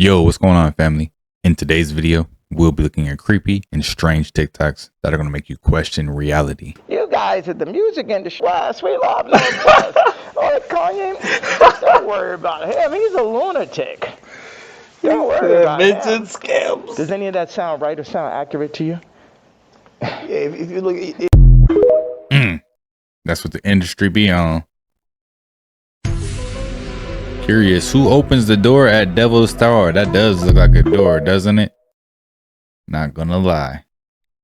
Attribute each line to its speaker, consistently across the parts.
Speaker 1: Yo, what's going on, family? In today's video, we'll be looking at creepy and strange TikToks that are going to make you question reality.
Speaker 2: You guys at the music industry, we love no plus. Oh, Kanye, don't worry about him. He's a lunatic. Don't worry about him.
Speaker 3: Scams.
Speaker 2: Does any of that sound right or sound accurate to you?
Speaker 3: Yeah, if you look at
Speaker 1: That's what the industry be on. Curious, who opens the door at Devil's Tower? That does look like a door, doesn't it? Not gonna lie.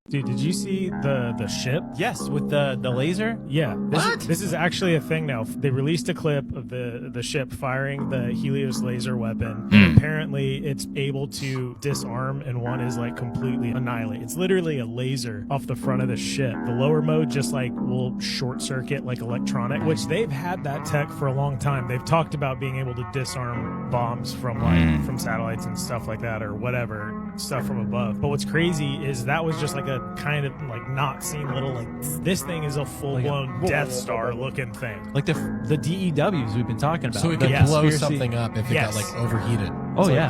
Speaker 4: Dude, did you see the ship?
Speaker 5: Yes, with the laser.
Speaker 4: Yeah.
Speaker 5: What?
Speaker 4: This is actually a thing now. They released a clip of the ship firing the Helios laser weapon. And apparently, it's able to disarm, and one is like completely annihilate. It's literally a laser off the front of the ship. The lower mode just like will short circuit like electronic, which they've had that tech for a long time. They've talked about being able to disarm bombs from like from satellites and stuff like that, or whatever stuff from above. But what's crazy is that was just like a kind of like not seen little like this thing is a full-blown Death Star looking thing,
Speaker 5: Like the DEWs we've been talking about.
Speaker 6: So it could
Speaker 4: Yeah.
Speaker 6: blow
Speaker 4: Conspiracy.
Speaker 6: something up if it got like overheated.
Speaker 5: Oh yeah.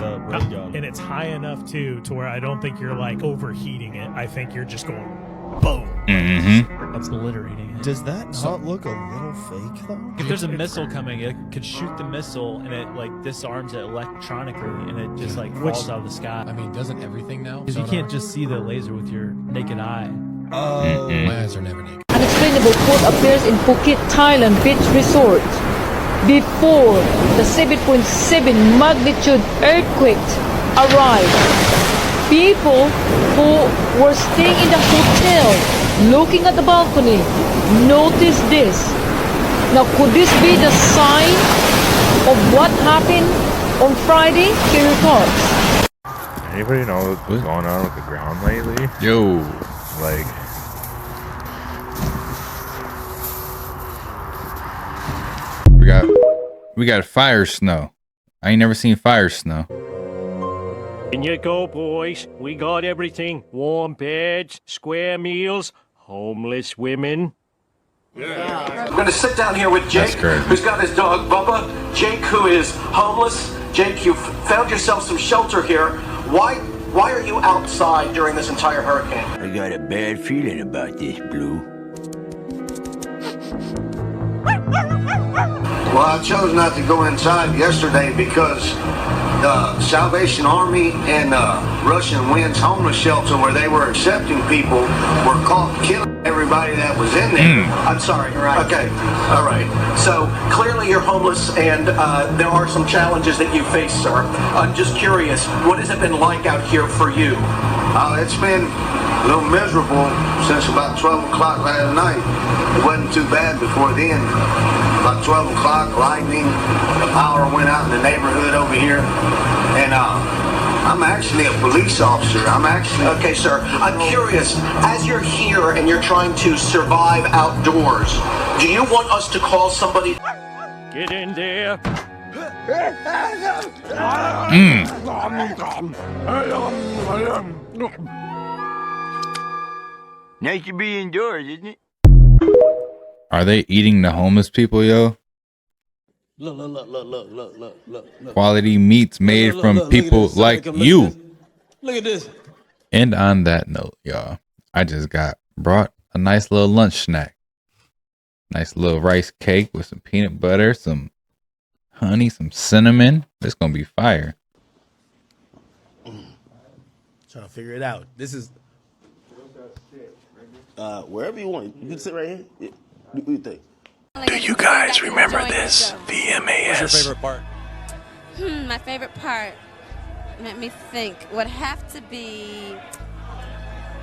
Speaker 4: and it's high enough too to where I don't think you're like overheating it. I think you're just going boom.
Speaker 5: Obliterating it.
Speaker 3: does that not look a little fake though?
Speaker 5: If there's a missile coming, it could shoot the missile and it like disarms it electronically and it just like falls out of the sky.
Speaker 6: I mean, doesn't everything now?
Speaker 5: Because you can't just see the laser with your naked eye.
Speaker 3: Oh,
Speaker 6: My eyes are never naked.
Speaker 7: Unexplainable quote appears in Phuket, Thailand beach resort before the 7.7 magnitude earthquake arrived. People who were staying in the hotel looking at the balcony noticed this. Now, could this be the sign of what happened on Friday? Hear your thoughts.
Speaker 8: Anybody know what's going on with the ground lately?
Speaker 1: Yo,
Speaker 8: Like,
Speaker 1: we got fire snow. I ain't never seen fire snow.
Speaker 9: In you go, boys. We got everything. Warm beds, square meals, homeless women.
Speaker 10: I'm going to sit down here with Jake,
Speaker 1: That's great.
Speaker 10: who's got his dog Bubba. Jake, who is homeless. Jake, you found yourself some shelter here. Why are you outside during this entire hurricane?
Speaker 11: I got a bad feeling about this, Blue.
Speaker 10: Well, I chose not to go inside yesterday because the Salvation Army and Russian Wind's homeless shelter where they were accepting people were caught killing everybody that was in there. I'm sorry. Right. Okay. All right. So clearly you're homeless and there are some challenges that you face, sir. I'm just curious, what has it been like out here for you? It's been a little miserable since about 12 o'clock last night. It wasn't too bad before then. About 12 o'clock, lightning, the power went out in the neighborhood over here. And I'm actually a police officer. Okay, sir. I'm curious, as you're here and you're trying to survive outdoors, do you want us to call somebody?
Speaker 9: Get in there.
Speaker 11: Nice to be indoors, isn't it?
Speaker 1: Are they eating the homeless people, yo?
Speaker 3: Look.
Speaker 1: Quality meats made from people like you.
Speaker 3: Look at this.
Speaker 1: And on that note, y'all, I just got brought a nice little lunch snack. Nice little rice cake with some peanut butter, some honey, some cinnamon. It's gonna be fire.
Speaker 3: Trying to figure it out. This is wherever you want. You can sit right here. Yeah. What do you think?
Speaker 12: Do you guys remember this? The MAS.
Speaker 5: What's your favorite part?
Speaker 13: My favorite part, let me think, would have to be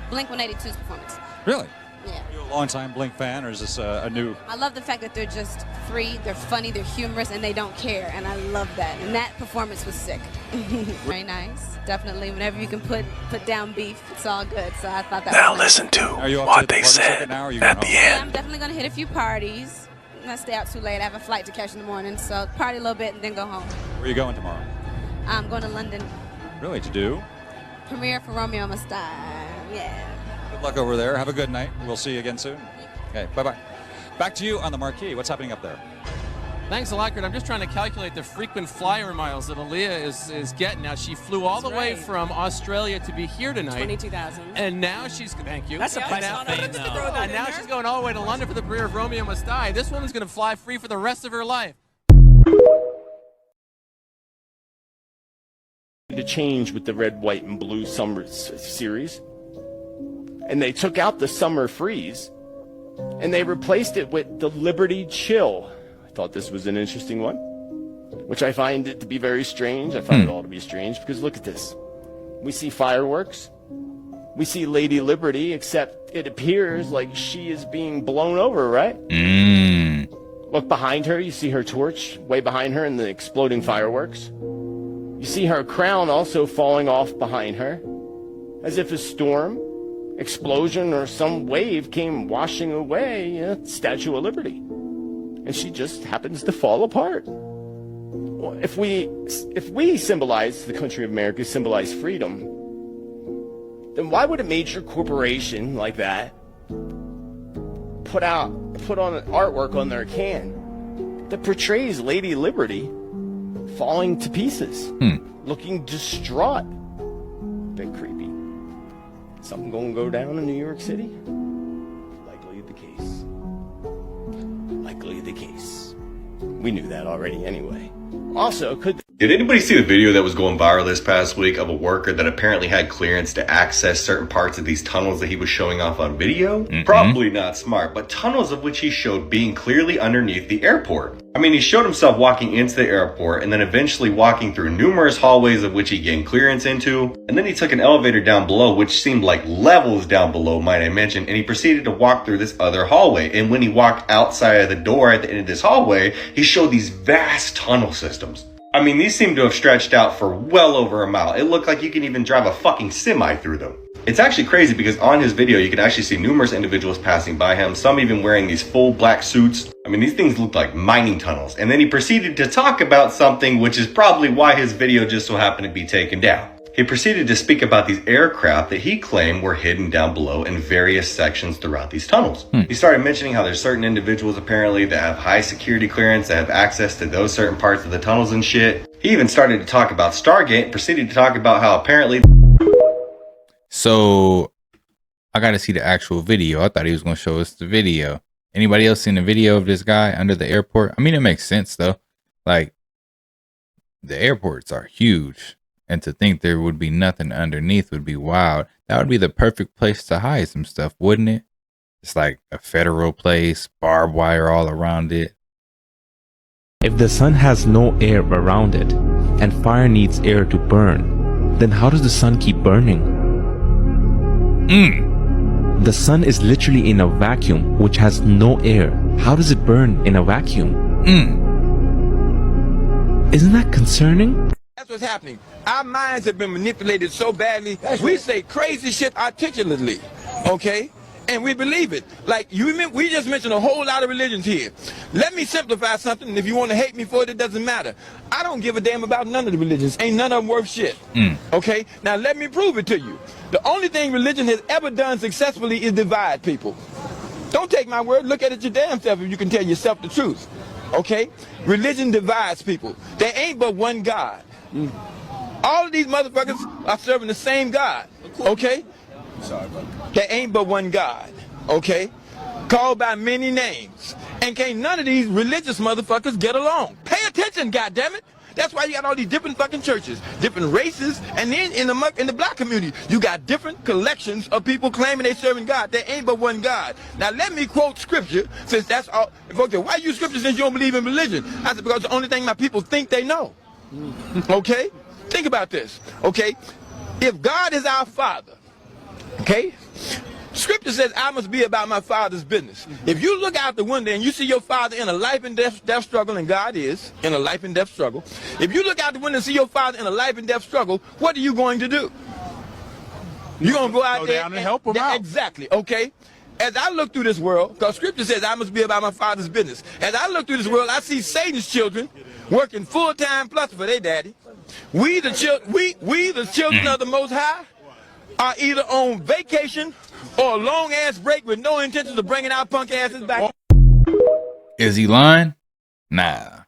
Speaker 13: Blink-182's performance.
Speaker 5: Really?
Speaker 13: Yeah.
Speaker 5: You a long-time Blink fan, or is this a new?
Speaker 13: I love the fact that they're just free, they're funny, they're humorous, and they don't care, and I love that. And that performance was sick. Very nice. Definitely, whenever you can put down beef, it's all good. So I thought that
Speaker 12: Now
Speaker 13: was nice.
Speaker 12: listen to what they said at the
Speaker 13: Yeah, I'm
Speaker 12: end.
Speaker 13: definitely going to hit a few parties. I'm not stay out too late. I have a flight to catch in the morning, so party a little bit and then go home.
Speaker 5: Where are you going tomorrow?
Speaker 13: I'm going to London.
Speaker 5: Really? To do?
Speaker 13: Premiere for Romeo Must Die. Yeah.
Speaker 5: Good luck over there. Have a good night. We'll see you again soon. Okay, bye-bye. Back to you on the marquee. What's happening up there?
Speaker 14: Thanks a lot, Kurt. I'm just trying to calculate the frequent flyer miles that Aaliyah is getting. Now, she flew all the way from Australia to be here tonight.
Speaker 15: 22,000.
Speaker 14: And now she's, thank you.
Speaker 15: That's a price on it.
Speaker 14: And now she's going all the way to London for the premiere of Romeo Must Die. This woman's going to fly free for the rest of her life.
Speaker 16: The change with the red, white, and blue summer series. And they took out the summer freeze and they replaced it with the Liberty Chill. I thought this was an interesting one, which I find it to be very strange. I find it all to be strange because look at this. We see fireworks. We see Lady Liberty, except it appears like she is being blown over, right? Look behind her. You see her torch way behind her and the exploding fireworks. You see her crown also falling off behind her, as if a storm, explosion, or some wave came washing away the Statue of Liberty. And she just happens to fall apart. Well, if we symbolize, the country of America symbolize freedom, then why would a major corporation like that put on an artwork on their can that portrays Lady Liberty falling to pieces, looking distraught? Bit creepy. Something gonna go down in New York City? Likely the case. Likely the case. We knew that already anyway. Also,
Speaker 17: did anybody see the video that was going viral this past week of a worker that apparently had clearance to access certain parts of these tunnels that he was showing off on video? Probably not smart, but tunnels of which he showed being clearly underneath the airport. I mean, he showed himself walking into the airport and then eventually walking through numerous hallways of which he gained clearance into. And then he took an elevator down below, which seemed like levels down below, might I mention, and he proceeded to walk through this other hallway. And when he walked outside of the door at the end of this hallway, he showed these vast tunnel systems. I mean, these seem to have stretched out for well over a mile. It looked like you can even drive a fucking semi through them. It's actually crazy because on his video, you can actually see numerous individuals passing by him, some even wearing these full black suits. I mean, these things look like mining tunnels. And then he proceeded to talk about something, which is probably why his video just so happened to be taken down. He proceeded to speak about these aircraft that he claimed were hidden down below in various sections throughout these tunnels. He started mentioning how there's certain individuals apparently that have high security clearance, that have access to those certain parts of the tunnels and shit. He even started to talk about Stargate and proceeded to talk about how apparently...
Speaker 1: So, I got to see the actual video. I thought he was going to show us the video. Anybody else seen the video of this guy under the airport? I mean, it makes sense though. Like, the airports are huge. And to think there would be nothing underneath would be wild. That would be the perfect place to hide some stuff, wouldn't it? It's like a federal place, barbed wire all around it.
Speaker 18: If the sun has no air around it, and fire needs air to burn, then how does the sun keep burning? The sun is literally in a vacuum, which has no air. How does it burn in a vacuum? Isn't that concerning?
Speaker 19: That's what's happening. Our minds have been manipulated so badly, we say crazy shit articulately, okay? And we believe it. Like, we just mentioned a whole lot of religions here. Let me simplify something, and if you want to hate me for it, it doesn't matter. I don't give a damn about none of the religions. Ain't none of them worth shit, okay? Now, let me prove it to you. The only thing religion has ever done successfully is divide people. Don't take my word. Look at it your damn self if you can tell yourself the truth, okay? Religion divides people. There ain't but one God. All of these motherfuckers are serving the same God, okay? Sorry, brother. There ain't but one God, okay? Called by many names. And can't none of these religious motherfuckers get along. Pay attention, goddammit. That's why you got all these different fucking churches, different races, and then in the black community, you got different collections of people claiming they serving God. There ain't but one God. Now let me quote scripture, since that's all. Folks say, why use scripture since you don't believe in religion? I said, because it's the only thing my people think they know. Okay? Think about this, okay? If God is our Father, okay? Scripture says, I must be about my Father's business. If you look out the window and you see your Father in a life and death struggle, and God is in a life and death struggle, if you look out the window and see your Father in a life and death struggle, what are you going to do? You're going to go out there
Speaker 20: down and help him out.
Speaker 19: Exactly, okay? As I look through this world, because Scripture says I must be about my Father's business. As I look through this world, I see Satan's children working full-time plus for their daddy. We the children of the Most High are either on vacation or a long-ass break with no intentions of bringing our punk asses back.
Speaker 1: Is he lying? Nah.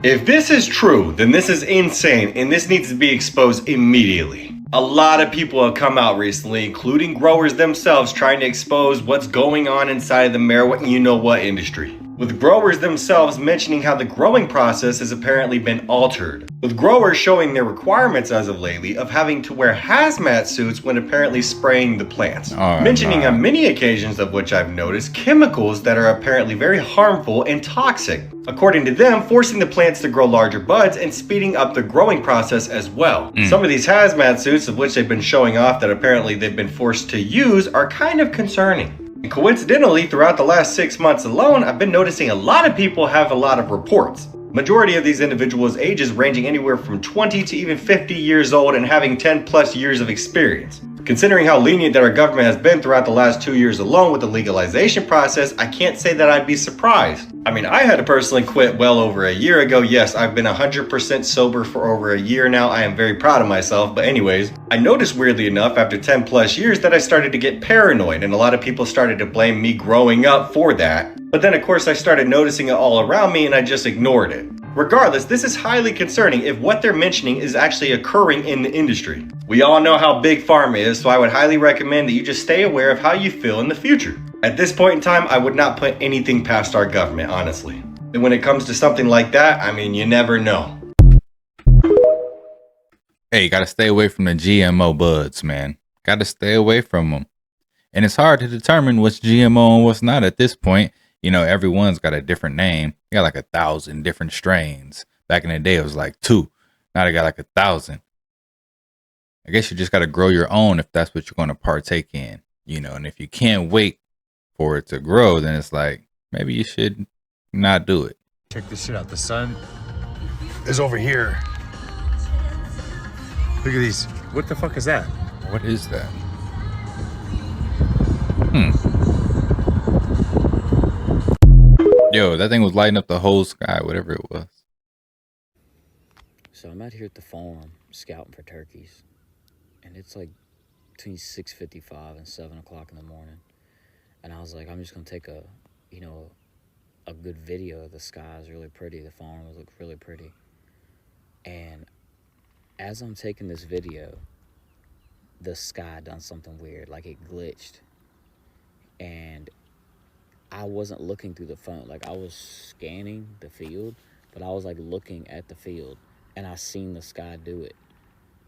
Speaker 17: If this is true, then this is insane and this needs to be exposed immediately. A lot of people have come out recently, including growers themselves, trying to expose what's going on inside of the marijuana you-know-what industry. With growers themselves mentioning how the growing process has apparently been altered. With growers showing their requirements as of lately of having to wear hazmat suits when apparently spraying the plants. Mentioning on many occasions of which I've noticed chemicals that are apparently very harmful and toxic. According to them, forcing the plants to grow larger buds and speeding up the growing process as well. Some of these hazmat suits of which they've been showing off that apparently they've been forced to use are kind of concerning. And coincidentally, throughout the last 6 months alone, I've been noticing a lot of people have a lot of reports. Majority of these individuals' ages ranging anywhere from 20 to even 50 years old and having 10 plus years of experience. Considering how lenient that our government has been throughout the last 2 years alone with the legalization process, I can't say that I'd be surprised. I mean, I had to personally quit well over a year ago. Yes, I've been 100% sober for over a year now. I am very proud of myself. But anyways, I noticed weirdly enough after 10 plus years that I started to get paranoid and a lot of people started to blame me growing up for that. But then of course I started noticing it all around me and I just ignored it. Regardless, this is highly concerning if what they're mentioning is actually occurring in the industry. We all know how big pharma is, so I would highly recommend that you just stay aware of how you feel in the future. At this point in time, I would not put anything past our government, honestly. And when it comes to something like that, I mean, you never know.
Speaker 1: Hey, you gotta stay away from the GMO buds, man. Gotta stay away from them. And it's hard to determine what's GMO and what's not at this point. You know, everyone's got a different name. You got like 1,000 different strains. Back in the day, it was like 2. Now they got like 1,000. I guess you just got to grow your own if that's what you're going to partake in, you know. And if you can't wait for it to grow, then it's like, maybe you should not do it.
Speaker 15: Check this shit out. The sun is over here. Look at these. What the fuck is that?
Speaker 1: What is that? Yo, that thing was lighting up the whole sky, whatever it was.
Speaker 20: So I'm out here at the farm scouting for turkeys. And it's like between 6:55 and 7 o'clock in the morning. And I was like, I'm just going to take a good video. The sky is really pretty. The farm looks really pretty. And as I'm taking this video, the sky done something weird. Like it glitched. And I wasn't looking through the phone. Like I was scanning the field, but I was like looking at the field and I seen the sky do it.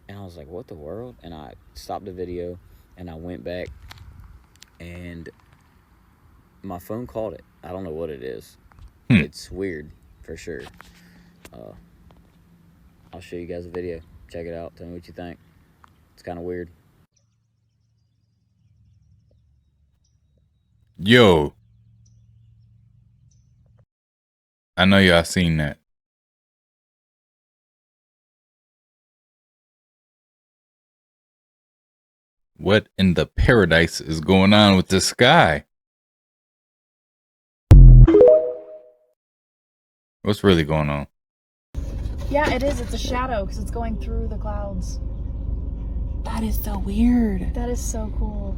Speaker 20: And I was like, what the world? And I stopped the video and I went back and my phone caught it. I don't know what it is. It's weird for sure. I'll show you guys a video. Check it out. Tell me what you think. It's kind of weird.
Speaker 1: Yo. I know y'all seen that. What in the paradise is going on with the sky? What's really going on?
Speaker 21: Yeah, it is. It's a shadow because it's going through the clouds. That is so weird. That is so cool.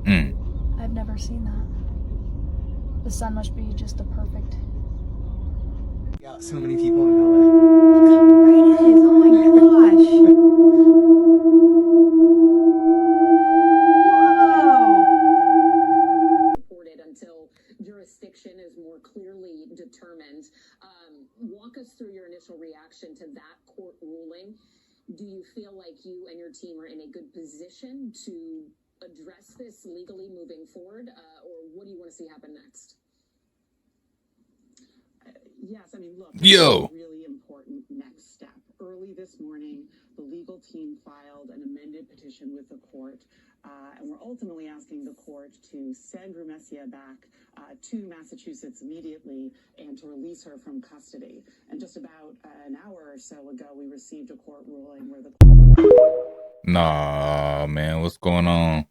Speaker 21: I've never seen that. The sun must be just the perfect.
Speaker 22: Got so many people in LA. Look how
Speaker 21: bright it is. Oh my gosh.
Speaker 23: Reported until jurisdiction is more clearly determined. Walk us through your initial reaction to that court ruling. Do you feel like you and your team are in a good position to address this legally moving forward, or what do you want to see happen next?
Speaker 22: Yes, I mean, look,
Speaker 1: Yo.
Speaker 22: It's a really important next step. Early this morning, the legal team filed an amended petition with the court, and we're ultimately asking the court to send Rumesia back to Massachusetts immediately and to release her from custody. And just about an hour or so ago, we received a court ruling where the...
Speaker 1: Nah, man, what's going on?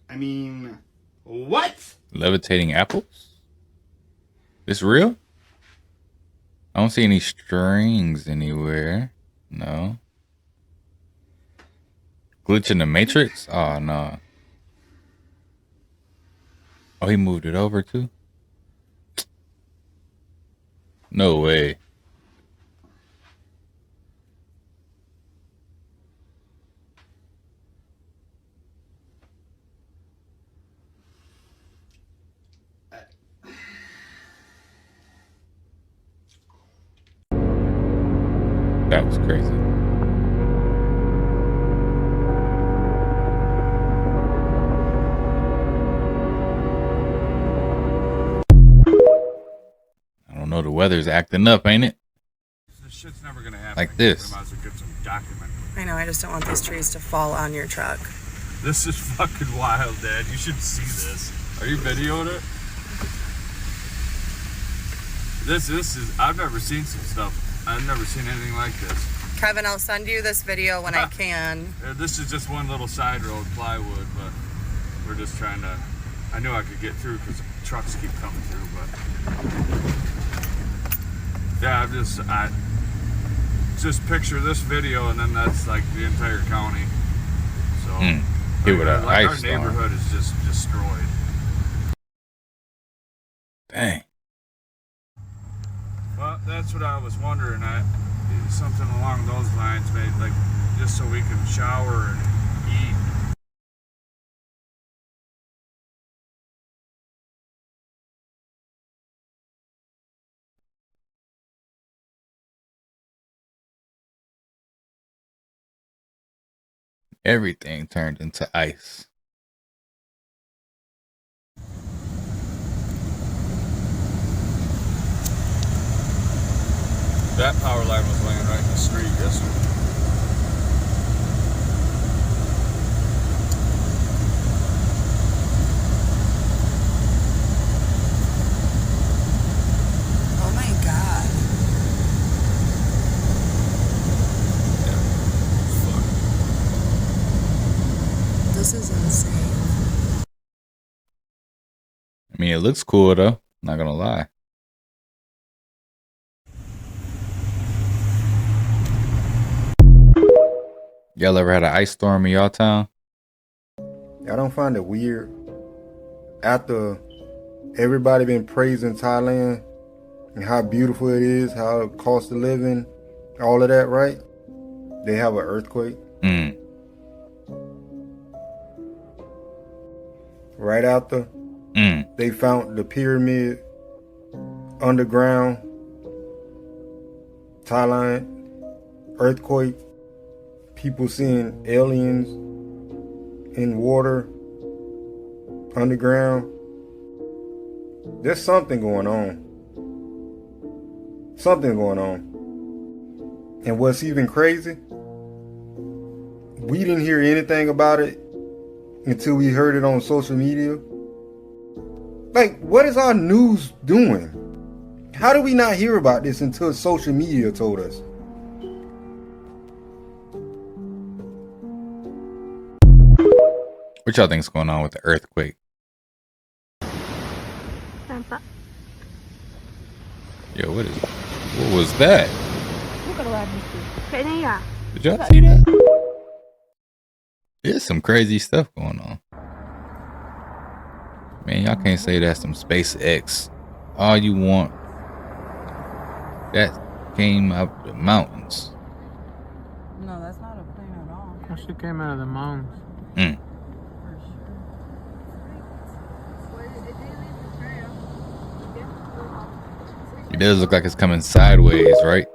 Speaker 22: I mean, what?
Speaker 1: Levitating apples? This real? I don't see any strings anywhere. No. Glitch in the Matrix? Oh, no. Oh, he moved it over too? No way. That was crazy. I don't know, the weather's acting up, ain't it?
Speaker 2: This shit's never gonna happen.
Speaker 1: Like this.
Speaker 2: We might as well get some document.
Speaker 4: I know, I just don't want these trees to fall on your truck.
Speaker 2: This is fucking wild, Dad. You should see this. Are you videoing it? This is, I've never seen some stuff. I've never seen anything like this.
Speaker 4: Kevin, I'll send you this video when I can.
Speaker 2: This is just one little side road, plywood, but we're just trying to, I knew I could get through because trucks keep coming through, but yeah, I just picture this video and then that's like the entire county. So our neighborhood is just destroyed.
Speaker 1: Dang.
Speaker 2: Well, that's what I was wondering. Something along those lines, maybe, like just so we can shower and eat.
Speaker 1: Everything turned into ice.
Speaker 2: That power line was laying right in the street yesterday.
Speaker 4: Oh my God. This is insane.
Speaker 1: I mean, it looks cool though, not gonna lie. Y'all ever had an ice storm in y'all town?
Speaker 6: I don't find it weird. After everybody been praising Thailand and how beautiful it is, how it costs of living, all of that, right? They have an earthquake. Right after, they found the pyramid underground. Thailand, earthquake. People seeing aliens in water, underground. There's something going on. Something going on. And what's even crazy, we didn't hear anything about it until we heard it on social media. Like, what is our news doing? How do we not hear about this until social media told us?
Speaker 1: What y'all think's going on with the earthquake? Yo, what was that? Did y'all see that? There's some crazy stuff going on. Man, y'all can't say that's some SpaceX. All you want. That came out the mountains.
Speaker 4: No, that's not a plane at all.
Speaker 24: That shit came out of the mountains.
Speaker 1: It does look like it's coming sideways, right?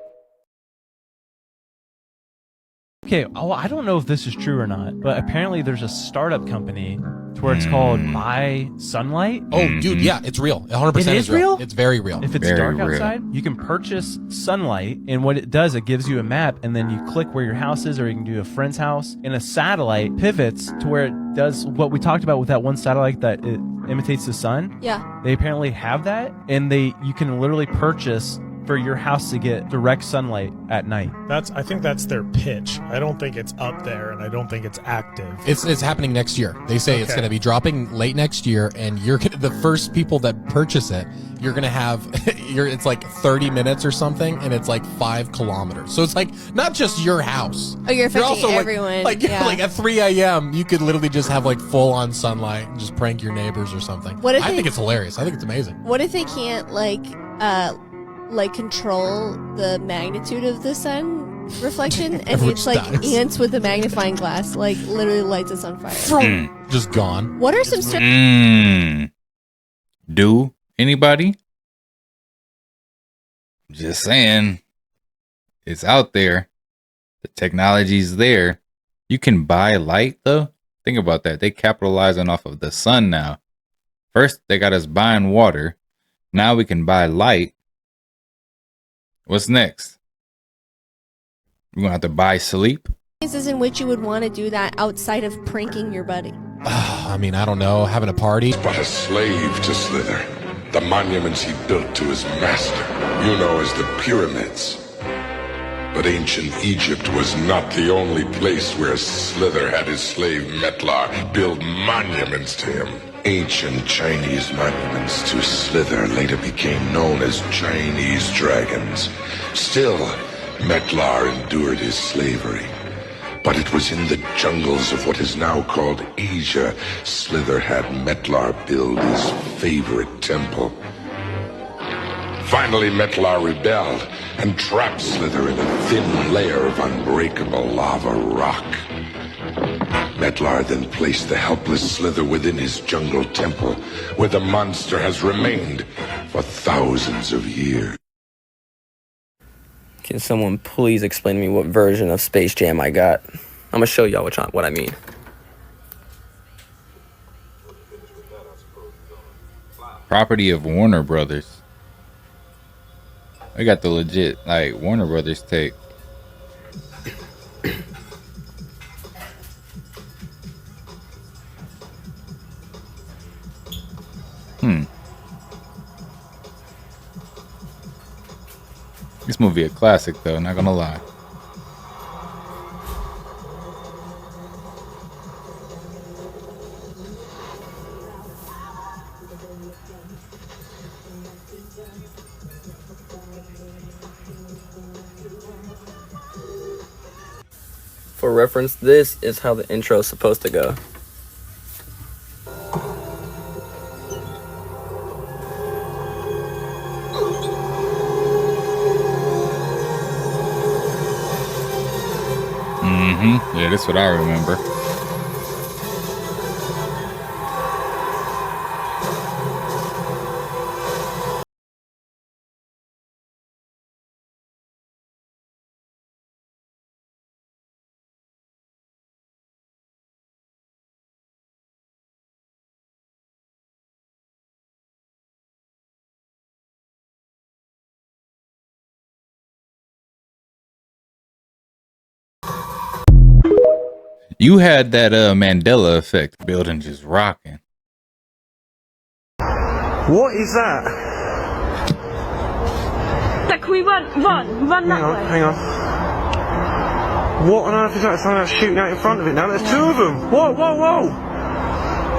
Speaker 5: Okay, I don't know if this is true or not, but apparently there's a startup company to where it's called Buy Sunlight.
Speaker 25: Oh, dude, yeah, it's real. 100%
Speaker 5: It is real?
Speaker 25: It's very real.
Speaker 5: If it's
Speaker 1: Very
Speaker 5: dark
Speaker 1: real.
Speaker 5: outside, you can purchase sunlight, and what it does, it gives you a map, and then you click where your house is, or you can do a friend's house, and a satellite pivots to where it does what we talked about with that one satellite that it imitates the sun.
Speaker 13: Yeah.
Speaker 5: They apparently have that, and you can literally purchase for your house to get direct sunlight at night.
Speaker 7: I think that's their pitch. I don't think it's up there, and I don't think it's active.
Speaker 8: It's happening next year. They say it's
Speaker 7: Okay.
Speaker 8: going to be dropping late next year, and you're the first people that purchase it, you're going to have it's like 30 minutes or something, and it's like 5 kilometers. So it's like not just your house.
Speaker 9: Oh, you're affecting
Speaker 8: also
Speaker 9: everyone.
Speaker 8: Like
Speaker 9: yeah.
Speaker 8: at 3 a.m. you could literally just have like full on sunlight and just prank your neighbors or something.
Speaker 9: What if
Speaker 8: I
Speaker 9: they-
Speaker 8: think it's hilarious. I think it's amazing.
Speaker 9: What if they can't like control the magnitude of the sun reflection, and
Speaker 8: Everyone
Speaker 9: it's like
Speaker 8: dies.
Speaker 9: ants with a magnifying glass, like literally lights us on fire.
Speaker 8: Just gone.
Speaker 9: What are some
Speaker 1: Do anybody? Just saying. It's out there. The technology's there. You can buy light though. Think about that. They capitalizing off of the sun now. First, they got us buying water. Now we can buy light. What's next? We're gonna have to buy sleep.
Speaker 9: instances in which you would want to do that outside of pranking your buddy?
Speaker 8: I mean, I don't know, having a party.
Speaker 10: But a slave to Slither. The monuments he built to his master, you know as the pyramids. But ancient Egypt was not the only place where Slither had his slave Metlar build monuments to him. Ancient Chinese monuments to Slither later became known as Chinese dragons. Still, Metlar endured his slavery. But it was in the jungles of what is now called Asia, Slither had Metlar build his favorite temple. Finally, Metlar rebelled and trapped Slither in a thin layer of unbreakable lava rock. Metlar then placed the helpless Slither within his jungle temple, where the monster has remained for thousands of years.
Speaker 24: Can someone please explain to me what version of Space Jam I got? I'm gonna show y'all what I mean.
Speaker 1: Property of Warner Brothers. I got the legit, like, Warner Brothers tape. This movie a classic though, not gonna lie.
Speaker 24: For reference, this is how the intro is supposed to go.
Speaker 1: Yeah, that's what I remember. You had that Mandela effect. Building just rocking.
Speaker 26: What is that?
Speaker 27: Can we run that way?
Speaker 26: Hang on. What on earth is that? Something that's shooting out in front of it now. There's two of them. Whoa, whoa, whoa!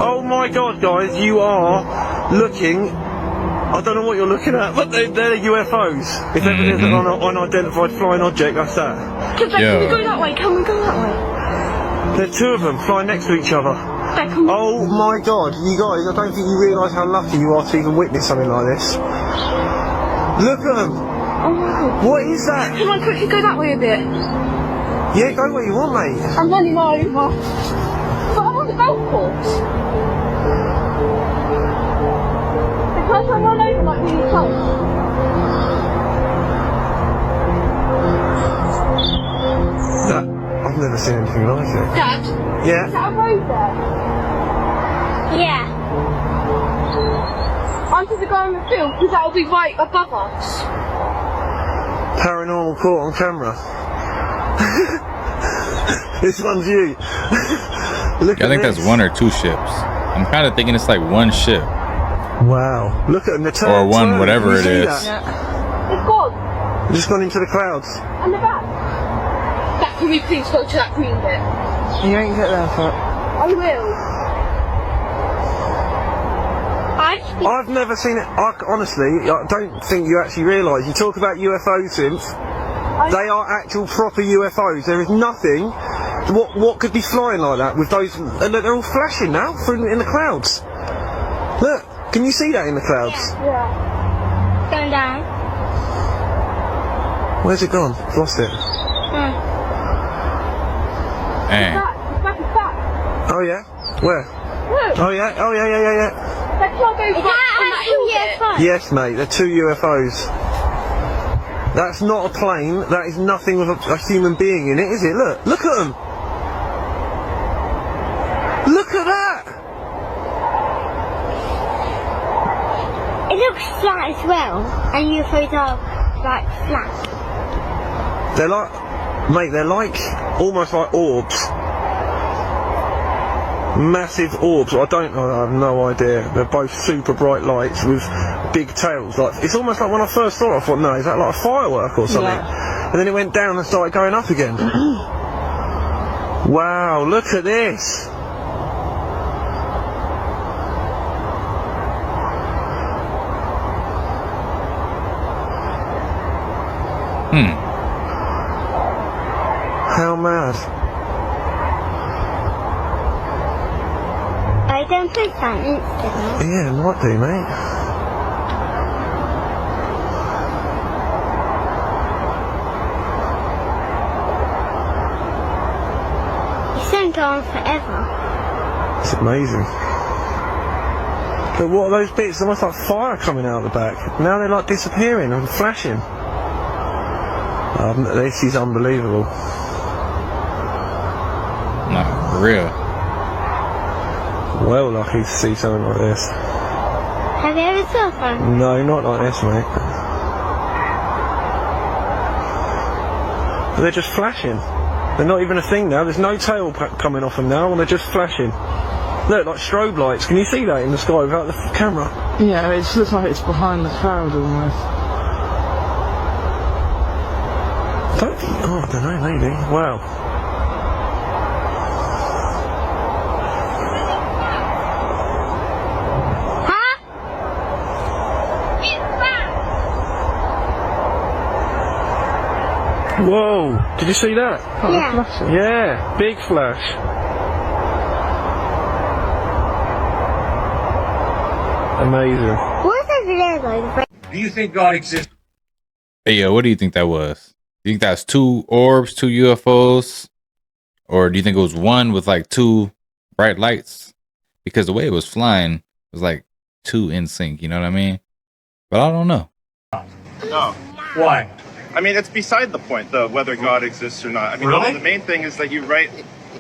Speaker 26: Oh my God, guys, you are looking. I don't know what you're looking at, but they're UFOs. If ever there's an unidentified flying object, that's that.
Speaker 27: Can we go that way? Can we go that way?
Speaker 26: There's two of them flying next to each other. Oh my God, you guys, I don't think you realise how lucky you are to even witness something like this. Look at them.
Speaker 27: Oh my God.
Speaker 26: What is that?
Speaker 27: Can I quickly go that way a bit?
Speaker 26: Yeah, go where you want, mate.
Speaker 27: I'm running over. But I'm on the golf course. Because I run over like really close.
Speaker 26: I've never seen anything like it.
Speaker 27: Dad?
Speaker 26: Yeah?
Speaker 27: Is that a road there? Yeah. I'm going to go in the field because that'll be right above us.
Speaker 26: Paranormal caught on camera. This one's you. Look
Speaker 1: I think that's one or two ships. I'm kind of thinking it's like one ship.
Speaker 26: Wow. Look at them.
Speaker 1: Or one, whatever it is.
Speaker 27: It's gone.
Speaker 26: Just gone into the clouds.
Speaker 27: And the back. That, can we please go to that green bit?
Speaker 26: You ain't get there for it.
Speaker 27: I will.
Speaker 26: I've never seen it. Honestly, I don't think you actually realise. You talk about UFOs, Sims. They are actual proper UFOs. There is nothing. What could be flying like that with those? Look, they're all flashing now in the clouds. Look, can you see that in the clouds?
Speaker 27: Yeah. Going down.
Speaker 26: Where's it gone? I've lost it.
Speaker 1: Hey.
Speaker 27: It's back.
Speaker 26: Oh yeah. Where?
Speaker 27: Look.
Speaker 26: Oh yeah. Oh yeah.
Speaker 27: That can't go back.
Speaker 26: Yes, mate. They're 2 UFOs. That's not a plane. That is nothing with a human being in it, is it? Look at them. Look at that.
Speaker 27: It looks flat as well, and UFOs are like flat.
Speaker 26: They're like, mate. They're like almost like orbs. Massive orbs. I have no idea. They're both super bright lights with big tails. Like, it's almost like when I first saw it, I thought, no, is that like a firework or something? Yeah. And then it went down and started going up again. Wow, look at this. How mad.
Speaker 27: I don't think that Instagram.
Speaker 26: Yeah, it might do, mate.
Speaker 27: It's going to go on forever.
Speaker 26: It's amazing. But what are those bits? There's almost like fire coming out of the back. Now they're like disappearing and flashing. This is unbelievable.
Speaker 1: Nah, for real.
Speaker 26: Well lucky to see something like this.
Speaker 27: Have you ever saw one?
Speaker 26: No, not like this, mate. But they're just flashing. They're not even a thing now. There's no tail coming off them now, and they're just flashing. Look, like strobe lights. Can you see that in the sky without the camera?
Speaker 27: Yeah, it just looks like it's behind the cloud almost.
Speaker 26: I don't know, maybe. Wow. Whoa! Did you see that?
Speaker 27: Yeah.
Speaker 26: Yeah, big flash. Amazing.
Speaker 27: What's that video like?
Speaker 15: Do you think God exists?
Speaker 1: Hey, yo, what do you think that was? Do you think that's 2 orbs, 2 UFOs? Or do you think it was one with like 2 bright lights? Because the way it was flying was like 2 in sync, you know what I mean? But I don't know.
Speaker 3: No.
Speaker 15: Why?
Speaker 3: I mean, it's beside the point, though, whether God exists or not. I mean,
Speaker 15: Really?
Speaker 3: the main thing is that you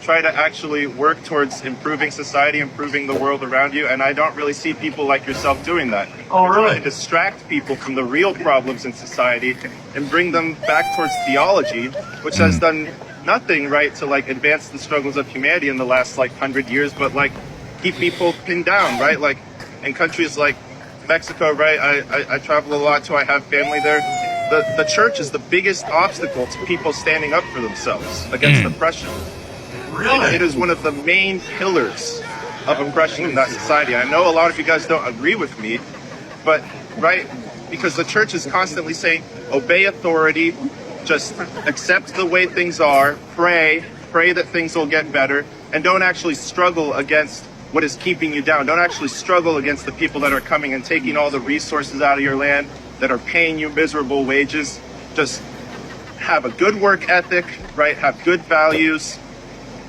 Speaker 3: try to actually work towards improving society, improving the world around you, and I don't really see people like yourself doing that.
Speaker 15: Oh,
Speaker 3: You're
Speaker 15: really?
Speaker 3: trying to distract people from the real problems in society and bring them back towards theology, which has done nothing, right, to, like, advance the struggles of humanity in the last, like, 100 years, but, like, keep people pinned down, right? Like, in countries like Mexico, right, I travel a lot, so I have family there. The church is the biggest obstacle to people standing up for themselves against oppression.
Speaker 15: Really?
Speaker 3: It is one of the main pillars of oppression in that society. I know a lot of you guys don't agree with me, but, right, because the church is constantly saying, obey authority, just accept the way things are, pray that things will get better, and don't actually struggle against what is keeping you down. Don't actually struggle against the people that are coming and taking all the resources out of your land, that are paying you miserable wages. Just have a good work ethic, right? Have good values,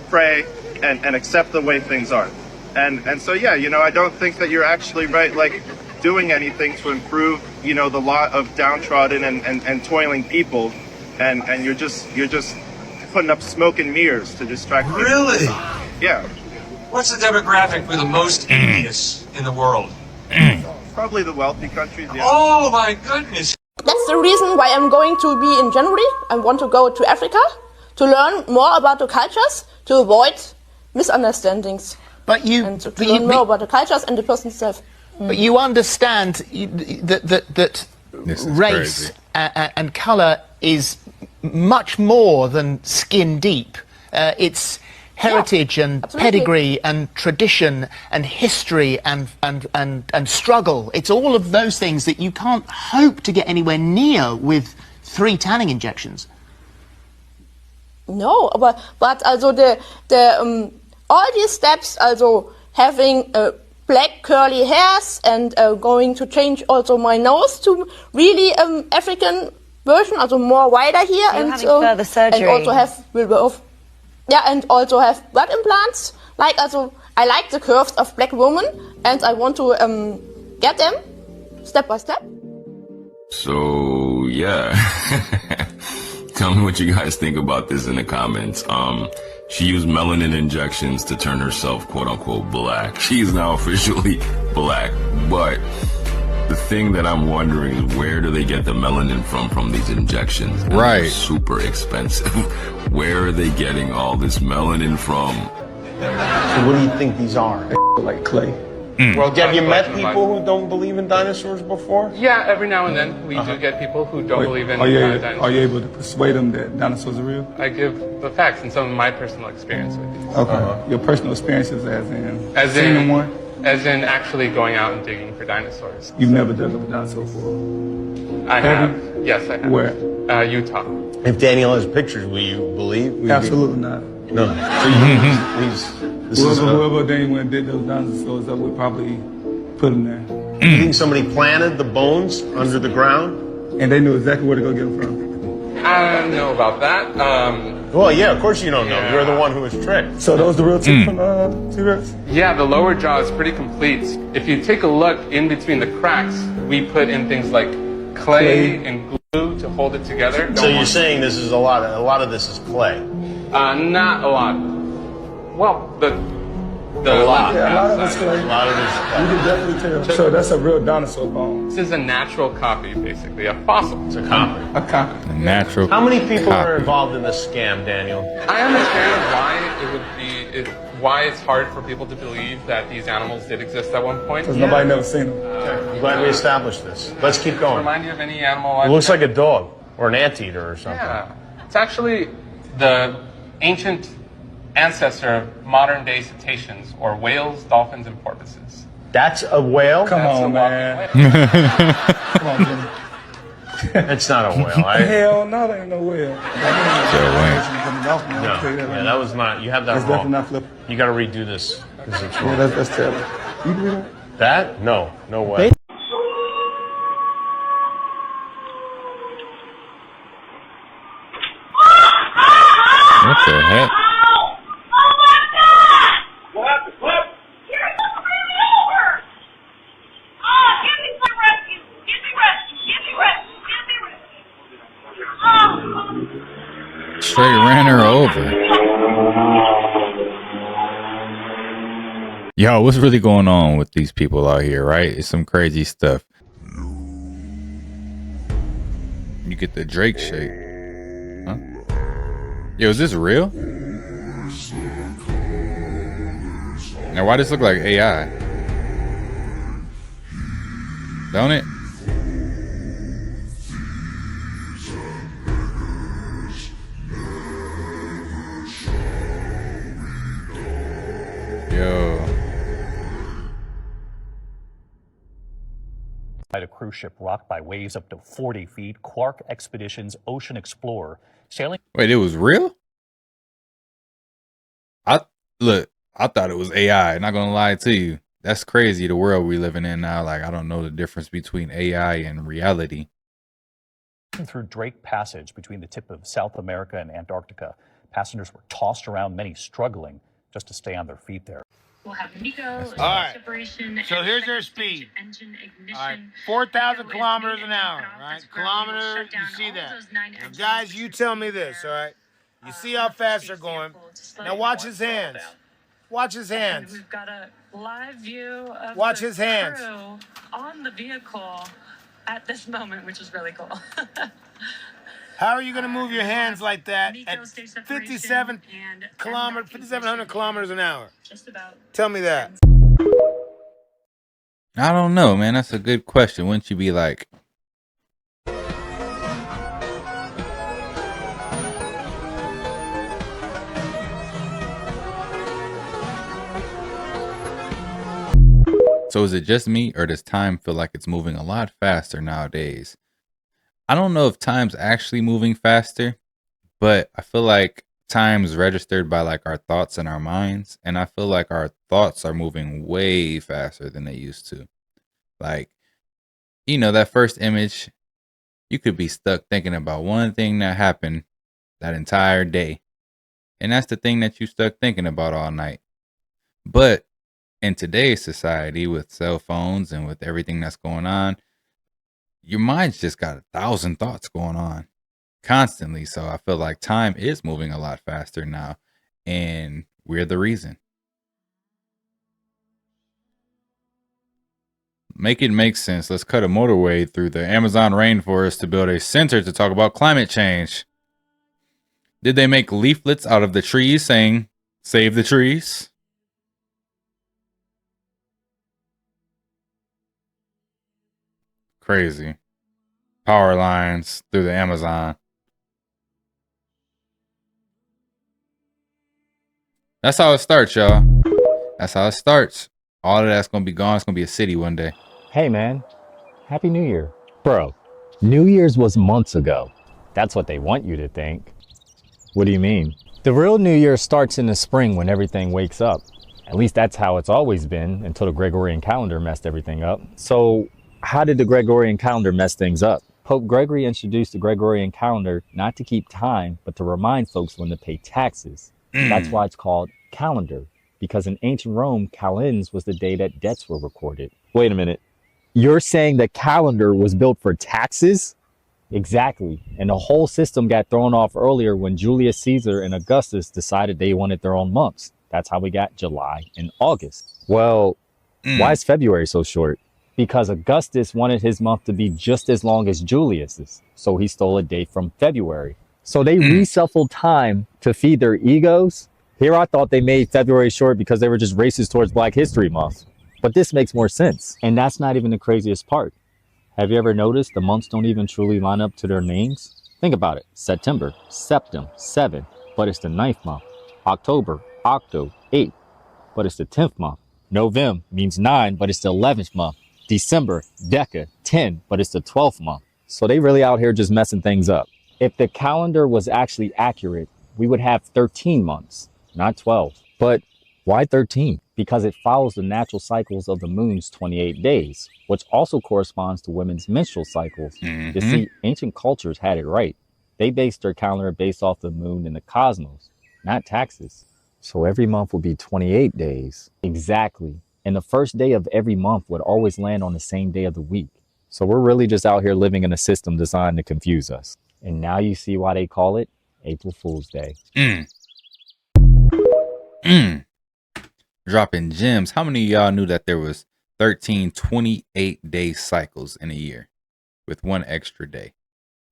Speaker 3: pray, and accept the way things are. And so, yeah, you know, I don't think that you're actually, right, like, doing anything to improve, you know, the lot of downtrodden and toiling people. And you're just putting up smoke and mirrors to distract people.
Speaker 15: Really?
Speaker 3: Yeah.
Speaker 15: What's the demographic for the most envious in the world?
Speaker 3: Probably the wealthy countries, yeah.
Speaker 15: Oh my goodness.
Speaker 11: That's the reason why I'm going to be in January. I want to go to Africa to learn more about the cultures, to avoid misunderstandings.
Speaker 12: But you
Speaker 11: and to learn more about the cultures and the person itself.
Speaker 12: But you understand that race and color is much more than skin deep. It's heritage and pedigree and tradition and history and struggle. It's all of those things that you can't hope to get anywhere near with 3 tanning injections.
Speaker 11: No, but also all these steps, also having black curly hairs and going to change also my nose to really African version, also more wider here,
Speaker 14: You're
Speaker 11: and
Speaker 14: having further surgery.
Speaker 11: and also have and also have blood implants. Like also, I like the curves of black women, and I want to get them step by step.
Speaker 16: So yeah, tell me what you guys think about this in the comments. She used melanin injections to turn herself quote unquote black. She's now officially black, but the thing that I'm wondering is where do they get the melanin from these injections? And
Speaker 1: right.
Speaker 16: they're super expensive. Where are they getting all this melanin from?
Speaker 17: So what do you think these are?
Speaker 18: Like clay.
Speaker 17: Well, have you met people who don't believe in dinosaurs before?
Speaker 19: Yeah, every now and then we do get people who don't believe in dinosaurs.
Speaker 18: Are you able to persuade them that dinosaurs are real?
Speaker 19: I give the facts and some of my personal experience with these.
Speaker 18: Okay. Your personal experiences as in one?
Speaker 19: As in actually going out and digging for dinosaurs.
Speaker 18: You've never dug up a dinosaur before?
Speaker 19: I have. Yes, I have.
Speaker 18: Where?
Speaker 19: Utah.
Speaker 17: If Daniel has pictures, will you believe?
Speaker 18: Absolutely not.
Speaker 17: No. So
Speaker 18: whoever Daniel went and did those dinosaurs, I would probably put them there.
Speaker 17: You think somebody planted the bones under the ground?
Speaker 18: And they knew exactly where to go get them from?
Speaker 19: I don't know about that.
Speaker 17: Well, yeah, of course you don't know. You're the one who was tricked.
Speaker 18: So those the real teeth from T-Rex?
Speaker 19: Yeah, the lower jaw is pretty complete. If you take a look in between the cracks, we put in things like clay and glue to hold it together.
Speaker 17: So you're saying this is a lot of this is clay?
Speaker 19: Not a lot. Well,
Speaker 18: a lot of it's clay.
Speaker 17: A lot of this.
Speaker 18: You can definitely tell. So that's a real dinosaur bone.
Speaker 19: This is a natural copy, basically, a fossil.
Speaker 17: It's a copy.
Speaker 18: A copy.
Speaker 1: A natural.
Speaker 17: How many people are involved in this scam, Daniel?
Speaker 19: I understand why it's hard for people to believe that these animals did exist at one point.
Speaker 18: Because nobody never seen them.
Speaker 17: Okay. I'm glad we established this. Let's keep going.
Speaker 19: Remind you of any animal?
Speaker 17: It looks like a dog or an anteater or something.
Speaker 19: Yeah, it's actually the ancient ancestor of modern day cetaceans, or whales, dolphins, and porpoises.
Speaker 17: That's a whale?
Speaker 18: Come on, man. Come on, Jimmy.
Speaker 17: It's not a whale.
Speaker 18: Hell no, that ain't no whale.
Speaker 17: Yeah, that was not. You have that
Speaker 18: that's
Speaker 17: wrong.
Speaker 18: Definitely not flip.
Speaker 17: You got to redo this.
Speaker 18: Yeah, that's terrible. You can read
Speaker 17: that? No way.
Speaker 1: What the heck? Straight ran her over. Yo, what's really going on with these people out here, right? It's some crazy stuff. You get the Drake shake. Huh? Yo, is this real? Now, why does this look like AI? Don't it? Yo.
Speaker 20: A cruise ship rocked by waves up to 40 feet. Quark Expeditions Ocean Explorer sailing.
Speaker 1: Wait, it was real? I thought it was AI. Not gonna lie to you. That's crazy. The world we living in now. Like, I don't know the difference between AI and reality.
Speaker 20: Through Drake Passage between the tip of South America and Antarctica, passengers were tossed around, many struggling just to stay on their feet there.
Speaker 28: We'll have Nico,
Speaker 29: All right.
Speaker 28: separation,
Speaker 29: So here's their speed.
Speaker 28: Engine ignition.
Speaker 29: All right, 4,000 kilometers an hour, right? Kilometers, you see that. Now, guys, you tell me this, all right? You see how fast they're going. Now watch his hands. Watch his hands.
Speaker 28: We've got a live view of
Speaker 29: Watch
Speaker 28: the
Speaker 29: his hands.
Speaker 28: crew on the vehicle at this moment, which is really cool.
Speaker 29: How are you going to move your hands like that at 5,700 kilometers an hour?
Speaker 28: Just about.
Speaker 29: Tell me that.
Speaker 1: I don't know, man. That's a good question. Wouldn't you be like So is it just me, or does time feel like it's moving a lot faster nowadays? I don't know if time's actually moving faster, but I feel like time's registered by like our thoughts and our minds, and I feel like our thoughts are moving way faster than they used to. Like, that first image, you could be stuck thinking about one thing that happened that entire day. And that's the thing that you stuck thinking about all night. But in today's society, with cell phones and with everything that's going on, your mind's just got 1,000 thoughts going on constantly. So I feel like time is moving a lot faster now, and we're the reason. Make it make sense. Let's cut a motorway through the Amazon rainforest to build a center to talk about climate change. Did they make leaflets out of the trees saying, "Save the trees"? Crazy. Power lines through the Amazon. That's how it starts, y'all. That's how it starts. All of that's going to be gone. It's going to be a city one day.
Speaker 2: Hey, man. Happy New Year. Bro, New Year's was months ago. That's what they want you to think. What do you mean? The real New Year starts in the spring when everything wakes up. At least that's how it's always been until the Gregorian calendar messed everything up. So how did the Gregorian calendar mess things up? Pope Gregory introduced the Gregorian calendar not to keep time, but to remind folks when to pay taxes. That's why it's called calendar, because in ancient Rome, calends was the day that debts were recorded. Wait a minute. You're saying the calendar was built for taxes? Exactly. And the whole system got thrown off earlier when Julius Caesar and Augustus decided they wanted their own months. That's how we got July and August. Well, why is February so short? Because Augustus wanted his month to be just as long as Julius's, so he stole a day from February. So they reshuffled time to feed their egos. Here I thought they made February short because they were just racist towards Black History Month. But this makes more sense. And that's not even the craziest part. Have you ever noticed the months don't even truly line up to their names? Think about it. September, Septem, 7, but it's the 9th month. October, Octo, 8, but it's the 10th month. November means 9, but it's the 11th month. December, Deca, 10, but it's the 12th month. So they really out here just messing things up. If the calendar was actually accurate, we would have 13 months, not 12. But why 13? Because it follows the natural cycles of the moon's 28 days, which also corresponds to women's menstrual cycles. You see, ancient cultures had it right. They based their calendar based off the moon and the cosmos, not taxes. So every month would be 28 days. Exactly. And the first day of every month would always land on the same day of the week. So we're really just out here living in a system designed to confuse us. And now you see why they call it April Fool's Day.
Speaker 1: Dropping gems. How many of y'all knew that there was 13 28-day cycles in a year with one extra day?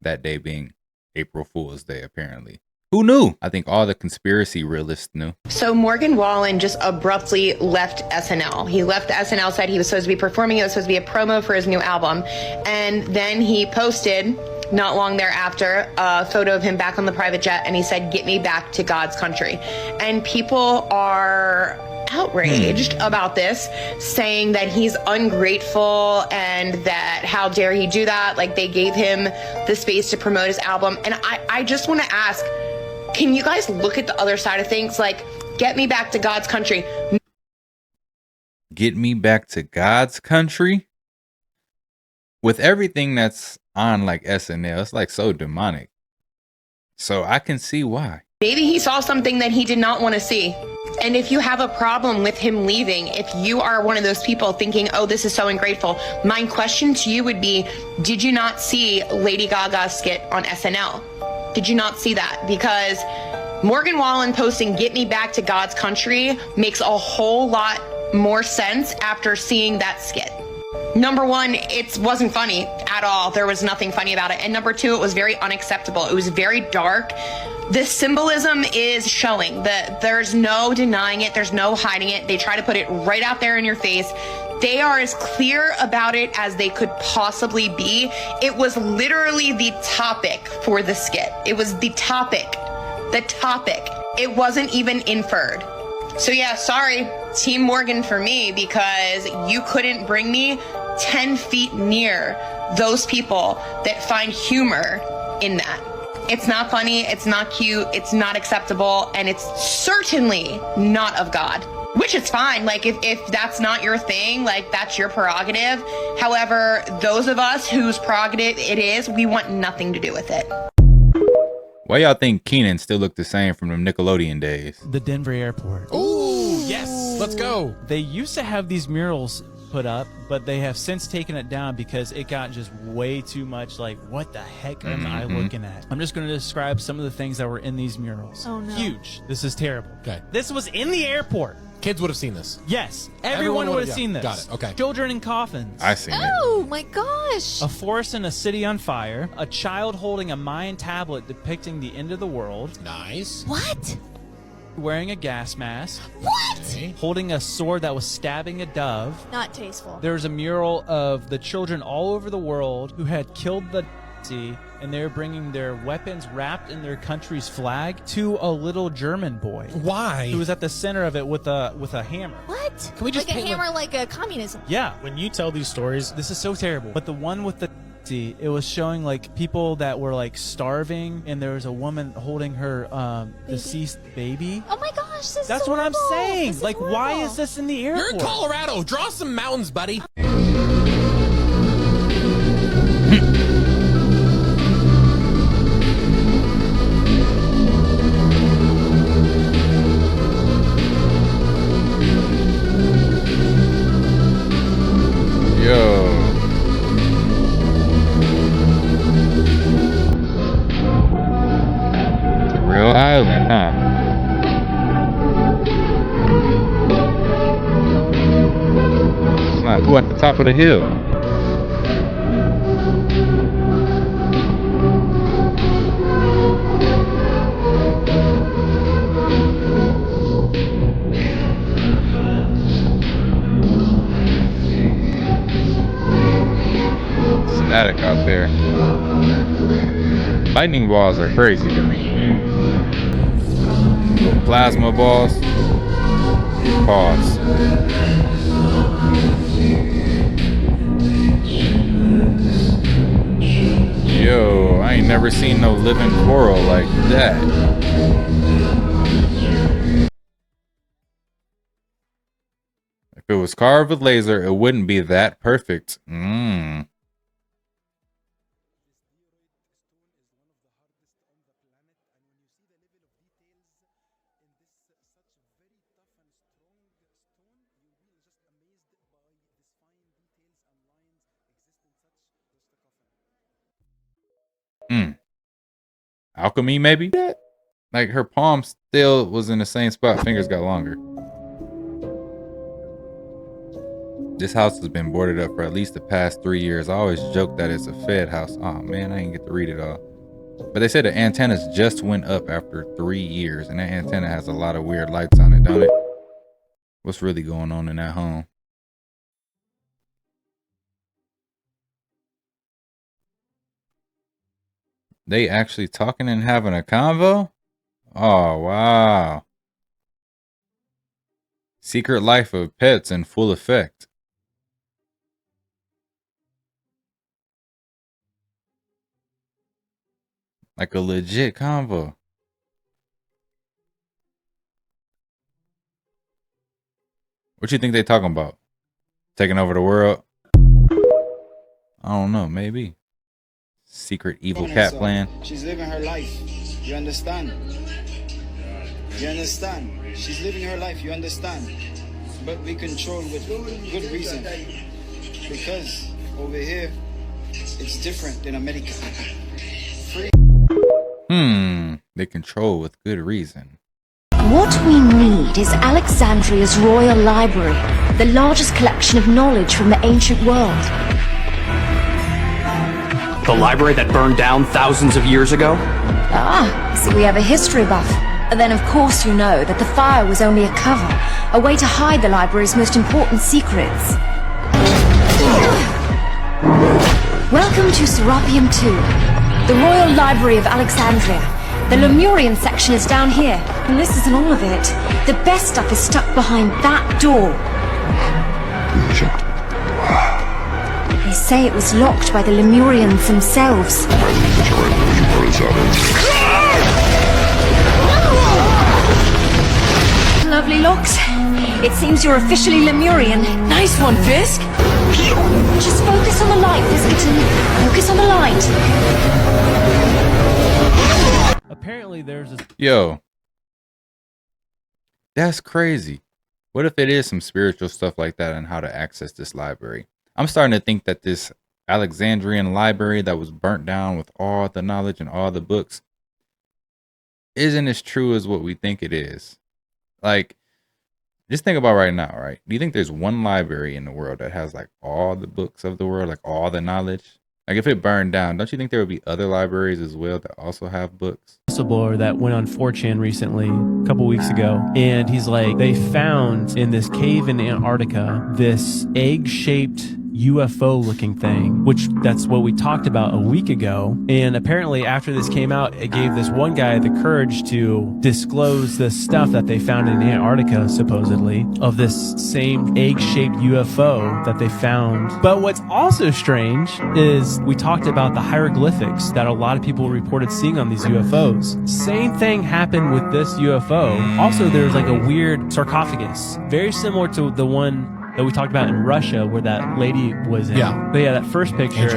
Speaker 1: That day being April Fool's Day, apparently. Who knew? I think all the conspiracy realists knew.
Speaker 4: So Morgan Wallen just abruptly left SNL. He left SNL, said he was supposed to be performing. It was supposed to be a promo for his new album. And then he posted, not long thereafter, a photo of him back on the private jet. And he said, "Get me back to God's country." And people are outraged about this, saying that he's ungrateful and that how dare he do that. Like, they gave him the space to promote his album. And I just want to ask, can you guys look at the other side of things? Like, get me back to God's country.
Speaker 1: Get me back to God's country? With everything that's on like SNL, it's like so demonic. So I can see why.
Speaker 4: Maybe he saw something that he did not want to see. And if you have a problem with him leaving, if you are one of those people thinking, oh, this is so ungrateful, my question to you would be, did you not see Lady Gaga's skit on SNL? Did you not see that? Because Morgan Wallen posting "Get me back to God's country" makes a whole lot more sense after seeing that skit. Number one, it wasn't funny at all. There was nothing funny about it. And number two, it was very unacceptable. It was very dark. The symbolism is showing that there's no denying it. There's no hiding it. They try to put it right out there in your face. They are as clear about it as they could possibly be. It was literally the topic for the skit. It was the topic. The topic. It wasn't even inferred. So yeah, sorry. Team Morgan for me, because you couldn't bring me 10 feet near those people that find humor in that. It's not funny, it's not cute, it's not acceptable, and it's certainly not of God. Which is fine, like if that's not your thing, like that's your prerogative. However, those of us whose prerogative it is, we want nothing to do with it.
Speaker 1: Why y'all think Keenan still look the same from the Nickelodeon days?
Speaker 5: The Denver airport.
Speaker 8: Ooh, yes, let's go.
Speaker 5: They used to have these murals put up, but they have since taken it down because it got just way too much like, what the heck am I looking at? I'm just going to describe some of the things that were in these murals.
Speaker 9: Oh, no.
Speaker 5: Huge. This is terrible.
Speaker 8: Okay.
Speaker 5: This was in the airport.
Speaker 8: Kids would have seen this.
Speaker 5: Yes. Everyone would have seen this.
Speaker 8: Got it. Okay.
Speaker 5: Children in coffins.
Speaker 1: I seen it.
Speaker 9: Oh my gosh.
Speaker 5: A forest and a city on fire. A child holding a Mayan tablet depicting the end of the world.
Speaker 8: Nice.
Speaker 9: What?
Speaker 5: Wearing a gas mask.
Speaker 9: What?
Speaker 8: Okay.
Speaker 5: Holding a sword that was stabbing a dove.
Speaker 9: Not tasteful.
Speaker 5: There's a mural of the children all over the world who had killed the Nazi, and they're bringing their weapons wrapped in their country's flag to a little German boy.
Speaker 8: Why?
Speaker 5: Who was at the center of it with a hammer.
Speaker 9: What?
Speaker 8: Can we just
Speaker 9: like a
Speaker 8: paint
Speaker 9: hammer, like a communism?
Speaker 5: Yeah.
Speaker 20: When you tell these stories,
Speaker 5: This is so terrible. But the one with the Nazi, it was showing like people that were like starving, and there was a woman holding her deceased baby.
Speaker 9: Oh my gosh, this is
Speaker 5: That's what I'm
Speaker 9: horrible.
Speaker 5: saying.
Speaker 9: This
Speaker 5: Like, why
Speaker 9: horrible.
Speaker 5: is this in the airport?
Speaker 8: You're in Colorado. Draw some mountains, buddy.
Speaker 1: Yo. It's a real island, huh? It's not who at the top of the hill. Static out there. Lightning balls are crazy to me. Little plasma balls. Pause. Yo, I ain't never seen no living coral like that. If it was carved with laser, it wouldn't be that perfect. Alchemy, maybe? Like her palm still was in the same spot. Fingers got longer. This house has been boarded up for at least the past 3 years. I always joke that it's a Fed house. Oh man, I didn't get to read it all. But they said the antennas just went up after 3 years. And that antenna has a lot of weird lights on it, don't it? What's really going on in that home? They actually talking and having a convo? Oh, wow. Secret life of pets in full effect. Like a legit convo. What you think they talking about? Taking over the world? I don't know, maybe. Secret evil cat plan.
Speaker 6: She's living her life. You understand? You understand? She's living her life. You understand? But we control with good reason. Because over here, it's different in America. Free.
Speaker 1: They control with good reason.
Speaker 7: What we need is Alexandria's Royal Library, the largest collection of knowledge from the ancient world.
Speaker 13: The library that burned down thousands of years ago?
Speaker 7: Ah, so we have a history buff. And then of course you know that the fire was only a cover, a way to hide the library's most important secrets. Welcome to Serapeum 2, the Royal Library of Alexandria, The Lemurian section is down here. And this isn't all of it. The best stuff is stuck behind that door. They say it was locked by the Lemurians themselves. Lovely locks. It seems you're officially Lemurian. Nice one, Fisk. Just focus on the light, Fiskerton. Focus on the light.
Speaker 5: Apparently, there's a
Speaker 1: Yo, that's crazy. What if it is some spiritual stuff like that and how to access this library? I'm starting to think that this Alexandrian library that was burnt down with all the knowledge and all the books isn't as true as what we think it is. Like, just think about right now, right? Do you think there's one library in the world that has like all the books of the world, like all the knowledge? Like if it burned down, don't you think there would be other libraries as well that also have books?
Speaker 5: whistleblower that went on 4chan recently, a couple weeks ago, and he's like, they found in this cave in Antarctica this egg-shaped UFO looking thing, which that's what we talked about a week ago. And apparently after this came out, it gave this one guy the courage to disclose the stuff that they found in Antarctica, supposedly, of this same egg-shaped UFO that they found. But what's also strange is we talked about the hieroglyphics that a lot of people reported seeing on these UFOs. Same thing happened with this UFO. Also, there's like a weird sarcophagus, very similar to the one that we talked about in Russia where that lady was in.
Speaker 8: Yeah.
Speaker 5: But yeah, that first picture,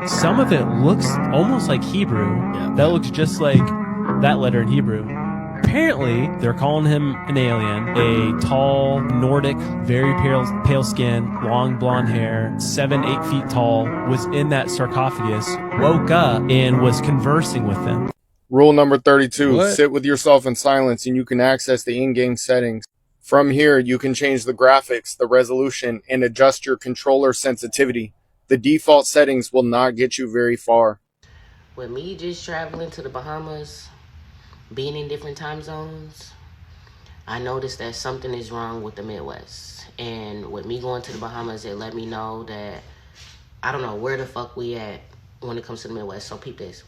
Speaker 5: some of it looks almost like Hebrew. That looks just like that letter in Hebrew. Apparently, they're calling him an alien. A tall, Nordic, very pale skin, long blonde hair, 7-8 feet tall, was in that sarcophagus, woke up, and was conversing with them.
Speaker 10: Rule number 32,
Speaker 1: What?
Speaker 10: sit with yourself in silence and you can access the in-game settings. From here, you can change the graphics, the resolution, and adjust your controller sensitivity. The default settings will not get you very far.
Speaker 14: With me just traveling to the Bahamas, being in different time zones, I noticed that something is wrong with the Midwest. And with me going to the Bahamas, it let me know that I don't know where the fuck we at when it comes to the Midwest. So peep this.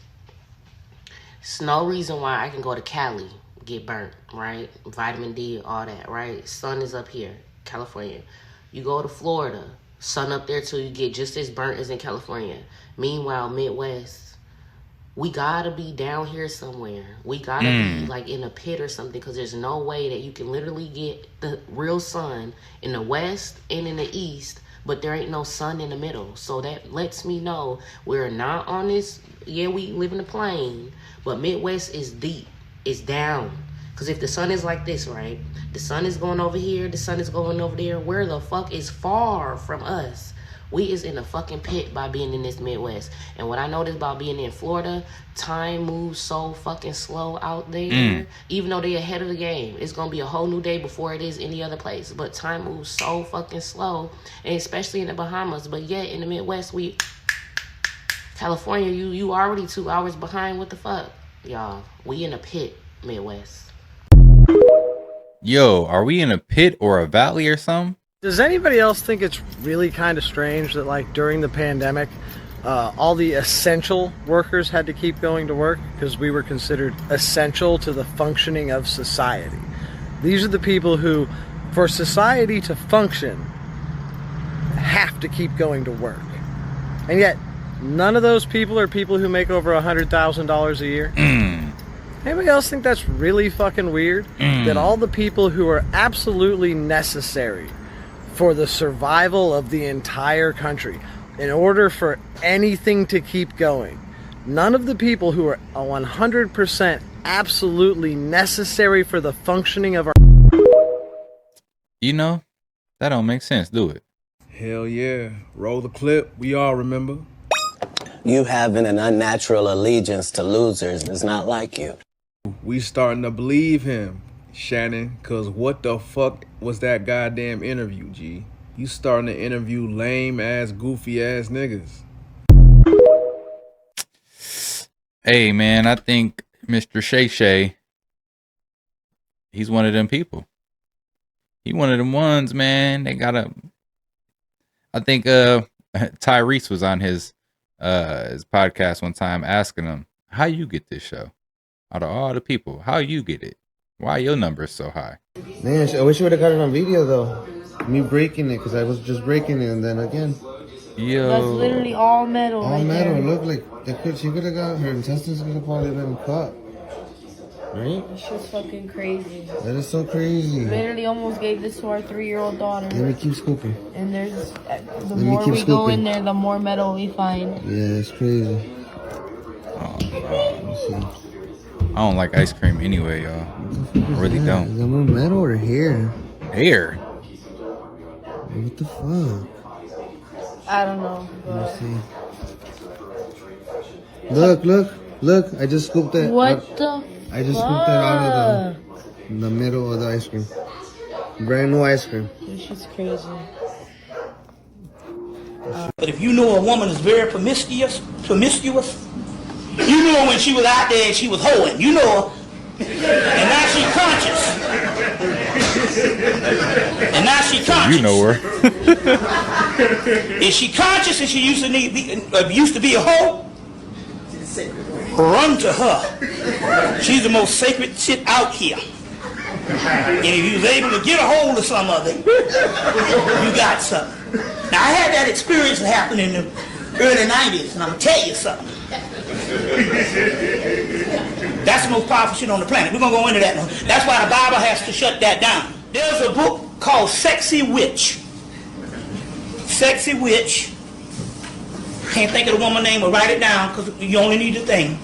Speaker 14: It's no reason why I can go to Cali, get burnt, right? Vitamin D, all that, right? Sun is up here, California. You go to Florida, sun up there till you get just as burnt as in California. Meanwhile, Midwest, we gotta be down here somewhere. We gotta be like in a pit or something, because there's no way that you can literally get the real sun in the west and in the east, but there ain't no sun in the middle. So that lets me know we're not on this, yeah, we live in a plane, but Midwest is deep. It's down. Because if the sun is like this, right? The sun is going over here, the sun is going over there. Where the fuck is far from us? We is in a fucking pit by being in this Midwest. And what I noticed about being in Florida, time moves so fucking slow out there. Even though they're ahead of the game, it's going to be a whole new day before it is any other place. But time moves so fucking slow, and especially in the Bahamas. But yet in the Midwest, California, you already 2 hours behind. What the fuck? Y'all, we in a pit, Midwest.
Speaker 1: Yo, are we in a pit or a valley or something?
Speaker 21: Does anybody else think it's really kind of strange that, like, during the pandemic, all the essential workers had to keep going to work because we were considered essential to the functioning of society? These are the people who, for society to function, have to keep going to work. And yet, none of those people are people who make over $100,000 a year. Anybody else think that's really fucking weird? That all the people who are absolutely necessary for the survival of the entire country, in order for anything to keep going, none of the people who are 100% absolutely necessary for the functioning of our...
Speaker 1: You know, that don't make sense, do it?
Speaker 18: Hell yeah. Roll the clip. We all remember.
Speaker 22: You having an unnatural allegiance to losers is not like you.
Speaker 18: We starting to believe him, Shannon, cause what the fuck was that goddamn interview, G? You starting to interview lame ass, goofy ass niggas.
Speaker 1: Hey man, I think Mr. Shay Shay, he's one of them people. He one of them ones, man. They gotta, I think Tyrese was on his podcast one time asking him, how you get this show? Out of all the people, how you get it? Why your number is so high?
Speaker 3: Man, I wish you would have got it on video though. Me breaking it, because I was just breaking it, and then again.
Speaker 1: Yo.
Speaker 11: That's literally all metal.
Speaker 3: All
Speaker 11: right
Speaker 3: metal.
Speaker 11: there.
Speaker 3: Look like she could have got her intestines could have probably been cut. Right?
Speaker 11: This shit's fucking crazy.
Speaker 3: That is so crazy.
Speaker 11: Literally almost gave this to our 3-year-old daughter.
Speaker 3: Let me keep scooping.
Speaker 11: And there's the more we go in there, the more metal we find.
Speaker 3: Yeah, it's crazy.
Speaker 1: Let's see. I don't like ice cream anyway, y'all. I really don't.
Speaker 3: Is that more metal or hair?
Speaker 1: Hair?
Speaker 3: What the fuck?
Speaker 11: I don't know.
Speaker 3: Let's see. Look! I just scooped it.
Speaker 11: What the?
Speaker 3: I just scooped that out of the middle of the ice cream. Brand new ice cream.
Speaker 11: This shit's crazy.
Speaker 12: But if you know a woman is very promiscuous, you know when she was out there and she was hoeing, you know her, and now she's conscious. And now she's conscious.
Speaker 1: You know her.
Speaker 12: Is she conscious and she used to be a hoe? Run to her. She's the most sacred shit out here. And if you was able to get a hold of some of it, you got something. Now I had that experience that happened in the early 90s, and I'm gonna tell you something. That's the most powerful shit on the planet. We're gonna go into that now. That's why the Bible has to shut that down. There's a book called Sexy Witch. Sexy Witch. Can't think of the woman's name, but write it down because you only need the thing.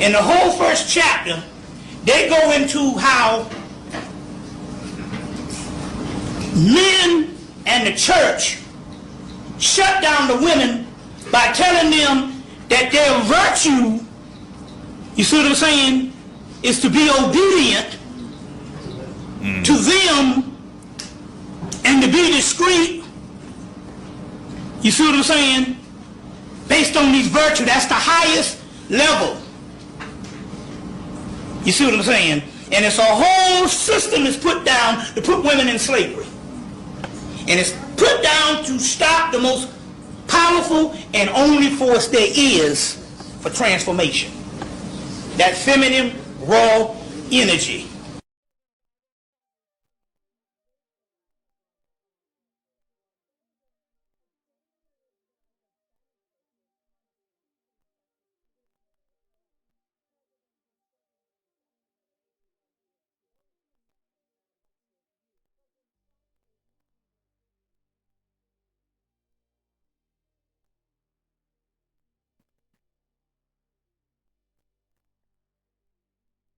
Speaker 12: In the whole first chapter, they go into how men and the church shut down the women by telling them that their virtue, you see what I'm saying, is to be obedient to them and to be discreet. You see what I'm saying? Based on these virtues, that's the highest level. You see what I'm saying? And it's a whole system that's put down to put women in slavery. And it's put down to stop the most powerful and only force there is for transformation. That feminine, raw energy.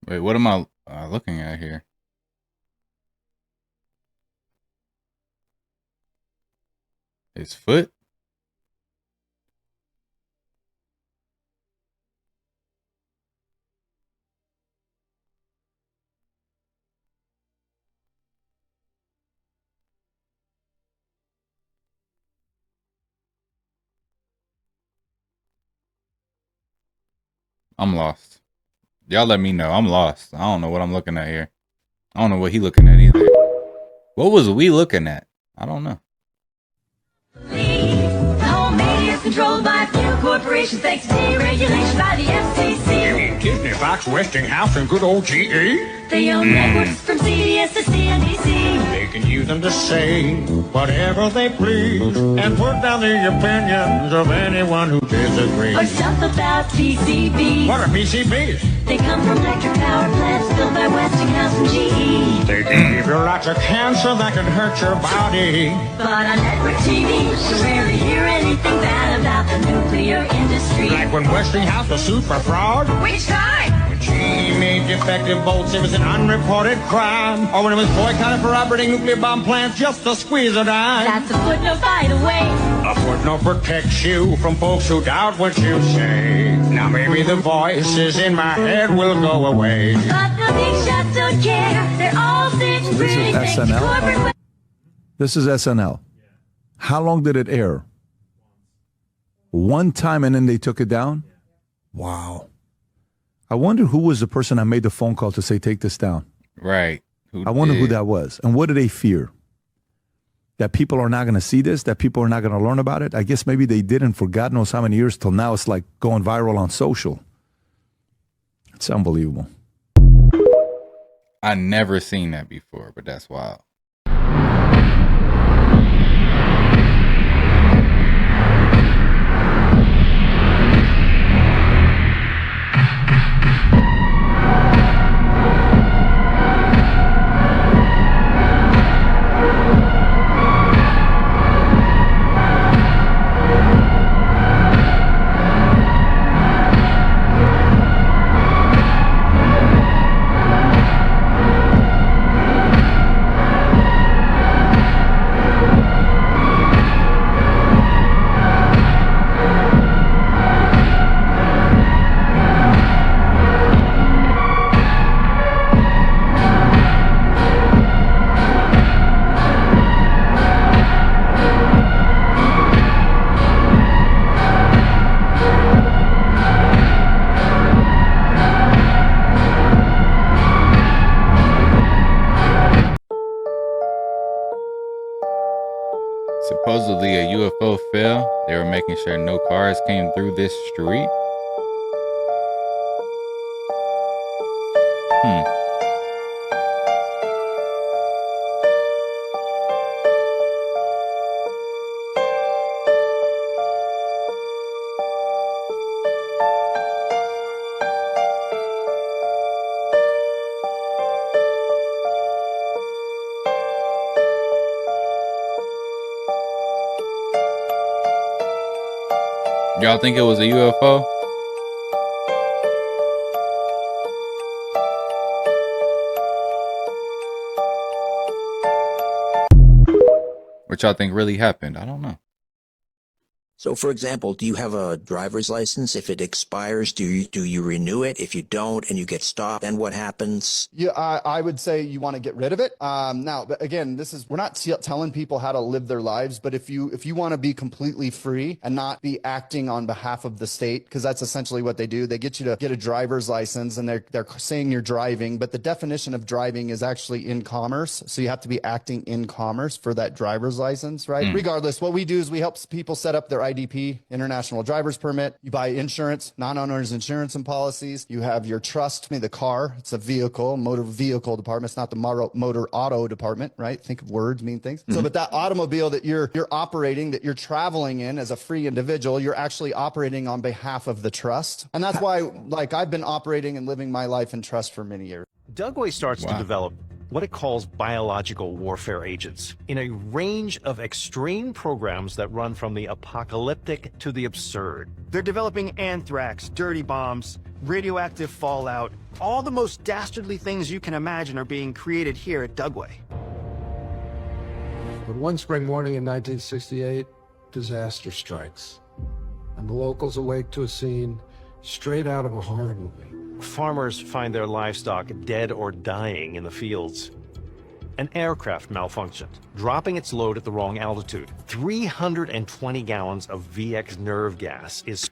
Speaker 1: Wait, what am I looking at here? His foot? I'm lost. Y'all let me know. I'm lost. I don't know what I'm looking at here. I don't know what he looking at either. What was we looking at? I don't know.
Speaker 15: The whole media is controlled by a few corporations thanks to deregulation by the FCC.
Speaker 23: You mean Disney, Fox, Westinghouse, and good old GE?
Speaker 15: They own networks from CBS to CNBC.
Speaker 23: They can use them to say whatever they please and put down the opinions of anyone who disagrees.
Speaker 15: Or stuff about PCBs.
Speaker 23: What are PCBs?
Speaker 15: They come from electric power plants built by Westinghouse and GE.
Speaker 23: They can give you lots of cancer that can hurt your body.
Speaker 15: But on network TV, you rarely hear anything bad about the nuclear industry.
Speaker 23: Like when Westinghouse was sued for fraud.
Speaker 15: Which time?
Speaker 23: When GE made defective bolts, it was an unreported crime. Or when it was boycotted for operating nuclear bomb plants just to squeeze a dime.
Speaker 15: That's a footnote, by the way.
Speaker 23: A footnote protects you from folks who doubt what you say. Now maybe the voices in my head will go away.
Speaker 15: But the big shots don't care. They're all sitting
Speaker 24: This
Speaker 15: pretty
Speaker 24: is
Speaker 15: thanks to
Speaker 24: SNL.
Speaker 15: corporate.
Speaker 24: This is SNL. How long did it air? One time and then they took it down? Wow. I wonder who was the person that made the phone call to say, take this down.
Speaker 1: Right.
Speaker 24: I wonder who that was. And what do they fear? That people are not going to see this? That people are not going to learn about it? I guess maybe they didn't for God knows how many years till now it's like going viral on social. It's unbelievable.
Speaker 1: I never seen that before, but that's wild. Supposedly a UFO fell. They were making sure no cars came through this street. Y'all think it was a UFO? What y'all think really happened? I don't know.
Speaker 2: So, for example, do you have a driver's license? If it expires, do you renew it? If you don't and you get stopped, then what happens?
Speaker 16: Yeah, I would say you want to get rid of it. Now, but again, we're not telling people how to live their lives, but if you want to be completely free and not be acting on behalf of the state, because that's essentially what they do. They get you to get a driver's license, and they're saying you're driving, but the definition of driving is actually in commerce. So you have to be acting in commerce for that driver's license, right? Regardless, what we do is we help people set up their IDP, International Driver's Permit. You buy insurance, non-owners insurance and policies. You have your trust, the car. It's a vehicle, motor vehicle department. It's not the motor auto department, right? Think of words mean things. So, but that automobile that you're operating, that you're traveling in as a free individual, you're actually operating on behalf of the trust. And that's why, like, I've been operating and living my life in trust for many years.
Speaker 17: Dugway starts to develop what it calls biological warfare agents in a range of extreme programs that run from the apocalyptic to the absurd.
Speaker 19: They're developing anthrax, dirty bombs, radioactive fallout. All the most dastardly things you can imagine are being created here at Dugway.
Speaker 25: But one spring morning in 1968, disaster strikes. And the locals awake to a scene straight out of a horror movie.
Speaker 17: Farmers find their livestock dead or dying in the fields. An aircraft malfunctioned, dropping its load at the wrong altitude. 320 gallons of VX nerve gas is...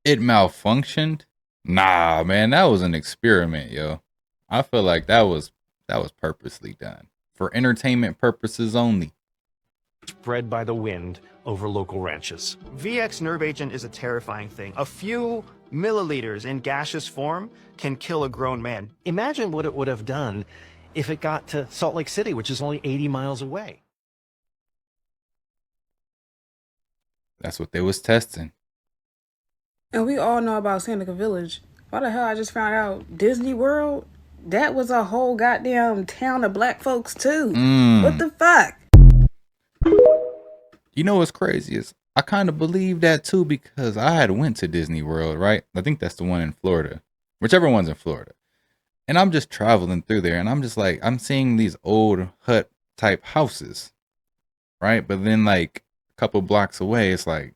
Speaker 1: It malfunctioned? Nah, man, that was an experiment, yo. I feel like that was purposely done. For entertainment purposes only.
Speaker 17: Spread by the wind over local ranches.
Speaker 19: VX nerve agent is a terrifying thing. A few milliliters in gaseous form can kill a grown man.
Speaker 17: Imagine what it would have done if it got to Salt Lake City, which is only 80 miles away.
Speaker 1: That's what they was testing.
Speaker 26: And we all know about Seneca Village. Why the hell I just found out Disney World? That was a whole goddamn town of black folks too. What the fuck?
Speaker 1: You know what's crazy is I kind of believe that too, because I had went to Disney World, right? I think that's the one in Florida, whichever one's in Florida. And I'm just traveling through there, and I'm just like, I'm seeing these old hut type houses, right? But then like a couple blocks away, it's like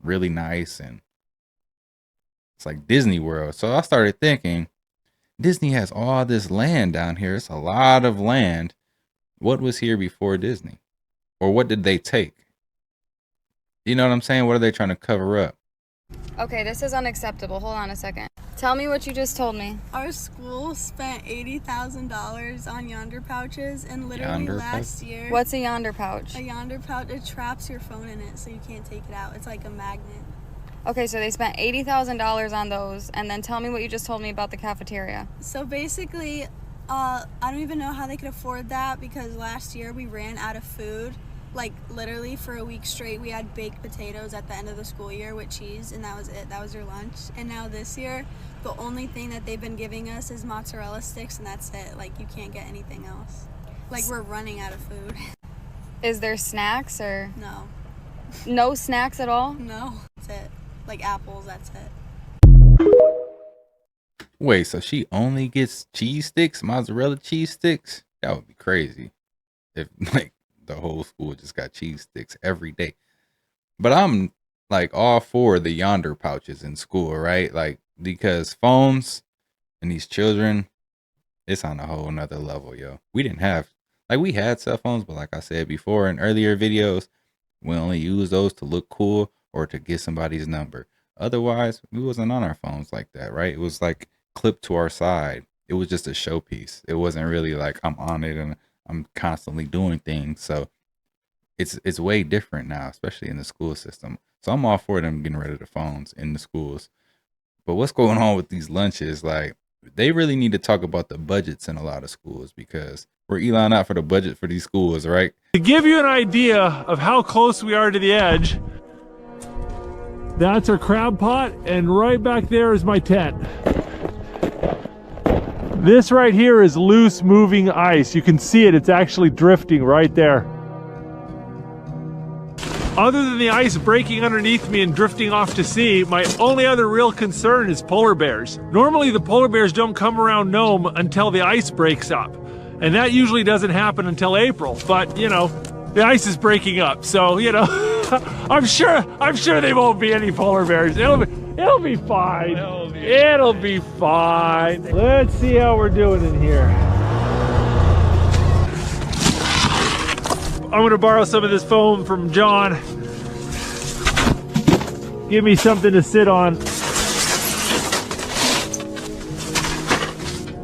Speaker 1: really nice, and it's like Disney World. So I started thinking, Disney has all this land down here. It's a lot of land. What was here before Disney? Or what did they take? You know what I'm saying? What are they trying to cover up?
Speaker 27: Okay, this is unacceptable. Hold on a second. Tell me what you just told me.
Speaker 9: Our school spent $80,000 on yonder pouches, and literally last year...
Speaker 27: What's a yonder pouch?
Speaker 9: A yonder pouch, it traps your phone in it so you can't take it out. It's like a magnet.
Speaker 27: Okay, so they spent $80,000 on those, and then tell me what you just told me about the cafeteria.
Speaker 9: So basically, I don't even know how they could afford that because last year we ran out of food. Like literally for a week straight, we had baked potatoes at the end of the school year with cheese, and that was it. That was your lunch. And now this year, the only thing that they've been giving us is mozzarella sticks, and that's it. Like you can't get anything else. Like we're running out of food.
Speaker 27: Is there snacks or?
Speaker 9: No.
Speaker 27: No snacks at all?
Speaker 9: No. That's it. Like apples, that's it.
Speaker 1: Wait, so she only gets cheese sticks, mozzarella cheese sticks? That would be crazy if like the whole school just got cheese sticks every day. But I'm like all for the yonder pouches in school, right? Like because phones and these children, it's on a whole nother level, yo. We didn't have, like we had cell phones, but like I said before in earlier videos, we only use those to look cool or to get somebody's number. Otherwise, we wasn't on our phones like that, right? It was like clipped to our side. It was just a showpiece. It wasn't really like I'm on it and I'm constantly doing things. So it's way different now, especially in the school system. So I'm all for them getting rid of the phones in the schools. But what's going on with these lunches? Like they really need to talk about the budgets in a lot of schools because we're Elon out for the budget for these schools, right?
Speaker 4: To give you an idea of how close we are to the edge, that's our crab pot, and right back there is my tent. This right here is loose moving ice. You can see it, it's actually drifting right there. Other than the ice breaking underneath me and drifting off to sea, my only other real concern is polar bears. Normally the polar bears don't come around Nome until the ice breaks up. And that usually doesn't happen until April, but you know, the ice is breaking up, so you know, I'm sure they won't be any polar bears. It'll be fine. It'll be fine. Let's see how we're doing in here. I'm gonna borrow some of this foam from John. Give me something to sit on.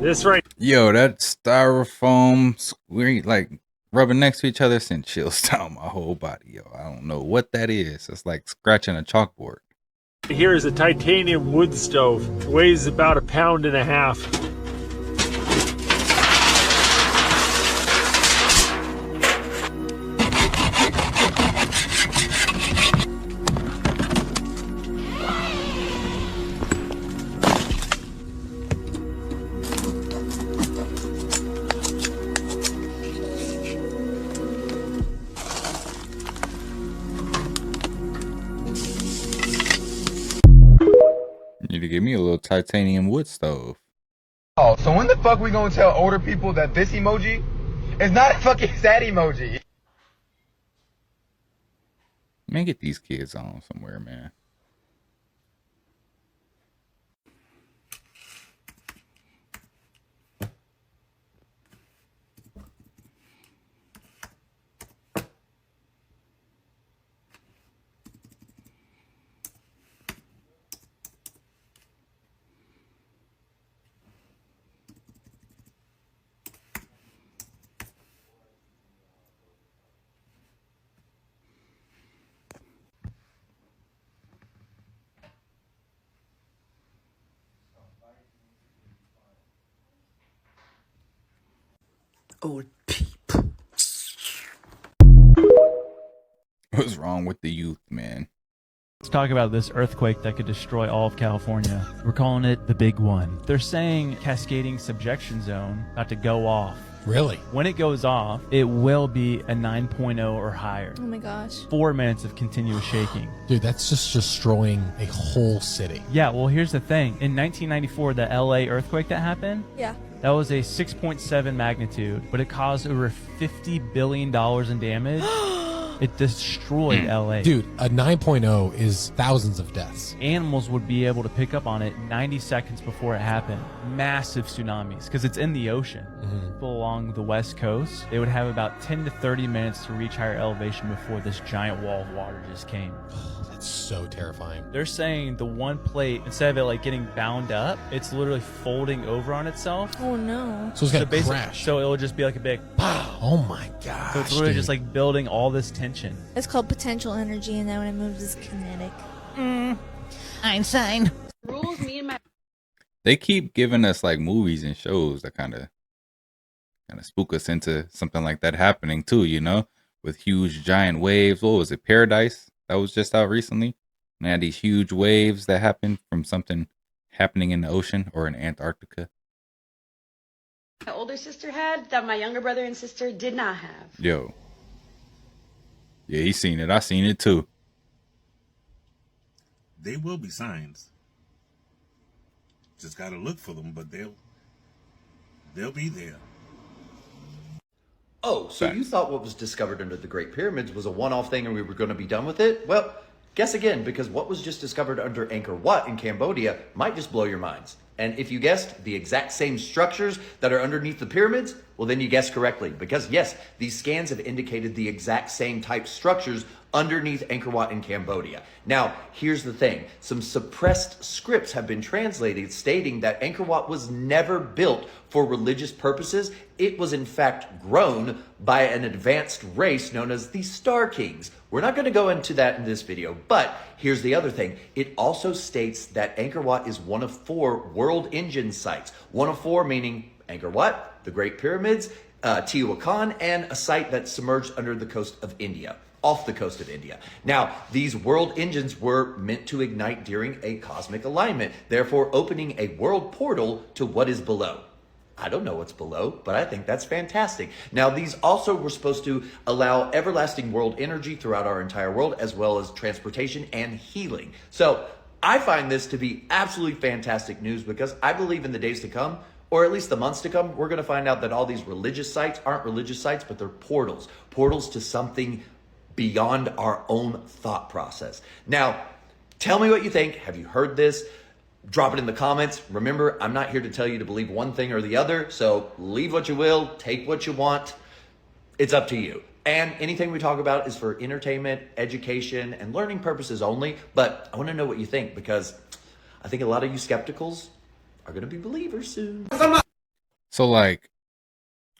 Speaker 4: This right.
Speaker 1: Yo, that styrofoam, we're like rubbing next to each other sent chills down my whole body. Yo, I don't know what that is. It's like scratching a chalkboard.
Speaker 4: Here is a titanium wood stove. It weighs about 1.5 pounds.
Speaker 1: You need to give me a little titanium wood stove.
Speaker 5: Oh, so when the fuck we gonna tell older people that this emoji is not a fucking sad emoji?
Speaker 1: Man, get these kids on somewhere, man.
Speaker 2: Old
Speaker 1: What's wrong with the youth, man?
Speaker 6: Let's talk about this earthquake that could destroy all of California. We're calling it the big one. They're saying cascading subjection zone about to go off.
Speaker 7: Really?
Speaker 6: When it goes off, it will be a 9.0 or higher.
Speaker 27: Oh my gosh.
Speaker 6: 4 minutes of continuous shaking.
Speaker 7: Dude, that's just destroying a whole city.
Speaker 6: Yeah, well, here's the thing. In 1994, the LA earthquake that happened,
Speaker 27: Yeah.
Speaker 6: that was a 6.7 magnitude, but it caused over $50 billion in damage. It destroyed LA.
Speaker 7: Dude, a 9.0 is thousands of deaths.
Speaker 6: Animals would be able to pick up on it 90 seconds before it happened. Massive tsunamis, because it's in the ocean. People along the west coast, they would have about 10 to 30 minutes to reach higher elevation before this giant wall of water just came.
Speaker 7: That's so terrifying.
Speaker 6: They're saying the one plate, instead of it like getting bound up, it's literally folding over on itself.
Speaker 27: Oh no.
Speaker 7: So it's gonna
Speaker 6: basically-
Speaker 7: crash.
Speaker 6: So it'll just be like a big pow.
Speaker 7: Oh my gosh.
Speaker 6: So it's literally
Speaker 7: dude.
Speaker 6: just like building all this tension.
Speaker 27: It's called potential energy, and then when it moves, it's kinetic.
Speaker 8: Einstein.
Speaker 26: Rules me and my
Speaker 1: They keep giving us like movies and shows that kind of spook us into something like that happening too, you know, with huge giant waves. What was it, Paradise? That was just out recently. And they had these huge waves that happened from something happening in the ocean or in Antarctica.
Speaker 26: older sister had that my younger brother and sister did not have.
Speaker 1: Yo. Yeah, he seen it. I seen it too.
Speaker 10: They will be signs. Just gotta look for them, but they'll be there.
Speaker 13: Oh, so you thought what was discovered under the Great Pyramids was a one-off thing and we were going to be done with it? Well, guess again, because what was just discovered under Angkor Wat in Cambodia might just blow your minds. And if you guessed the exact same structures that are underneath the pyramids, well, then you guessed correctly. Because yes, these scans have indicated the exact same type structures underneath Angkor Wat in Cambodia. Now, here's the thing. Some suppressed scripts have been translated stating that Angkor Wat was never built for religious purposes. It was in fact grown by an advanced race known as the Star Kings. We're not going to go into that in this video, but here's the other thing. It also states that Angkor Wat is one of 4 world engine sites. One of 4 meaning Angkor Wat, the Great Pyramids, Teotihuacan, and a site that's submerged under the coast of India. Off the coast of India. Now, these world engines were meant to ignite during a cosmic alignment, therefore opening a world portal to what is below. I don't know what's below, but I think that's fantastic. Now, these also were supposed to allow everlasting world energy throughout our entire world, as well as transportation and healing. So I find this to be absolutely fantastic news because I believe in the days to come, or at least the months to come, we're going to find out that all these religious sites aren't religious sites, but they're portals. Portals to something beyond our own thought process. Now, tell me what you think. Have you heard this? Drop it in the comments. Remember, I'm not here to tell you to believe one thing or the other, so leave what you will, take what you want. It's up to you. And anything we talk about is for entertainment, education, and learning purposes only, but I want to know what you think because I think a lot of you skepticals are going to be believers soon.
Speaker 1: So like,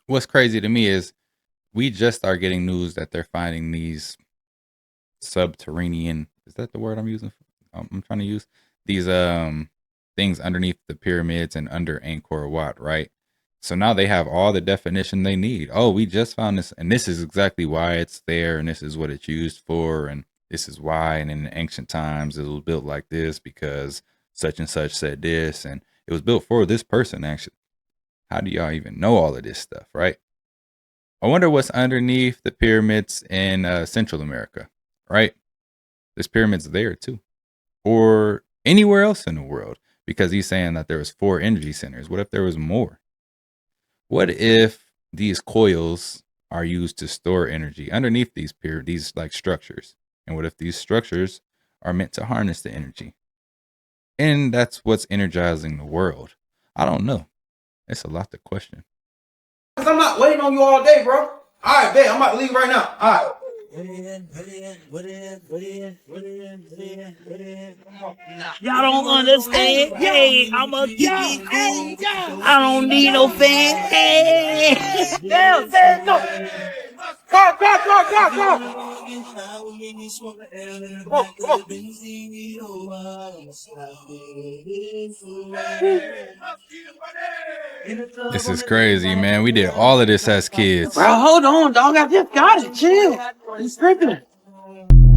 Speaker 1: what's crazy to me is we just are getting news that they're finding these subterranean, is that the word I'm using? I'm trying to use these things underneath the pyramids and under Angkor Wat, right? So now they have all the definition they need. Oh, we just found this, and this is exactly why it's there, and this is what it's used for, and this is why. And in the ancient times, it was built like this because such and such said this, and it was built for this person, actually. How do y'all even know all of this stuff, right? I wonder what's underneath the pyramids in Central America, right? There's pyramids there too. Or anywhere else in the world, because he's saying that there was 4 energy centers. What if there was more? What if these coils are used to store energy underneath these like structures? And what if these structures are meant to harness the energy? And that's what's energizing the world. I don't know. It's a lot to question.
Speaker 5: Cause I'm not waiting on you all day, bro. All right, bet. I'm about to leave right now. All right.
Speaker 12: Y'all don't understand. Hey, I'm a kid. Hey, I don't need no fan. Hey, damn, no. Go.
Speaker 1: This is crazy, man. We did all of this as kids.
Speaker 12: Bro, hold on, dog. I just got it. Chill. It's tripping.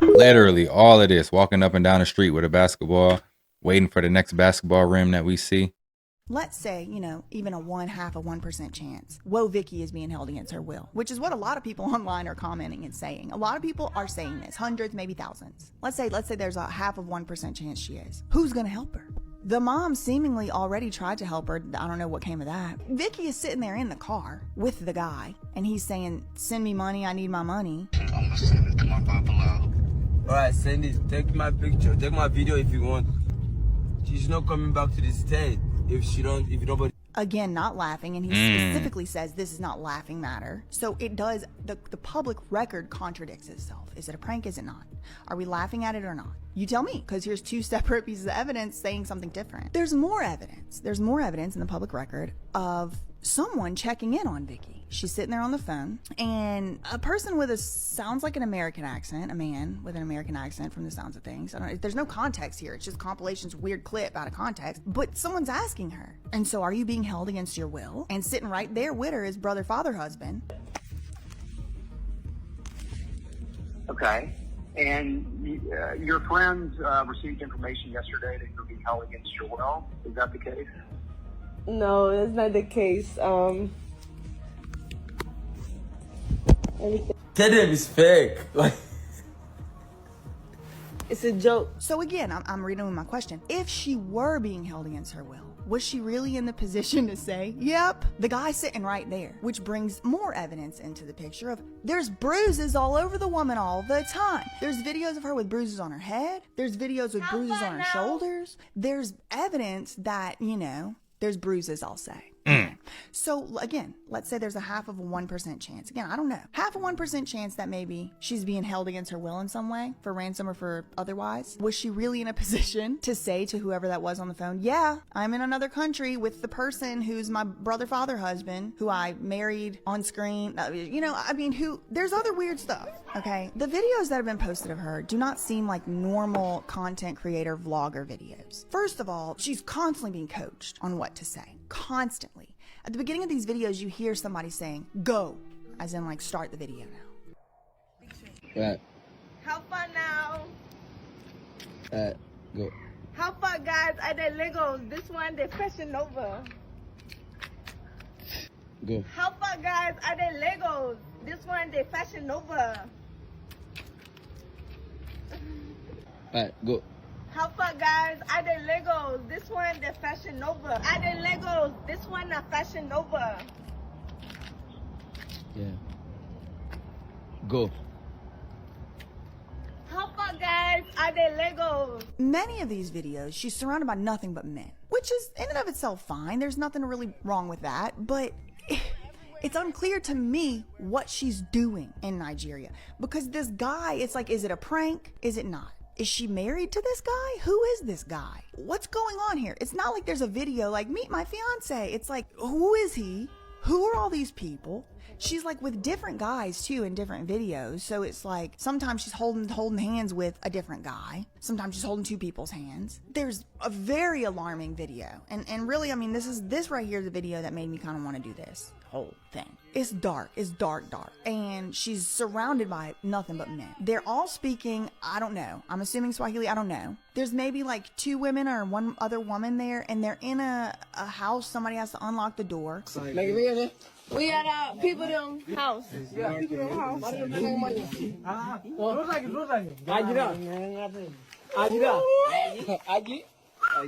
Speaker 1: Literally all of this, walking up and down the street with a basketball, waiting for the next basketball rim that we see.
Speaker 8: Let's say, even a 1/2% chance. Whoa, Vicky is being held against her will, which is what a lot of people online are commenting and saying. A lot of people are saying this, hundreds, maybe thousands. Let's say there's a 1/2% chance she is. Who's gonna help her? The mom seemingly already tried to help her. I don't know what came of that. Vicky is sitting there in the car with the guy, and he's saying, "Send me money, I need my money."
Speaker 14: I'm gonna send it to my Papa. Alright, send it. Take my picture. Take my video if you want. She's not coming back to the state if nobody.
Speaker 8: Again, not laughing, and he specifically says this is not laughing matter. So it does, the public record contradicts itself. Is it a prank? Is it not? Are we laughing at it or not? You tell me, because here's two separate pieces of evidence saying something different. There's more evidence. There's more evidence in the public record of someone checking in on Vicky. She's sitting there on the phone, and a person with sounds like an American accent, a man with an American accent from the sounds of things. There's no context here. It's just compilations, weird clip out of context. But someone's asking her. And so are you being held against your will? And sitting right there with her is brother, father, husband.
Speaker 3: Okay. And your friends received information yesterday that you're being held against your will. Is that the case?
Speaker 11: No, that's not the case.
Speaker 14: Kidnapping is fake. Like,
Speaker 11: it's a joke.
Speaker 8: So again, I'm reading my question. If she were being held against her will, was she really in the position to say, yep, the guy's sitting right there? Which brings more evidence into the picture of there's bruises all over the woman all the time. There's videos of her with bruises on her head. There's videos with bruises on her shoulders. There's evidence that, there's bruises, I'll say. So again, let's say there's a 1% chance. Again, I don't know. 1% chance that maybe she's being held against her will in some way for ransom or for otherwise. Was she really in a position to say to whoever that was on the phone, yeah, I'm in another country with the person who's my brother, father, husband, who I married on screen. There's other weird stuff. Okay. The videos that have been posted of her do not seem like normal content creator vlogger videos. First of all, she's constantly being coached on what to say. Constantly. At the beginning of these videos, you hear somebody saying, go, as in like start the video now.
Speaker 14: right.
Speaker 11: How far now?
Speaker 14: Go.
Speaker 11: How far, guys? Are they Legos? This one, they're Fashion Nova.
Speaker 14: Go.
Speaker 11: How far, guys? Are they Legos? This one, they're Fashion Nova.
Speaker 14: Go.
Speaker 11: How far, guys? Are they Legos? This one, they're Fashion Nova. Are they Legos? This one, a Fashion Nova.
Speaker 14: Yeah. Go.
Speaker 11: How far, guys? Are they Legos?
Speaker 8: Many of these videos, she's surrounded by nothing but men, which is in and of itself fine. There's nothing really wrong with that, but it's unclear to me what she's doing in Nigeria, because this guy, it's like, is it a prank? Is it not? Is she married to this guy? Who is this guy? What's going on here? It's not like there's a video like, meet my fiance. It's like, who is he? Who are all these people? She's like with different guys too in different videos. So it's like sometimes she's holding hands with a different guy. Sometimes she's holding two people's hands. There's a very alarming video. And really, this right here is the video that made me kind of want to do this whole thing. It's dark. It's dark. And she's surrounded by nothing but men. They're all speaking, I don't know. I'm assuming Swahili, I don't know. There's maybe like two women or one other woman there, and they're in a house. Somebody has to unlock the door.
Speaker 11: We at people in house. Yeah, people in house.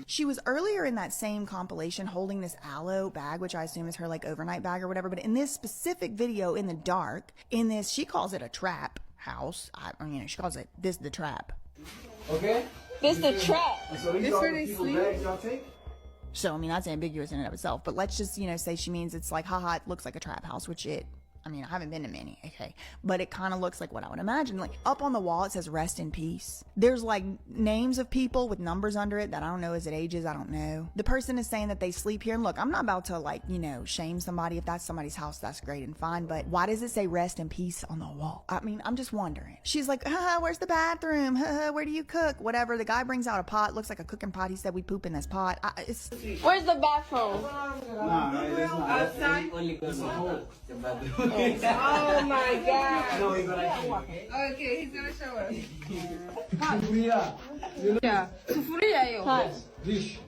Speaker 8: She was earlier in that same compilation holding this aloe bag, which I assume is her like overnight bag or whatever. But in this specific video in the dark, she calls it a trap house. She calls it the trap.
Speaker 11: Okay. This the trap. So this where they sleep.
Speaker 8: So, that's ambiguous in and of itself, but let's just, say she means it's like, haha, it looks like a trap house, which I haven't been to many, okay, but it kind of looks like what I would imagine. Like up on the wall, it says rest in peace. There's like names of people with numbers under it that I don't know. Is it ages? I don't know. The person is saying that they sleep here. And look, I'm not about to shame somebody. If that's somebody's house, that's great and fine. But why does it say rest in peace on the wall? I'm just wondering. She's like, where's the bathroom? Where do you cook? Whatever. The guy brings out a pot. Looks like a cooking pot. He said we poop in this pot.
Speaker 11: Where's the bathroom? Outside. Oh my God. No, he's gonna okay, he's gonna show us. Yeah. Sufuria.
Speaker 25: Dish.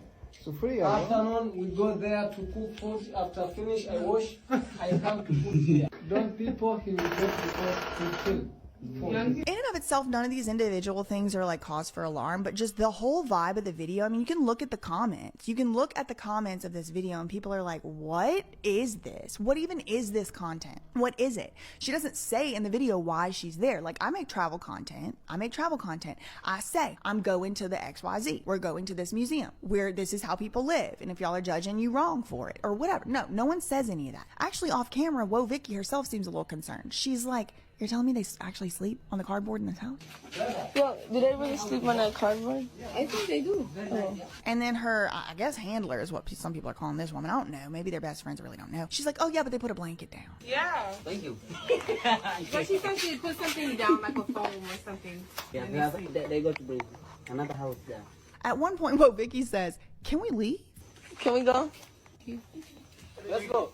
Speaker 25: Sufuria. Afternoon, we go there to cook food. After finish, I wash. I come to cook here. Don't people, he will get to kill.
Speaker 8: In and of itself, none of these individual things are like cause for alarm, but just the whole vibe of the video. You can look at the comments. You can look at the comments of this video and people are like, what is this? What even is this content? What is it? She doesn't say in the video why she's there. Like, I make travel content. I say, I'm going to the XYZ. We're going to this museum where this is how people live. And if y'all are judging you wrong for it or whatever. No one says any of that. Actually, off camera, Vicky herself seems a little concerned. She's like, you're telling me they actually sleep on the cardboard in this house?
Speaker 26: Well, do they really sleep on that cardboard? I think they do. Oh.
Speaker 8: And then her, I guess, handler is what some people are calling this woman. I don't know. Maybe they're best friends. I really don't know. She's like, oh, yeah, but they put a blanket down.
Speaker 26: Yeah.
Speaker 14: Thank you.
Speaker 26: But she said she put something down, like a foam or something.
Speaker 14: Yeah, they go to bring another house there.
Speaker 8: At one point, what Vicky says, can we leave?
Speaker 26: Can we go?
Speaker 14: Let's go.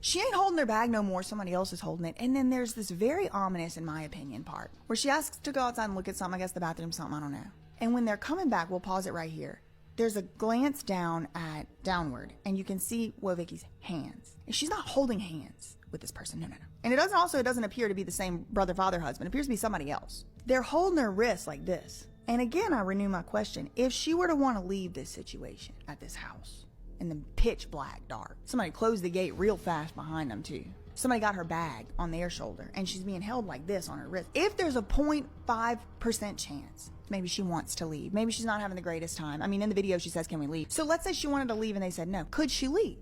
Speaker 8: She ain't holding her bag no more. Somebody else is holding it. And then there's this very ominous, in my opinion, part where she asks to go outside and look at something. I guess the bathroom, something. I don't know. And when they're coming back, we'll pause it right here. There's a glance downward, and you can see Vicky's hands. And she's not holding hands with this person. No. And it doesn't appear to be the same brother, father, husband. It appears to be somebody else. They're holding their wrists like this. And again, I renew my question. If she were to want to leave this situation at this house in the pitch black dark, somebody closed the gate real fast behind them too. Somebody got her bag on their shoulder and she's being held like this on her wrist. If there's a 0.5% chance, maybe she wants to leave. Maybe she's not having the greatest time. I mean, in the video, she says, can we leave? So let's say she wanted to leave and they said no. Could she leave?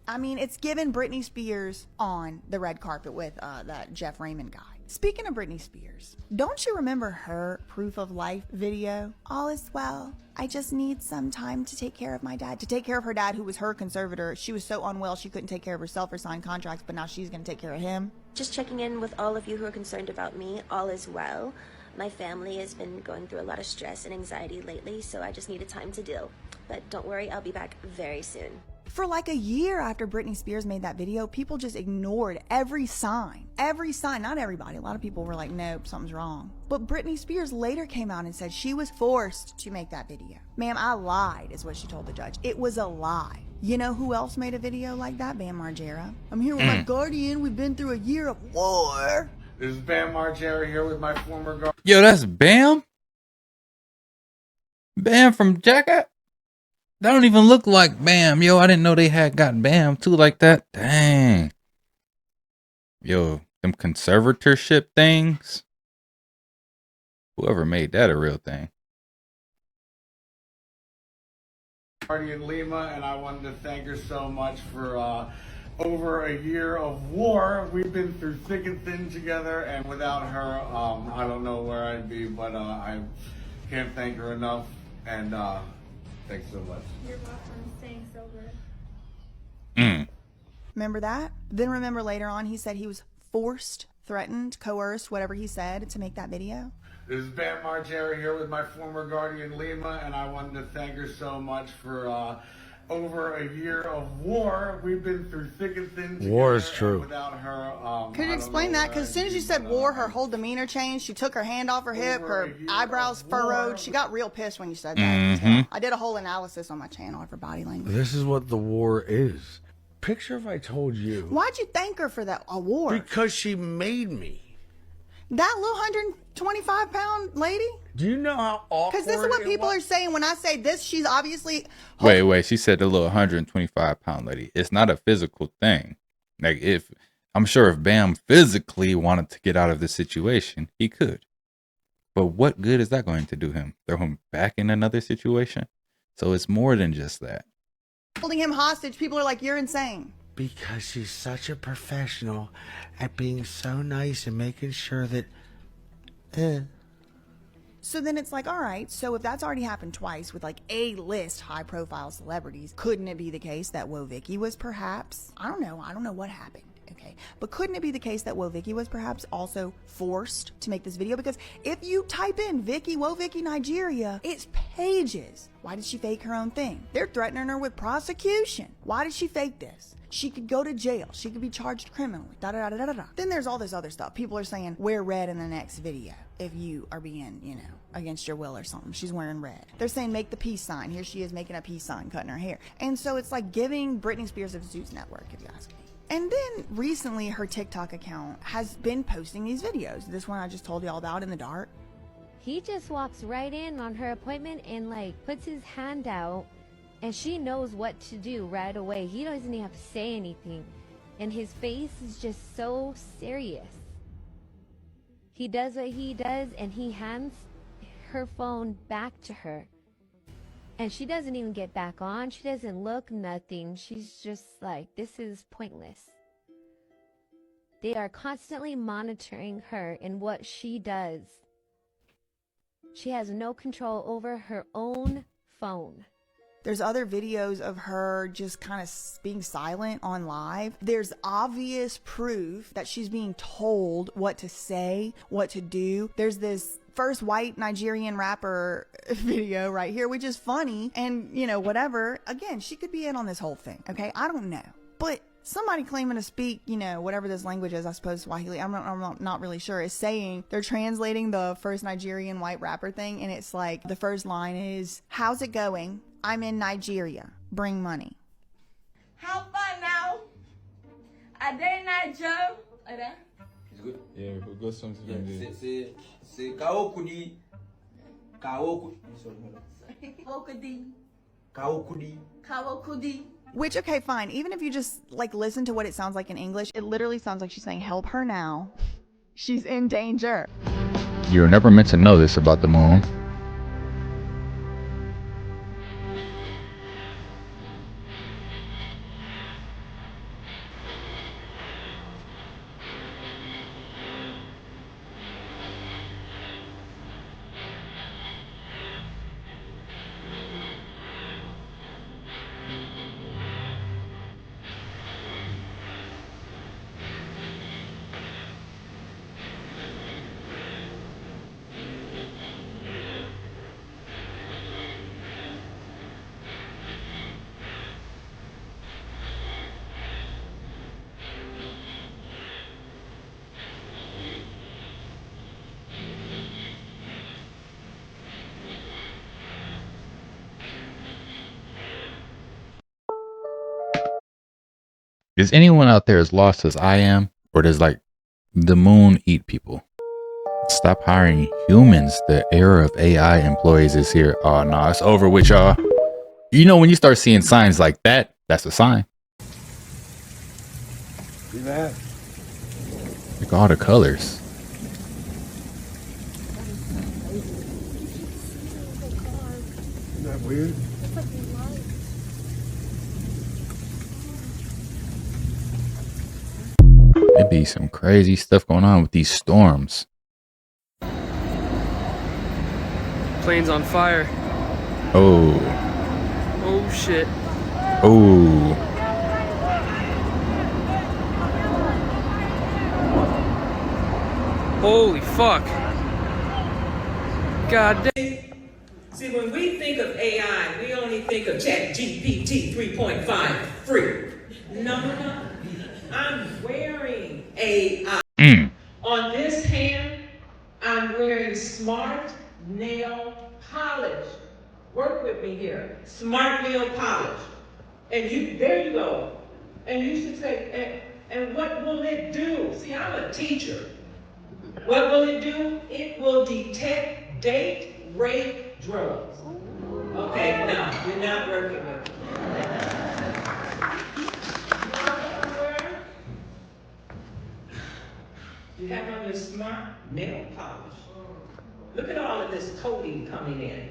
Speaker 8: I mean, it's given Britney Spears on the red carpet with that Jeff Raymond guy. Speaking of Britney Spears, don't you remember her proof of life video? All is well. I just need some time to take care of my dad. To take care of her dad, who was her conservator. She was so unwell she couldn't take care of herself or sign contracts, but now she's going to take care of him.
Speaker 15: Just checking in with all of you who are concerned about me. All is well. My family has been going through a lot of stress and anxiety lately, so I just needed time to deal. But don't worry, I'll be back very soon.
Speaker 8: For like a year after Britney Spears made that video, people just ignored every sign. Every sign. Not everybody. A lot of people were like, nope, something's wrong. But Britney Spears later came out and said she was forced to make that video. Ma'am, I lied, is what she told the judge. It was a lie. You know who else made a video like that? Bam Margera. I'm here with my guardian. We've been through a year of war.
Speaker 18: This is Bam Margera here with my former guardian.
Speaker 1: Yo, that's Bam? Bam from Jackass? That don't even look like Bam. Yo, I didn't know they had got Bam too like that. Dang. Yo, them conservatorship things. Whoever made that a real thing.
Speaker 18: Guardian Lima, and I wanted to thank her so much for over a year of war. We've been through thick and thin together, and without her, I don't know where I'd be, but I can't thank her enough, and thanks so much.
Speaker 11: You're welcome. Staying sober.
Speaker 8: Remember that? Then remember later on he said he was forced, threatened, coerced, whatever he said, to make that video?
Speaker 18: This is Bam Margera here with my former guardian Lima, and I wanted to thank her so much for over a year of war. We've been through thick and thin together.
Speaker 7: War is true.
Speaker 18: Without her,
Speaker 8: Could you explain that? Because as soon as you said war, her whole demeanor changed. She took her hand off her hip, her eyebrows furrowed. She got real pissed when you said that. I did a whole analysis on my channel of her body language.
Speaker 20: This is what the war is. Picture if I told you.
Speaker 8: Why'd you thank her for that award?
Speaker 20: Because she made me.
Speaker 8: That little 125-pound lady?
Speaker 20: Do you know how awkward?
Speaker 8: Because this is what people are saying when I say this. She's obviously.
Speaker 1: Wait. She said the little 125-pound lady. It's not a physical thing. Like I'm sure if Bam physically wanted to get out of this situation, he could. But what good is that going to do him? Throw him back in another situation? So it's more than just that.
Speaker 8: Holding him hostage. People are like, you're insane.
Speaker 20: Because she's such a professional at being so nice and making sure that.
Speaker 8: So then it's like, all right, so if that's already happened twice with like A-list high-profile celebrities, couldn't it be the case that Vicky was perhaps, I don't know what happened, okay, but couldn't it be the case that Vicky was perhaps also forced to make this video? Because if you type in Vicky Nigeria, it's pages. Why did she fake her own thing? They're threatening her with prosecution. Why did she fake this? She could go to jail. She could be charged criminally. Then there's all this other stuff. People are saying, wear red in the next video if you are being, against your will or something. She's wearing red. They're saying make the peace sign. Here she is making a peace sign, cutting her hair. And so it's like giving Britney Spears a Zeus network, if you ask me. And then recently her TikTok account has been posting these videos. This one I just told you all about in the dark.
Speaker 21: He just walks right in on her appointment and puts his hand out. And she knows what to do right away. He doesn't even have to say anything. And his face is just so serious. He does what he does and he hands her phone back to her. And she doesn't even get back on. She doesn't look nothing. She's just like, this is pointless. They are constantly monitoring her and what she does. She has no control over her own phone.
Speaker 8: There's other videos of her just kind of being silent on live. There's obvious proof that she's being told what to say, what to do. There's this first white Nigerian rapper video right here, which is funny and, you know, whatever. Again, she could be in on this whole thing, okay? I don't know. But somebody claiming to speak, you know, whatever this language is, I suppose Swahili, I'm not really sure, is saying they're translating the first Nigerian white rapper thing, and it's like the first line is, "How's it going? I'm in Nigeria. Bring money."
Speaker 11: How far now? Are they in Nigeria? Are they?
Speaker 5: It's good.
Speaker 1: Yeah, we'll go something.
Speaker 5: C'est Kaokudi. Kaokudi. Kaokudi.
Speaker 11: Kawakudi.
Speaker 8: Which, okay, fine. Even if you just like listen to what it sounds like in English, it literally sounds like she's saying, help her now. She's in danger.
Speaker 1: You're never meant to know this about the moon. Is anyone out there as lost as I am? Or does like the moon eat people? Stop hiring humans. The era of AI employees is here. Oh no, it's over with, y'all. You know, when you start seeing signs like that, that's a sign. Like all the colors.
Speaker 5: Isn't that weird?
Speaker 1: It'd be some crazy stuff going on with these storms.
Speaker 9: Plane's on fire.
Speaker 1: Oh.
Speaker 9: Oh shit.
Speaker 1: Oh.
Speaker 9: Holy fuck. God damn.
Speaker 16: See, when we think of AI, we only think of ChatGPT 3.5 free. No. I'm wearing AI. On this hand, I'm wearing smart nail polish. Work with me here. Smart nail polish. And there you go. And you should say, and what will it do? See, I'm a teacher. What will it do? It will detect date, rape, drugs. Okay, no, you're not working with me. You have on your smart nail polish. Look at all of this coding coming in.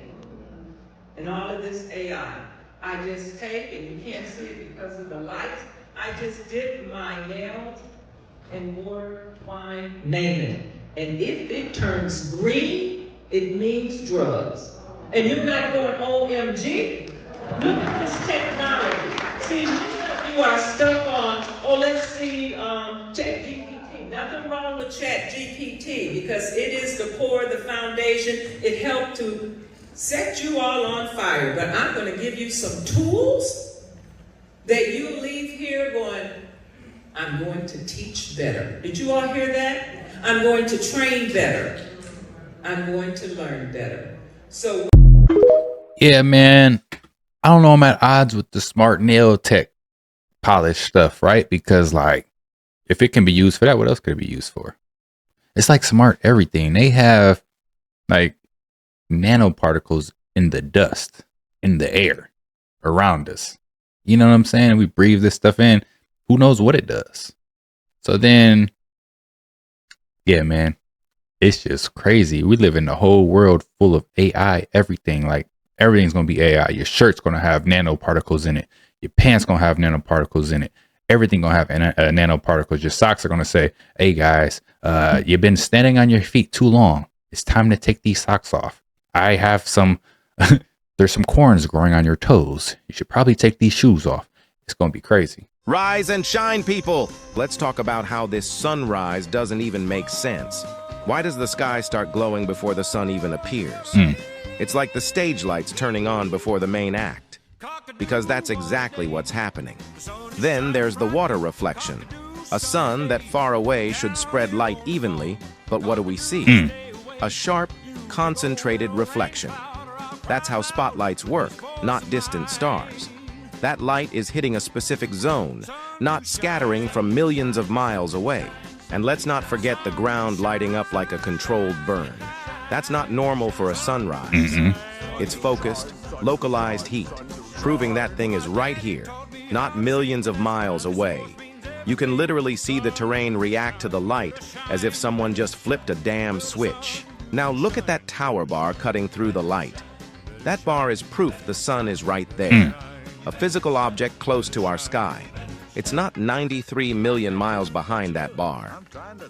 Speaker 16: And all of this AI. I just take, and you can't see it because of the lights, I just dip my nails in water, wine, name it. And if it turns green, it means drugs. And you're not going, OMG? Look at this technology. See, you are stuck on, let's see, ChatGPT. Nothing wrong with ChatGPT because it is the core, the foundation. It helped to set you all on fire. But I'm going to give you some tools that you leave here going, I'm going to teach better. Did you all hear that? I'm going to train better. I'm going to learn better. So,
Speaker 1: yeah, man, I don't know. I'm at odds with the smart nail tech polish stuff, right? Because like, if it can be used for that, what else could it be used for? It's like smart everything. They have like nanoparticles in the dust, in the air around us. You know what I'm saying? We breathe this stuff in. Who knows what it does? So then, yeah, man, it's just crazy. We live in a whole world full of AI, everything. Like Everything's going to be AI. Your shirt's going to have nanoparticles in it. Your pants going to have nanoparticles in it. Everything going to have nanoparticles. Your socks are going to say, hey guys, you've been standing on your feet too long. It's time to take these socks off. I have some, there's some corns growing on your toes. You should probably take these shoes off. It's going to be crazy.
Speaker 2: Rise and shine, people. Let's talk about how this sunrise doesn't even make sense. Why does the sky start glowing before the sun even appears? It's like the stage lights turning on before the main act, because that's exactly what's happening. Then there's the water reflection. A sun that far away should spread light evenly, but what do we see? A sharp, concentrated reflection. That's how spotlights work, not distant stars. That light is hitting a specific zone, not scattering from millions of miles away. And let's not forget the ground lighting up like a controlled burn. That's not normal for a sunrise. It's focused, localized heat, proving that thing is right here, not millions of miles away. You can literally see the terrain react to the light as if someone just flipped a damn switch. Now look at that tower bar cutting through the light. That bar is proof the sun is right there. A physical object close to our sky. It's not 93 million miles behind that bar.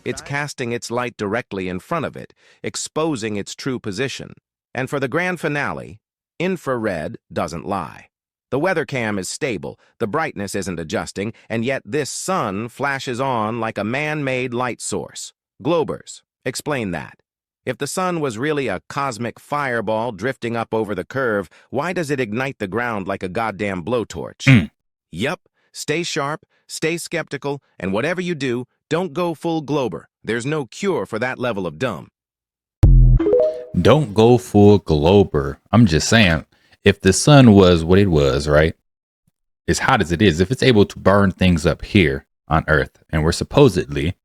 Speaker 2: It's casting its light directly in front of it, exposing its true position. And for the grand finale, infrared doesn't lie. The weather cam is stable, the brightness isn't adjusting, and yet this sun flashes on like a man-made light source. Globers, explain that. If the sun was really a cosmic fireball drifting up over the curve, why does it ignite the ground like a goddamn blowtorch? Yup, stay sharp, stay skeptical, and whatever you do, don't go full glober. There's no cure for that level of dumb.
Speaker 1: Don't go full glober. I'm just saying, if the sun was what it was, right? As hot as it is, if it's able to burn things up here on Earth, and we're supposedly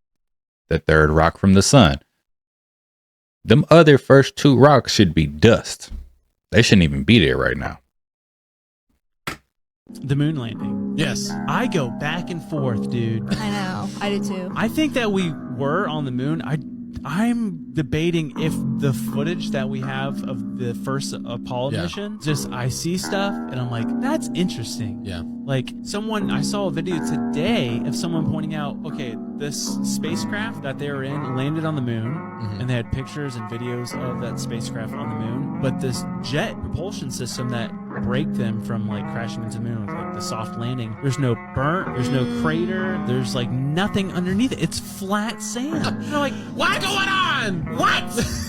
Speaker 1: the third rock from the sun, them other first two rocks should be dust. They shouldn't even be there right now.
Speaker 6: The moon landing.
Speaker 7: Yes.
Speaker 6: I go back and forth, dude.
Speaker 8: I know. I do too.
Speaker 6: I think that we were on the moon. I'm debating if the footage that we have of the first Apollo mission, just I see stuff and I'm like, that's interesting.
Speaker 7: Yeah.
Speaker 6: Like I saw a video today of someone pointing out, okay, this spacecraft that they were in landed on the moon, and they had pictures and videos of that spacecraft on the moon, but this jet propulsion system that break them from like crashing into the moon with like the soft landing, there's no burnt, there's no crater, there's like nothing underneath it. It's flat sand. They're like,
Speaker 7: what's going on? What?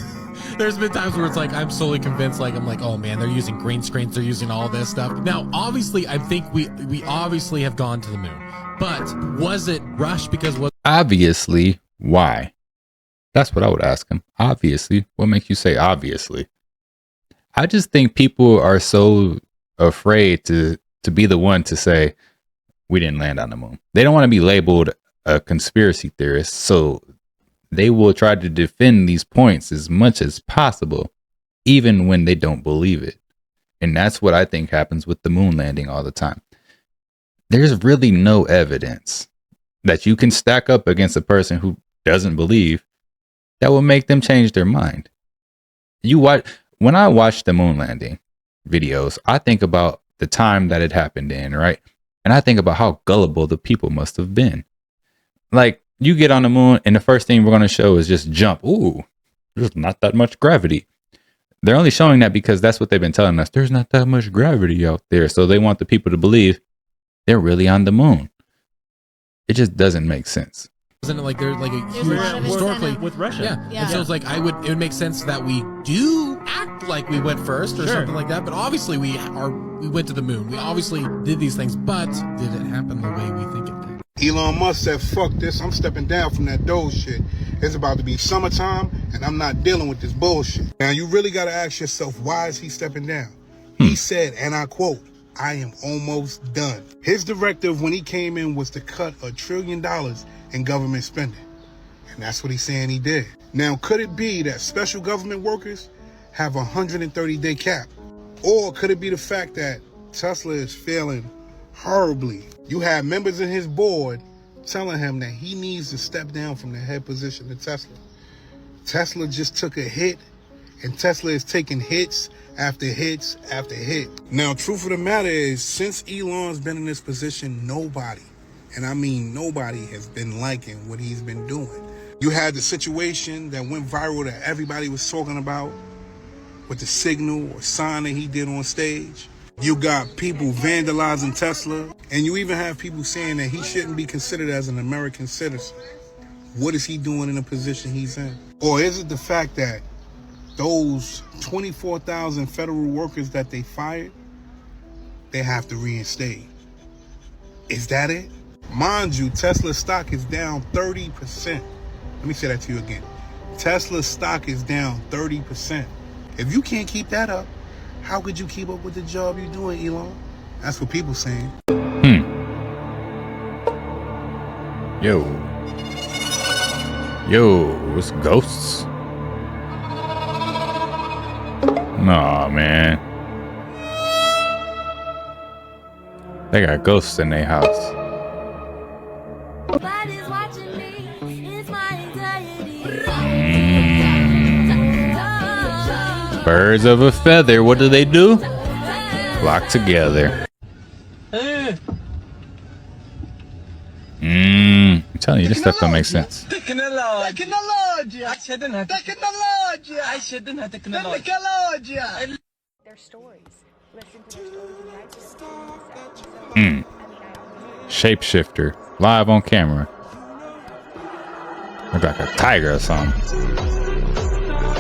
Speaker 7: There's been times where it's like I'm solely convinced, like I'm like, oh man, they're using green screens, they're using all this stuff. Now, obviously, I think we obviously have gone to the moon, but was it rushed? Because
Speaker 1: obviously, why? That's what I would ask him. Obviously, what makes you say obviously? I just think people are so afraid to be the one to say we didn't land on the moon. They don't want to be labeled a conspiracy theorist, so they will try to defend these points as much as possible, even when they don't believe it. And that's what I think happens with the moon landing all the time. There's really no evidence that you can stack up against a person who doesn't believe that will make them change their mind. When I watch the moon landing videos, I think about the time that it happened in, right? And I think about how gullible the people must have been. Like, you get on the moon and the first thing we're going to show is just jump. Ooh, there's not that much gravity. They're only showing that because that's what they've been telling us. There's not that much gravity out there. So they want the people to believe they're really on the moon. It just doesn't make sense.
Speaker 7: Isn't it like there's like a huge historically
Speaker 6: with Russia?
Speaker 7: Yeah. And so it's like it would make sense that we do act like we went first or something like that. But obviously we went to the moon. We obviously did these things, but did it happen the way we think it did?
Speaker 18: Elon Musk said, fuck this, I'm stepping down from that Doge shit. It's about to be summertime, and I'm not dealing with this bullshit. Now, you really got to ask yourself, why is he stepping down? He said, and I quote, I am almost done. His directive when he came in was to cut $1 trillion in government spending. And that's what he's saying he did. Now, could it be that special government workers have a 130-day cap? Or could it be the fact that Tesla is failing horribly? You have members of his board telling him that he needs to step down from the head position of Tesla. Tesla just took a hit, and Tesla is taking hits
Speaker 4: after hits after hit. Now, truth of the matter is, since Elon's been in this position, nobody, and I mean nobody, has been liking what he's been doing. You had the situation that went viral that everybody was talking about with the signal or sign that he did on stage. You got people vandalizing Tesla, and you even have people saying that he shouldn't be considered as an American citizen. What is he doing in the position he's in? Or is it the fact that those 24,000 federal workers that they fired, they have to reinstate? Is that it? Mind you, Tesla stock is down 30%. Let me say that to you again. Tesla stock is down 30%. If you can't keep that up, how could you keep up with the job you're doing, Elon? That's what people saying.
Speaker 1: Yo, it's ghosts. Nah, man. They got ghosts in their house. Birds of a feather, what do? Flock together. I'm telling you, this stuff don't make sense. Shapeshifter, live on camera. Look like a tiger or something.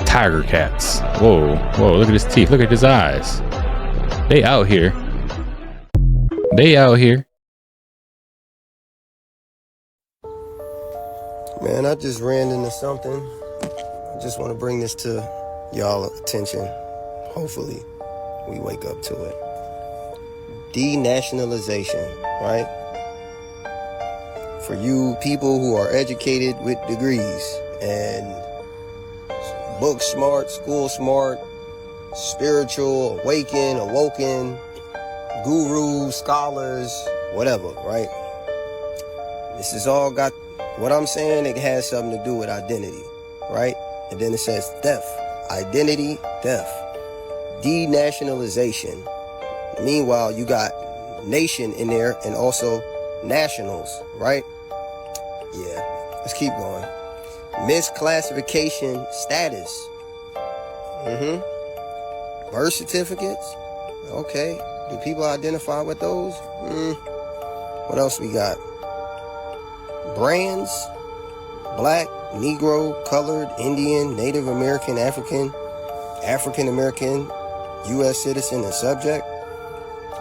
Speaker 1: Tiger cats. Whoa, look at his teeth. Look at his eyes. They out here.
Speaker 17: Man, I just ran into something. I just want to bring this to y'all attention. Hopefully, we wake up to it. Denationalization, right? For you people who are educated with degrees and book smart, school smart, spiritual, awoken, gurus, scholars, whatever, right? This has all got, what I'm saying, it has something to do with identity, right? And then it says theft, identity, theft, denationalization. Meanwhile, you got nation in there and also nationals, right? Yeah, let's keep going. Misclassification status. Birth certificates. Okay. Do people identify with those? What else we got? Brands. Black, Negro, colored, Indian, Native American, African American, U.S. citizen, and subject.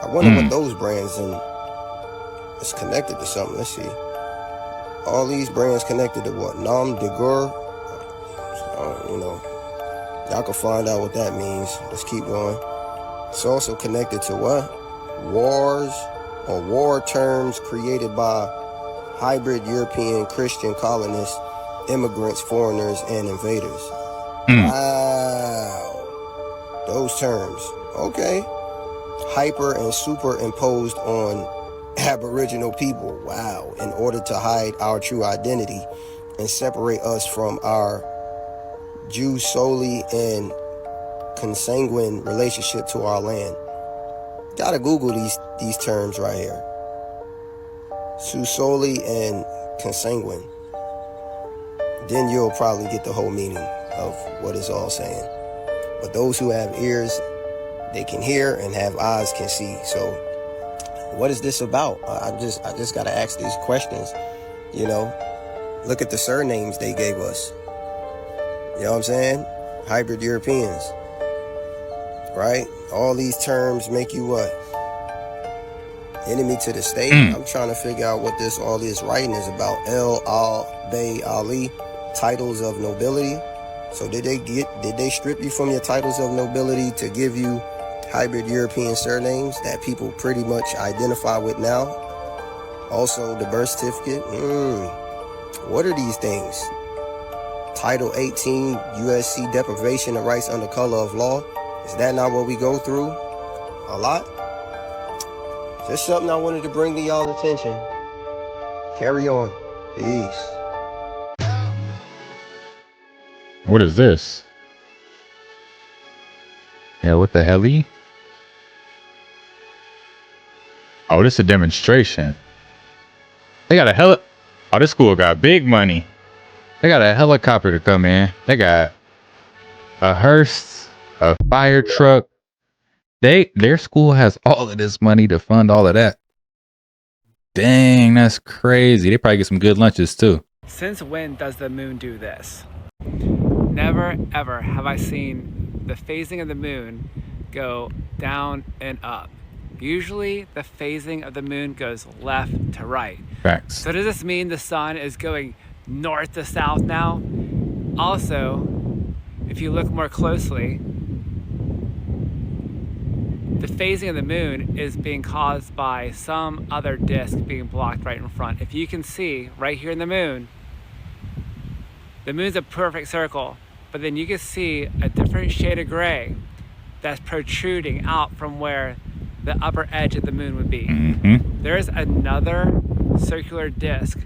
Speaker 17: I wonder what those brands and it's connected to something. Let's see. All these brands connected to what? Nom de guerre. Y'all can find out what that means. Let's keep going. It's also connected to what? Wars or war terms created by hybrid European Christian colonists, immigrants, foreigners, and invaders. Wow. Those terms. Okay. Hyper and superimposed on Aboriginal people. Wow. In order to hide our true identity and separate us from our Jew solely and consanguine relationship to our land. Gotta Google these terms right here. Jew solely and consanguine. Then you'll probably get the whole meaning of what it's all saying. But those who have ears, they can hear, and have eyes can see. So what is this about? I just gotta ask these questions. Look at the surnames they gave us. You know what I'm saying? Hybrid Europeans. Right? All these terms make you what? Enemy to the state. I'm trying to figure out what all this writing is about. Ali, titles of nobility. So did they strip you from your titles of nobility to give you hybrid European surnames that people pretty much identify with now? Also the birth certificate. What are these things? Title 18 USC deprivation of rights under color of law. Is that not what we go through a lot? Just something I wanted to bring to y'all's attention. Carry on. Peace.
Speaker 1: What is this? Yeah, what the hell? Oh, this is a demonstration. They got a Oh, this school got big money. They got a helicopter to come in. They got a hearse, a fire truck. Their school has all of this money to fund all of that. Dang, that's crazy. They probably get some good lunches too.
Speaker 10: Since when does the moon do this? Never ever have I seen the phasing of the moon go down and up. Usually the phasing of the moon goes left to right.
Speaker 1: Facts.
Speaker 10: So does this mean the sun is going north to south now? Also, if you look more closely, the phasing of the moon is being caused by some other disk being blocked right in front. If you can see right here in the moon's a perfect circle, but then you can see a different shade of gray that's protruding out from where the upper edge of the moon would be.
Speaker 1: Mm-hmm.
Speaker 10: There's another circular disk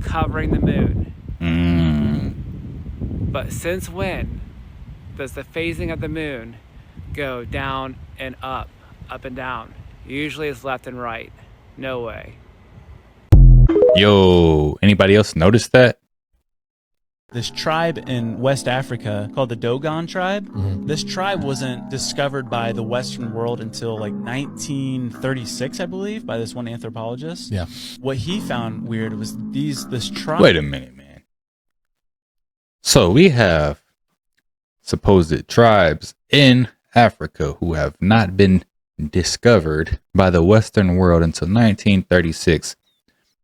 Speaker 10: covering the moon. But since when does the phasing of the moon go down and up and down? Usually it's left and right. No way.
Speaker 1: Yo, anybody else notice that?
Speaker 6: This tribe in West Africa called the Dogon tribe. This tribe wasn't discovered by the Western world until like 1936, I believe, by this one anthropologist.
Speaker 7: Yeah.
Speaker 6: What he found weird was this tribe.
Speaker 1: Wait a minute, man. So we have supposed tribes in Africa who have not been discovered by the Western world until 1936.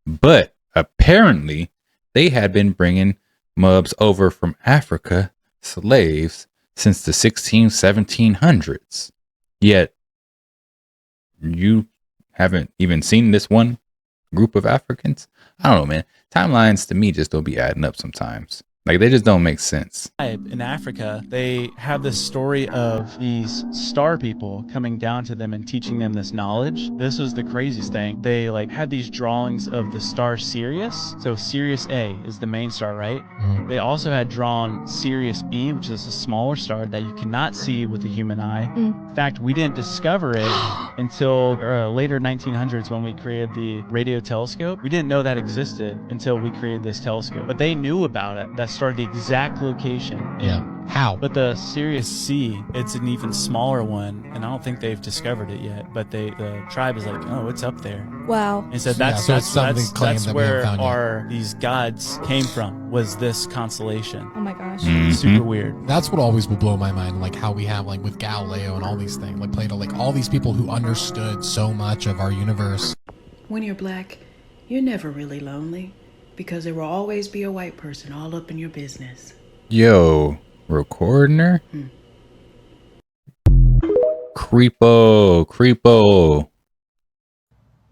Speaker 1: But apparently they had been bringing mubs over from Africa, slaves, since the 1700s. Yet you haven't even seen this one group of Africans? I don't know, man. Timelines to me just don't be adding up sometimes. Like, they just don't make sense.
Speaker 6: In Africa, they have this story of these star people coming down to them and teaching them this knowledge. This was the craziest thing. They had these drawings of the star Sirius. So Sirius A is the main star, right? They also had drawn Sirius B, which is a smaller star that you cannot see with the human eye. In fact, we didn't discover it until later 1900s when we created the radio telescope. We didn't know that existed until we created this telescope. But they knew about it. That started the exact location.
Speaker 7: Yeah. How?
Speaker 6: But the Sirius C, it's an even smaller one, and I don't think they've discovered it yet. But the tribe is like, oh, it's up there.
Speaker 21: Wow.
Speaker 6: And so that's where these gods came from, was this constellation.
Speaker 21: Oh my gosh.
Speaker 6: Super weird.
Speaker 7: That's what always will blow my mind, like how we have with Galileo and all these things, like Plato, all these people who understood so much of our universe.
Speaker 13: When you're black, you're never really lonely, because there will always be a white person all up in your business.
Speaker 1: Yo, recording her? Creepo.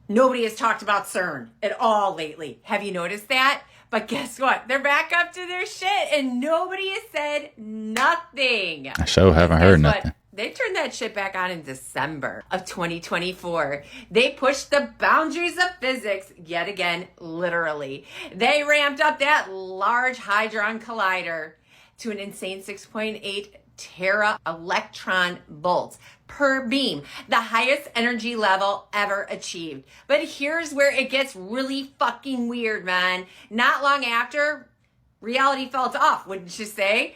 Speaker 19: Nobody has talked about CERN at all lately. Have you noticed that? But guess what? They're back up to their shit and nobody has said nothing.
Speaker 1: I sure haven't heard nothing.
Speaker 19: They turned that shit back on in December of 2024. They pushed the boundaries of physics yet again, literally. They ramped up that Large Hadron Collider to an insane 6.8 tera electron volts per beam, the highest energy level ever achieved. But here's where it gets really fucking weird, man. Not long after, reality felt off, wouldn't you say?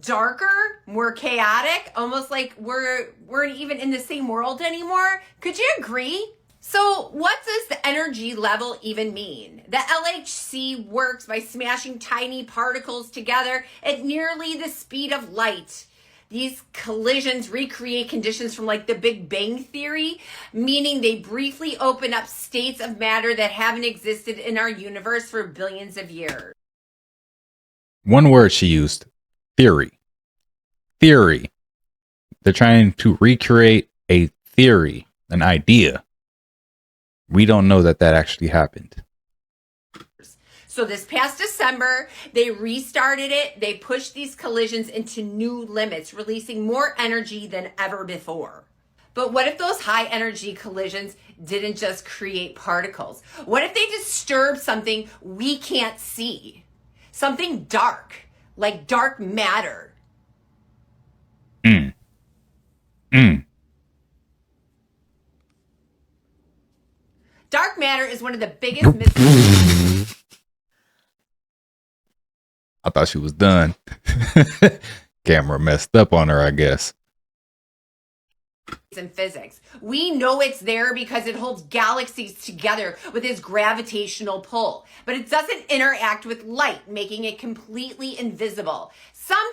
Speaker 19: Darker, more chaotic, almost like we're even in the same world anymore. Could you agree? So what does the energy level even mean? The LHC works by smashing tiny particles together at nearly the speed of light. These collisions recreate conditions from the Big Bang Theory, meaning they briefly open up states of matter that haven't existed in our universe for billions of years.
Speaker 1: One word she used. Theory. They're trying to recreate a theory, an idea. We don't know that actually happened.
Speaker 19: So this past December, they restarted it. They pushed these collisions into new limits, releasing more energy than ever before. But what if those high energy collisions didn't just create particles? What if they disturb something we can't see? Something dark, like dark matter. Dark matter is one of the biggest mysteries.
Speaker 1: I thought she was done. Camera messed up on her, I guess.
Speaker 19: In physics. We know it's there because it holds galaxies together with its gravitational pull, but it doesn't interact with light, making it completely invisible. Some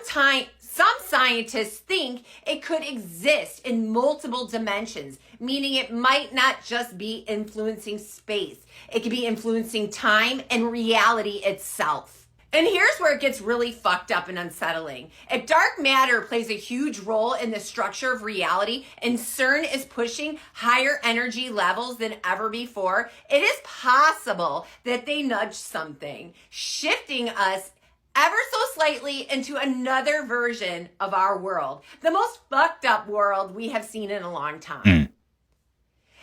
Speaker 19: scientists think it could exist in multiple dimensions, meaning it might not just be influencing space. It could be influencing time and reality itself. And here's where it gets really fucked up and unsettling. If dark matter plays a huge role in the structure of reality and CERN is pushing higher energy levels than ever before, it is possible that they nudge something, shifting us ever so slightly into another version of our world, the most fucked up world we have seen in a long time.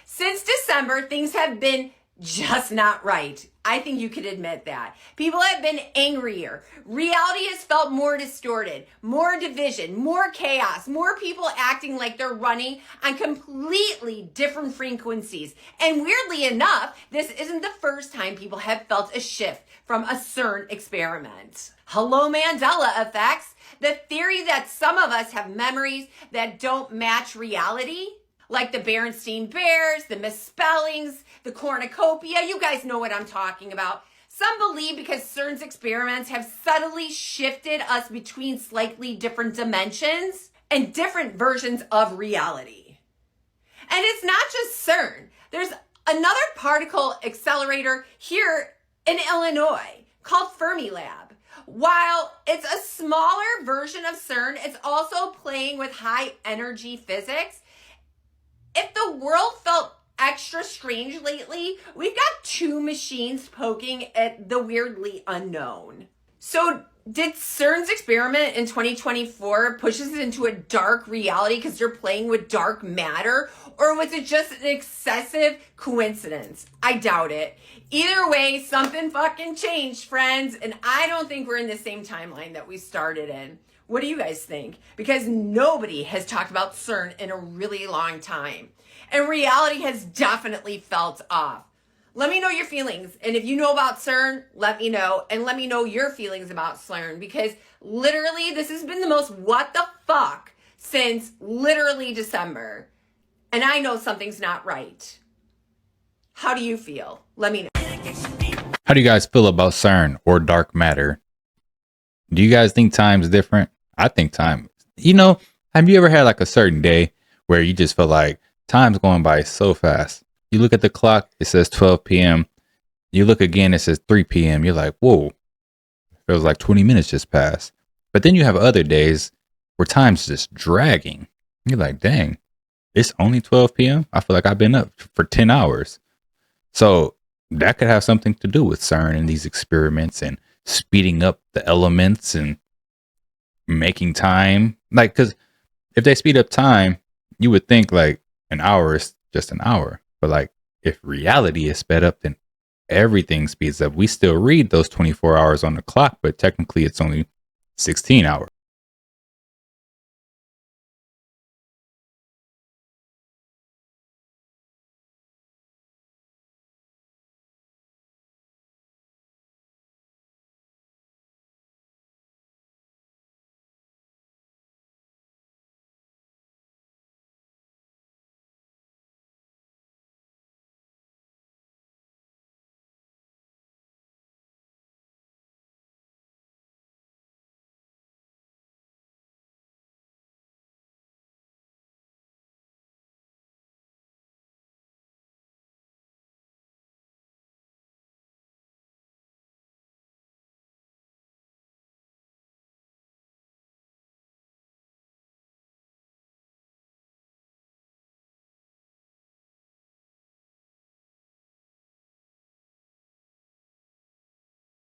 Speaker 19: Since December, things have been just not right. I think you could admit that. People have been angrier. Reality has felt more distorted, more division, more chaos, more people acting like they're running on completely different frequencies. And weirdly enough, this isn't the first time people have felt a shift from a CERN experiment. Hello, Mandela effects. The theory that some of us have memories that don't match reality, like the Berenstain Bears, the misspellings, the cornucopia. You guys know what I'm talking about. Some believe because CERN's experiments have subtly shifted us between slightly different dimensions and different versions of reality. And it's not just CERN. There's another particle accelerator here in Illinois called Fermilab. While it's a smaller version of CERN, it's also playing with high energy physics. If the world felt extra strange lately, we've got two machines poking at the weirdly unknown. So did CERN's experiment in 2024 push us into a dark reality because they're playing with dark matter? Or was it just an excessive coincidence? I doubt it. Either way, something fucking changed, friends. And I don't think we're in the same timeline that we started in. What do you guys think? Because nobody has talked about CERN in a really long time. And reality has definitely felt off. Let me know your feelings. And if you know about CERN, let me know. And let me know your feelings about CERN. Because literally, this has been the most what the fuck since literally December. And I know something's not right. How do you feel? Let me know.
Speaker 1: How do you guys feel about CERN or dark matter? Do you guys think time's different? I think time, have you ever had like a certain day where you just feel like time's going by so fast? You look at the clock, it says 12 p.m. You look again, it says 3 p.m. You're like, whoa, it was like 20 minutes just passed. But then you have other days where time's just dragging. You're like, dang, it's only 12 p.m. I feel like I've been up for 10 hours. So that could have something to do with CERN and these experiments and speeding up the elements and making time. Like, because if they speed up time, you would think like an hour is just an hour. But like, if reality is sped up, then everything speeds up. We still read those 24 hours on the clock, but technically it's only 16 hours.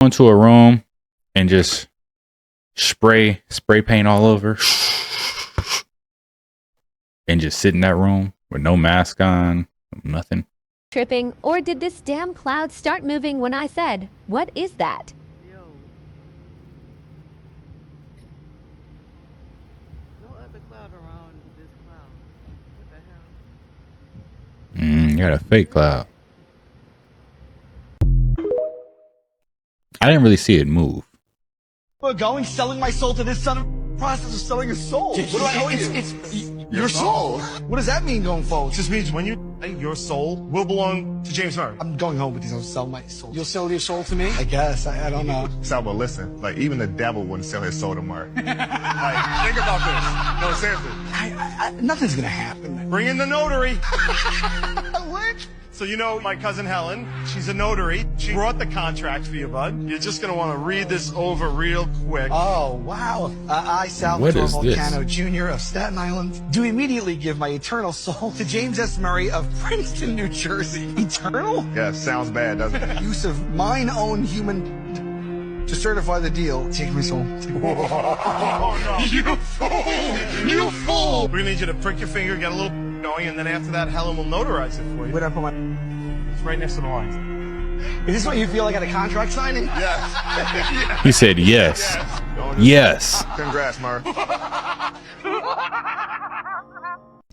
Speaker 1: Into a room and just spray paint all over and just sit in that room with no mask on, nothing.
Speaker 21: Tripping, or did this damn cloud start moving when I said, "What is that?"
Speaker 20: the cloud around this cloud. What the hell?
Speaker 1: You got a fake cloud. I didn't really see it move.
Speaker 3: We're going, selling my soul to this son of process of selling a soul. What do I owe you? It's your soul. What does that mean going forward?
Speaker 12: Just means when you your soul will belong to James Murray.
Speaker 3: I'm going home with these. I'll sell my soul. You'll sell your soul to me? I guess. I don't know.
Speaker 12: Sal, but listen, like even the devil wouldn't sell his soul to Murray. Like, think about this. No, seriously.
Speaker 3: Nothing's gonna happen.
Speaker 12: Bring in the notary.
Speaker 3: What?
Speaker 12: So you know my cousin Helen, she's a notary. She brought the contract for you, bud. You're just gonna want to read this over real quick.
Speaker 3: Oh, wow. I, Salvatore Volcano Jr. of Staten Island, do immediately give my eternal soul to James S. Murray of Princeton, New Jersey. Eternal?
Speaker 12: Yeah, sounds bad, doesn't it?
Speaker 3: Use of mine own human to certify the deal. Take my soul. Take my soul.
Speaker 12: Oh, no. You fool! You fool! We're gonna need you to prick your finger, get a little going, and then after that, Helen will notarize it for you.
Speaker 3: Where'd I put my...
Speaker 12: It's right next to the lines.
Speaker 3: Is this what you feel like at a contract signing?
Speaker 12: Yes.
Speaker 1: He said yes. Yes.
Speaker 12: Congrats, Murray.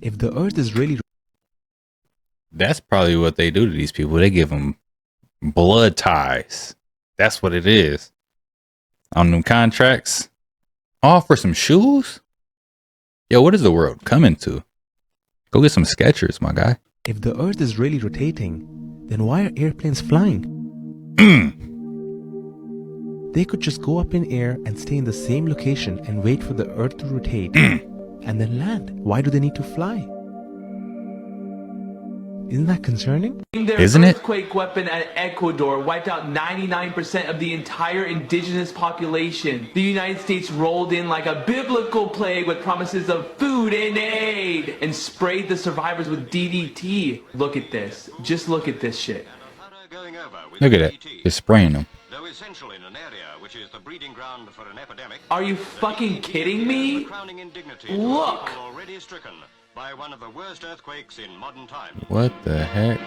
Speaker 22: If the Earth is really...
Speaker 1: That's probably what they do to these people. They give them blood ties. That's what it is. On them contracts. All for some shoes? Yo, what is the world coming to? Go get some Skechers, my guy.
Speaker 22: If the Earth is really rotating, then why are airplanes flying? They could just go up in air and stay in the same location and wait for the Earth to rotate and then land. Why do they need to fly? Isn't that concerning?
Speaker 1: Isn't it?
Speaker 23: Earthquake weapon at Ecuador wiped out 99% of the entire indigenous population. The United States rolled in like a biblical plague with promises of food and aid and sprayed the survivors with DDT. Look at this. Just look at this shit.
Speaker 1: Look at that. They're spraying them.
Speaker 23: Are you fucking kidding me? Look!
Speaker 2: By one of the worst earthquakes in modern times.
Speaker 1: What the heck?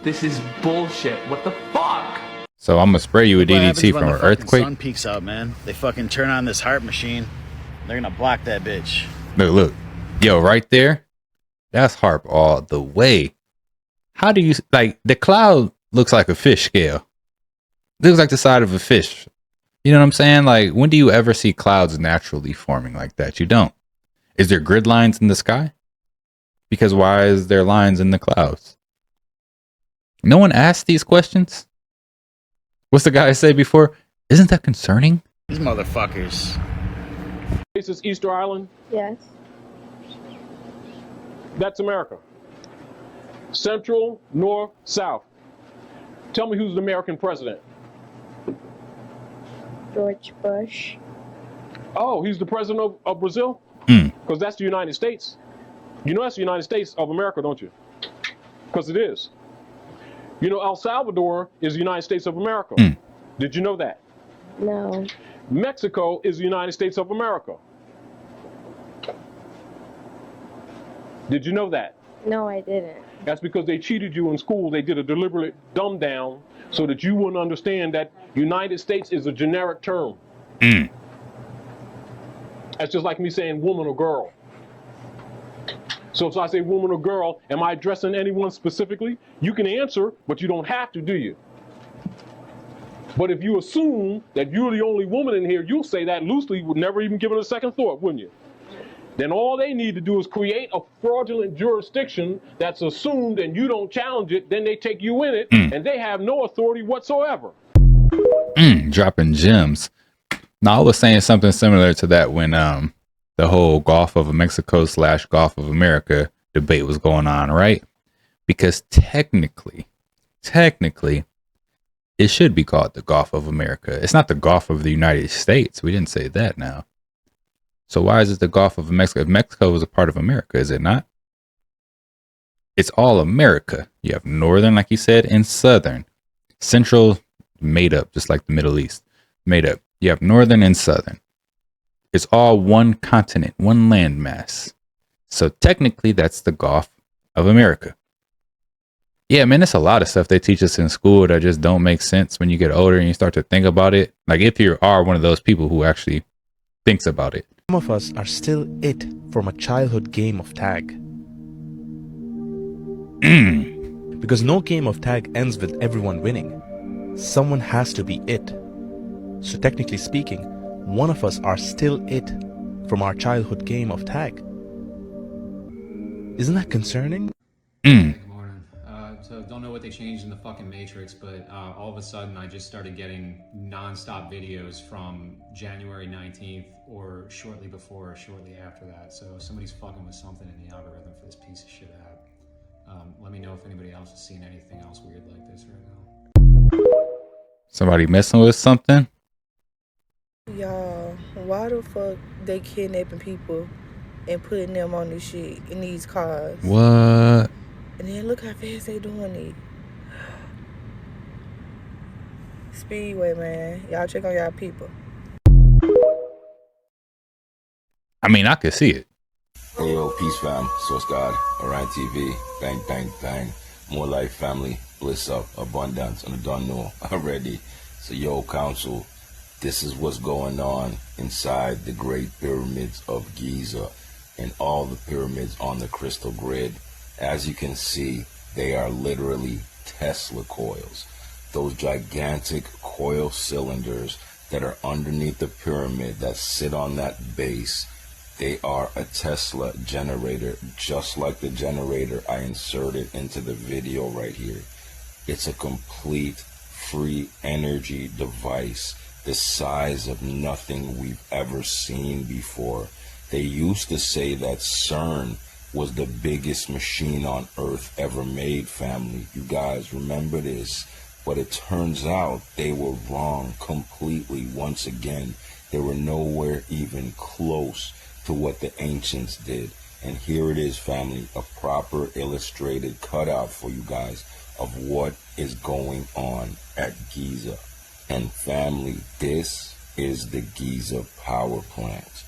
Speaker 23: This is bullshit. What the fuck?
Speaker 1: So I'm gonna spray you with DDT from an earthquake.
Speaker 24: Sun peaks out, man. They fucking turn on this heart machine. They're gonna block that bitch.
Speaker 1: Look. Yo, right there. That's HARP all the way. How do you, like, the cloud looks like a fish scale. Looks like the side of a fish. You know what I'm saying? Like, when do you ever see clouds naturally forming like that? You don't. Is there grid lines in the sky? Because why is there lines in the clouds? No one asked these questions. What's the guy say before? Isn't that concerning?
Speaker 24: These motherfuckers.
Speaker 25: This is Easter Island?
Speaker 11: Yes.
Speaker 25: That's America. Central, North, South. Tell me who's the American president?
Speaker 11: George Bush.
Speaker 25: Oh, he's the president of Brazil? Because that's the United States. You know that's the United States of America, don't you? Because it is. You know El Salvador is the United States of America. Did you know that?
Speaker 11: No.
Speaker 25: Mexico is the United States of America. Did you know that?
Speaker 11: No, I didn't.
Speaker 25: That's because they cheated you in school. They did a deliberate dumb down so that you wouldn't understand that United States is a generic term. That's just like me saying woman or girl. So if I say woman or girl, am I addressing anyone specifically? You can answer, but you don't have to, do you? But if you assume that you're the only woman in here, you'll say that loosely, would never even give it a second thought, wouldn't you? Then all they need to do is create a fraudulent jurisdiction that's assumed and you don't challenge it, then they take you in it, and they have no authority whatsoever.
Speaker 1: Dropping gems. Now, I was saying something similar to that when the whole Gulf of Mexico / Gulf of America debate was going on, right? Because technically, it should be called the Gulf of America. It's not the Gulf of the United States. We didn't say that now. So why is it the Gulf of Mexico? If Mexico is a part of America, is it not? It's all America. You have northern, like you said, and southern. Central, made up, just like the Middle East, made up. You have northern and southern. It's all one continent, one landmass. So technically, that's the Gulf of America. Yeah, man, it's a lot of stuff they teach us in school that just don't make sense when you get older and you start to think about it. Like if you are one of those people who actually thinks about it,
Speaker 22: Some of us are still it from a childhood game of tag. Because no game of tag ends with everyone winning. Someone has to be it. So technically speaking, one of us are still it from our childhood game of tag. Isn't that concerning?
Speaker 5: Good morning. So don't know what they changed in the fucking Matrix, but all of a sudden I just started getting non-stop videos from January 19th or shortly before or shortly after that. So somebody's fucking with something in the algorithm for this piece of shit app. Let me know if anybody else has seen anything else weird like this right now.
Speaker 1: Somebody messing with something?
Speaker 9: Y'all, why the fuck they kidnapping people and putting them on this shit in these cars?
Speaker 1: What?
Speaker 9: And then look how fast they doing it. Speedway, man. Y'all check on y'all people.
Speaker 1: I mean, I could see it.
Speaker 14: Hey yo, peace fam, Source God, Orion TV, bang, bang, bang. More life, family, bliss up, abundance, and I don't know already. So yo, council, this is what's going on inside the Great Pyramids of Giza and all the pyramids on the crystal grid. As you can see, they are literally Tesla coils. Those gigantic coil cylinders that are underneath the pyramid that sit on that base, they are a Tesla generator, just like the generator I inserted into the video right here. It's a complete free energy device the size of nothing we've ever seen before. They used to say that CERN was the biggest machine on Earth ever made, family. You guys remember this? But it turns out they were wrong completely once again. They were nowhere even close to what the ancients did. And here it is, family, a proper illustrated cutout for you guys of what is going on at Giza. And family, this is the Giza power plant.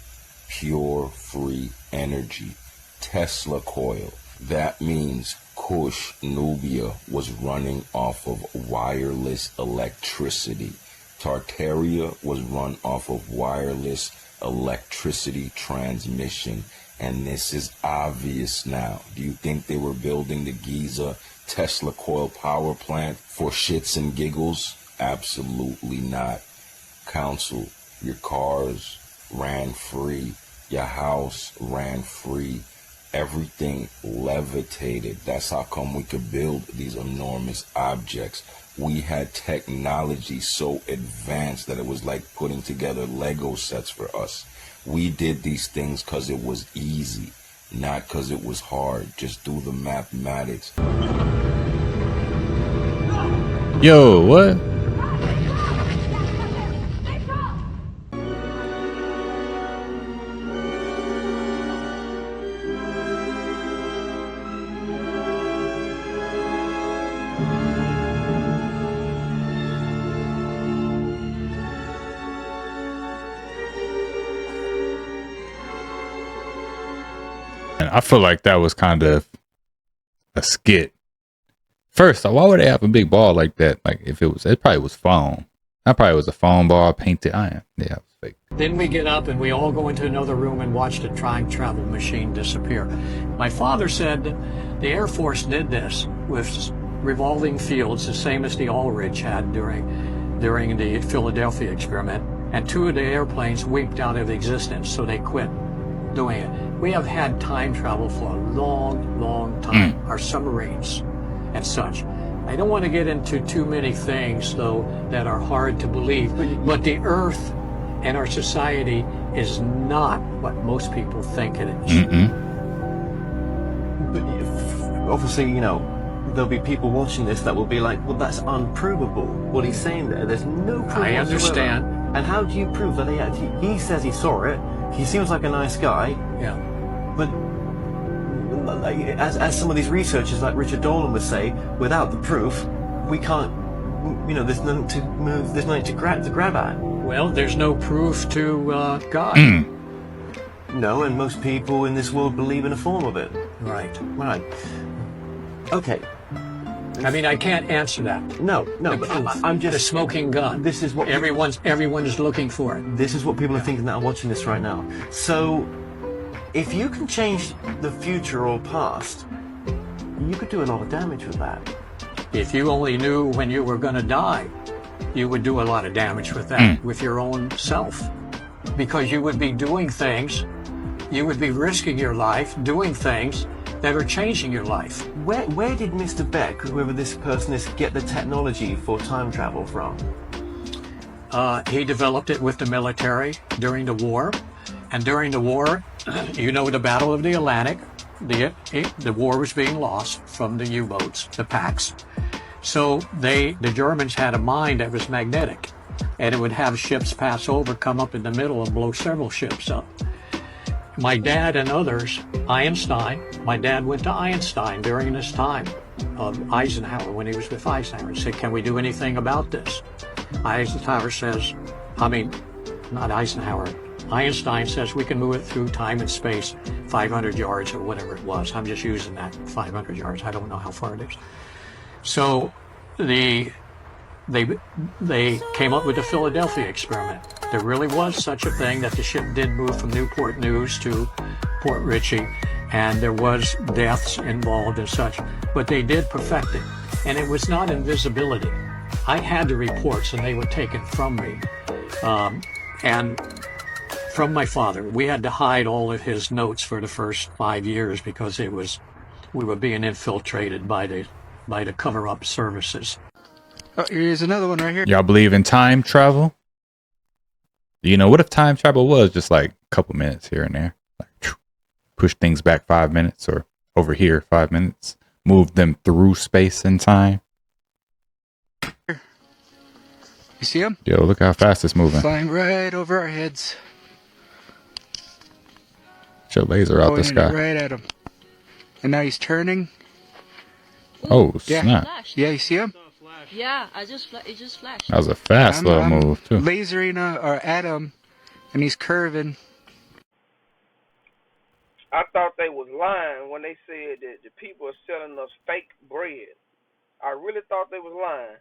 Speaker 14: Pure free energy. Tesla coil. That means Kush, Nubia, was running off of wireless electricity. Tartaria was run off of wireless electricity transmission. And this is obvious now. Do you think they were building the Giza Tesla coil power plant for shits and giggles? Absolutely not. Council, your cars ran free. Your house ran free. Everything levitated. That's how come we could build these enormous objects. We had technology so advanced that it was like putting together Lego sets for us. We did these things because it was easy, not because it was hard. Just do the mathematics.
Speaker 1: Yo, what? I feel like that was kind of a skit. First, why would they have a big ball like that? Like, if it probably was foam. That probably was a foam ball painted iron. Yeah, it was fake.
Speaker 15: Then we get up and we all go into another room and watch the time travel machine disappear. My father said the Air Force did this with revolving fields, the same as the Ulrich had during the Philadelphia experiment. And 2 of the airplanes winked out of existence, so they quit doing it. We have had time travel for a long, long time. Our submarines and such. I don't want to get into too many things, though, that are hard to believe. But the Earth and our society is not what most people think it is.
Speaker 16: But obviously, you know, there'll be people watching this that will be like, well, that's unprovable. What he's saying there's no proof
Speaker 15: I understand.
Speaker 16: whatsoever. And how do you prove that he says he saw it? He seems like a nice guy.
Speaker 15: Yeah.
Speaker 16: But as some of these researchers like Richard Dolan would say, without the proof, we can't, you know, there's nothing to move, there's nothing to grab at.
Speaker 15: Well, there's no proof to God.
Speaker 16: No, and most people in this world believe in a form of it.
Speaker 15: Right.
Speaker 16: Right. Okay.
Speaker 15: I mean, I can't answer that.
Speaker 16: No, but I'm just
Speaker 15: the smoking gun.
Speaker 16: This is what
Speaker 15: everyone's looking for it.
Speaker 16: This is what people are thinking that are watching this right now. So, if you can change the future or past, you could do a lot of damage with that.
Speaker 15: If you only knew when you were going to die, you would do a lot of damage with that, with your own self, because you would be doing things, you would be risking your life doing things that are changing your life.
Speaker 16: Where did Mr. Beck, whoever this person is, get the technology for time travel from?
Speaker 15: He developed it with the military during the war. And during the war, you know, the Battle of the Atlantic, the war was being lost from the U-boats, the packs. So the Germans had a mine that was magnetic, and it would have ships pass over, come up in the middle, and blow several ships up. My dad and others, Einstein, my dad went to Einstein during this time of Eisenhower, when he was with Eisenhower, and said, can we do anything about this? Eisenhower says, not Eisenhower, Einstein says we can move it through time and space 500 yards or whatever it was. I'm just using that 500 yards. I don't know how far it is. So they came up with the Philadelphia experiment. There really was such a thing that the ship did move from Newport News to Port Richey, and there was deaths involved and such, but they did perfect it. And it was not invisibility. I had the reports, and they were taken from me. And from my father. We had to hide all of his notes for the first 5 years because we were being infiltrated by the cover-up services.
Speaker 4: Oh, here's another one right here.
Speaker 1: Y'all believe in time travel? You know, what if time travel was just like a couple minutes here and there? Like, push things back 5 minutes, or over here 5 minutes, move them through space and time.
Speaker 4: You see him?
Speaker 1: Yo, look how fast it's moving.
Speaker 4: Flying right over our heads.
Speaker 1: Show laser out the sky.
Speaker 4: Right at him. And now he's turning.
Speaker 1: Oh,
Speaker 4: yeah.
Speaker 1: snap.
Speaker 4: Yeah, you see him?
Speaker 8: Yeah, it just flashed.
Speaker 1: That was a fast little move, too.
Speaker 4: Lasering at him, and he's curving.
Speaker 10: I thought they was lying when they said that the people are selling us fake bread. I really thought they was lying.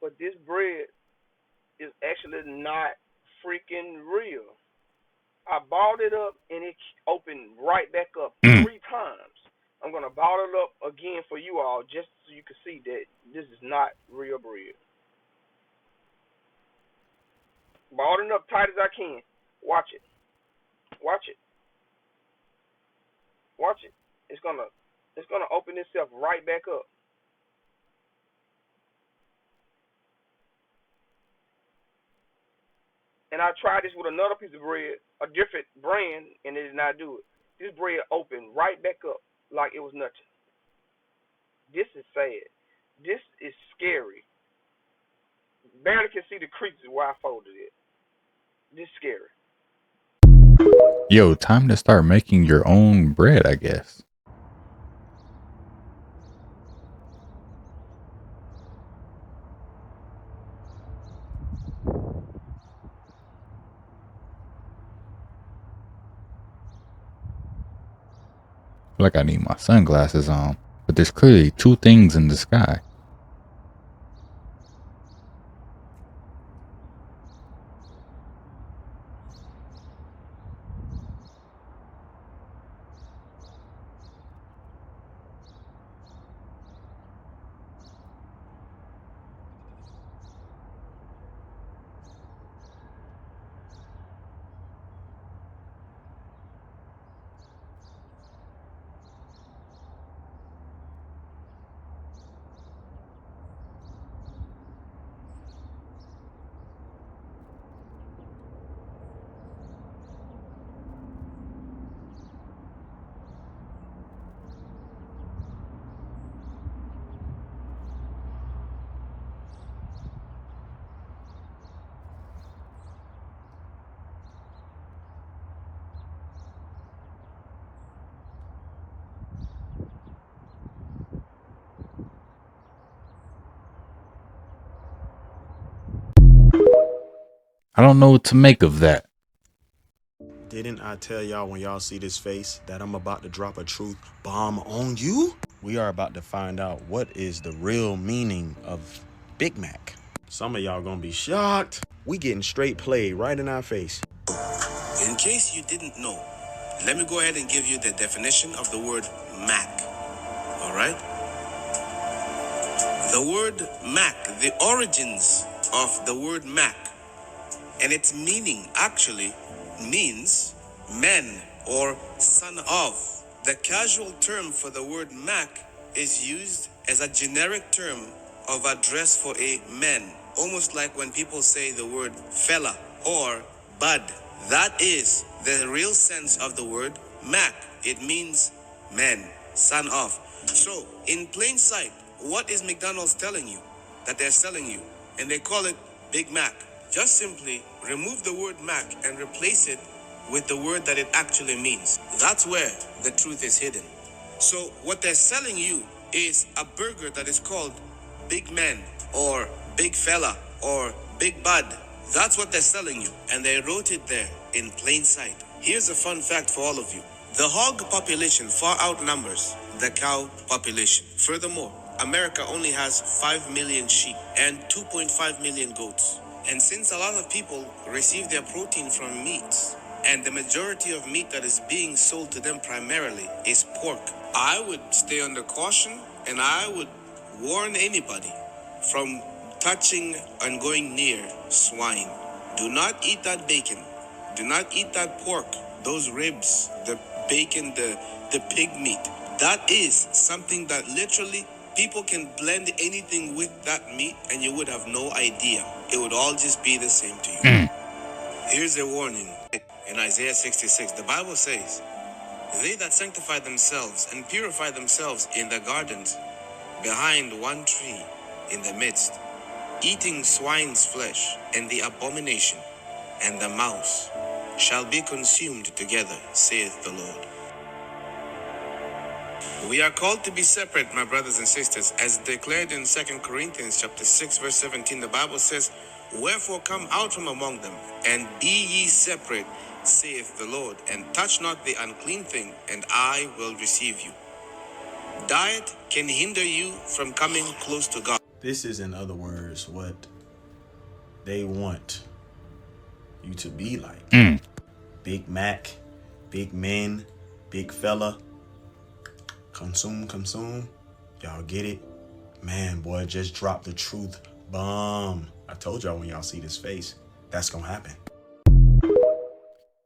Speaker 10: But this bread is actually not freaking real. I balled it up and it opened right back up 3 times. I'm going to ball it up again for you all just so you can see that this is not real bread. Balled it up tight as I can. Watch it. Watch it. Watch it. It's gonna open itself right back up. And I tried this with another piece of bread, a different brand, and it did not do it. This bread opened right back up like it was nothing. This is sad. This is scary. Barely can see the creases where I folded it. This is scary.
Speaker 1: Yo, time to start making your own bread, I guess. Like I need my sunglasses on, but there's clearly 2 things in the sky. I don't know what to make of that.
Speaker 17: Didn't I tell y'all when y'all see this face that I'm about to drop a truth bomb on you?
Speaker 24: We are about to find out what is the real meaning of Big Mac. Some of y'all gonna be shocked. We getting straight played right in our face.
Speaker 6: In case you didn't know, let me go ahead and give you the definition of the word Mac. All right? The word Mac, the origins of the word Mac, and its meaning actually means men or son of. The casual term for the word Mac is used as a generic term of address for a man, almost like when people say the word fella or bud. That is the real sense of the word Mac. It means man, son of. So, in plain sight, what is McDonald's telling you that they're selling you? And they call it Big Mac. Just simply remove the word Mac and replace it with the word that it actually means. That's where the truth is hidden. So what they're selling you is a burger that is called Big Man or Big Fella or Big Bud. That's what they're selling you. And they wrote it there in plain sight. Here's a fun fact for all of you. The hog population far outnumbers the cow population. Furthermore, America only has 5 million sheep and 2.5 million goats. And since a lot of people receive their protein from meats, and the majority of meat that is being sold to them primarily is pork, I would stay under caution, and I would warn anybody from touching and going near swine. Do not eat that bacon. Do not eat that pork, those ribs, the bacon, the pig meat. That is something that literally people can blend anything with that meat and you would have no idea. It would all just be the same to you. Here's a warning. In Isaiah 66, the Bible says, "They that sanctify themselves and purify themselves in the gardens, behind one tree in the midst, eating swine's flesh and the abomination and the mouse shall be consumed together, saith the Lord." We are called to be separate, my brothers and sisters, as declared in 2 Corinthians chapter 6, verse 17. The Bible says, "Wherefore come out from among them, and be ye separate, saith the Lord, and touch not the unclean thing, and I will receive you." Diet can hinder you from coming close to God.
Speaker 24: This is, in other words, what they want you to be like. Big Mac, big men, big fella. Consume. Y'all get it? Man, boy, just drop the truth bomb. I told y'all when y'all see this face, that's gonna happen.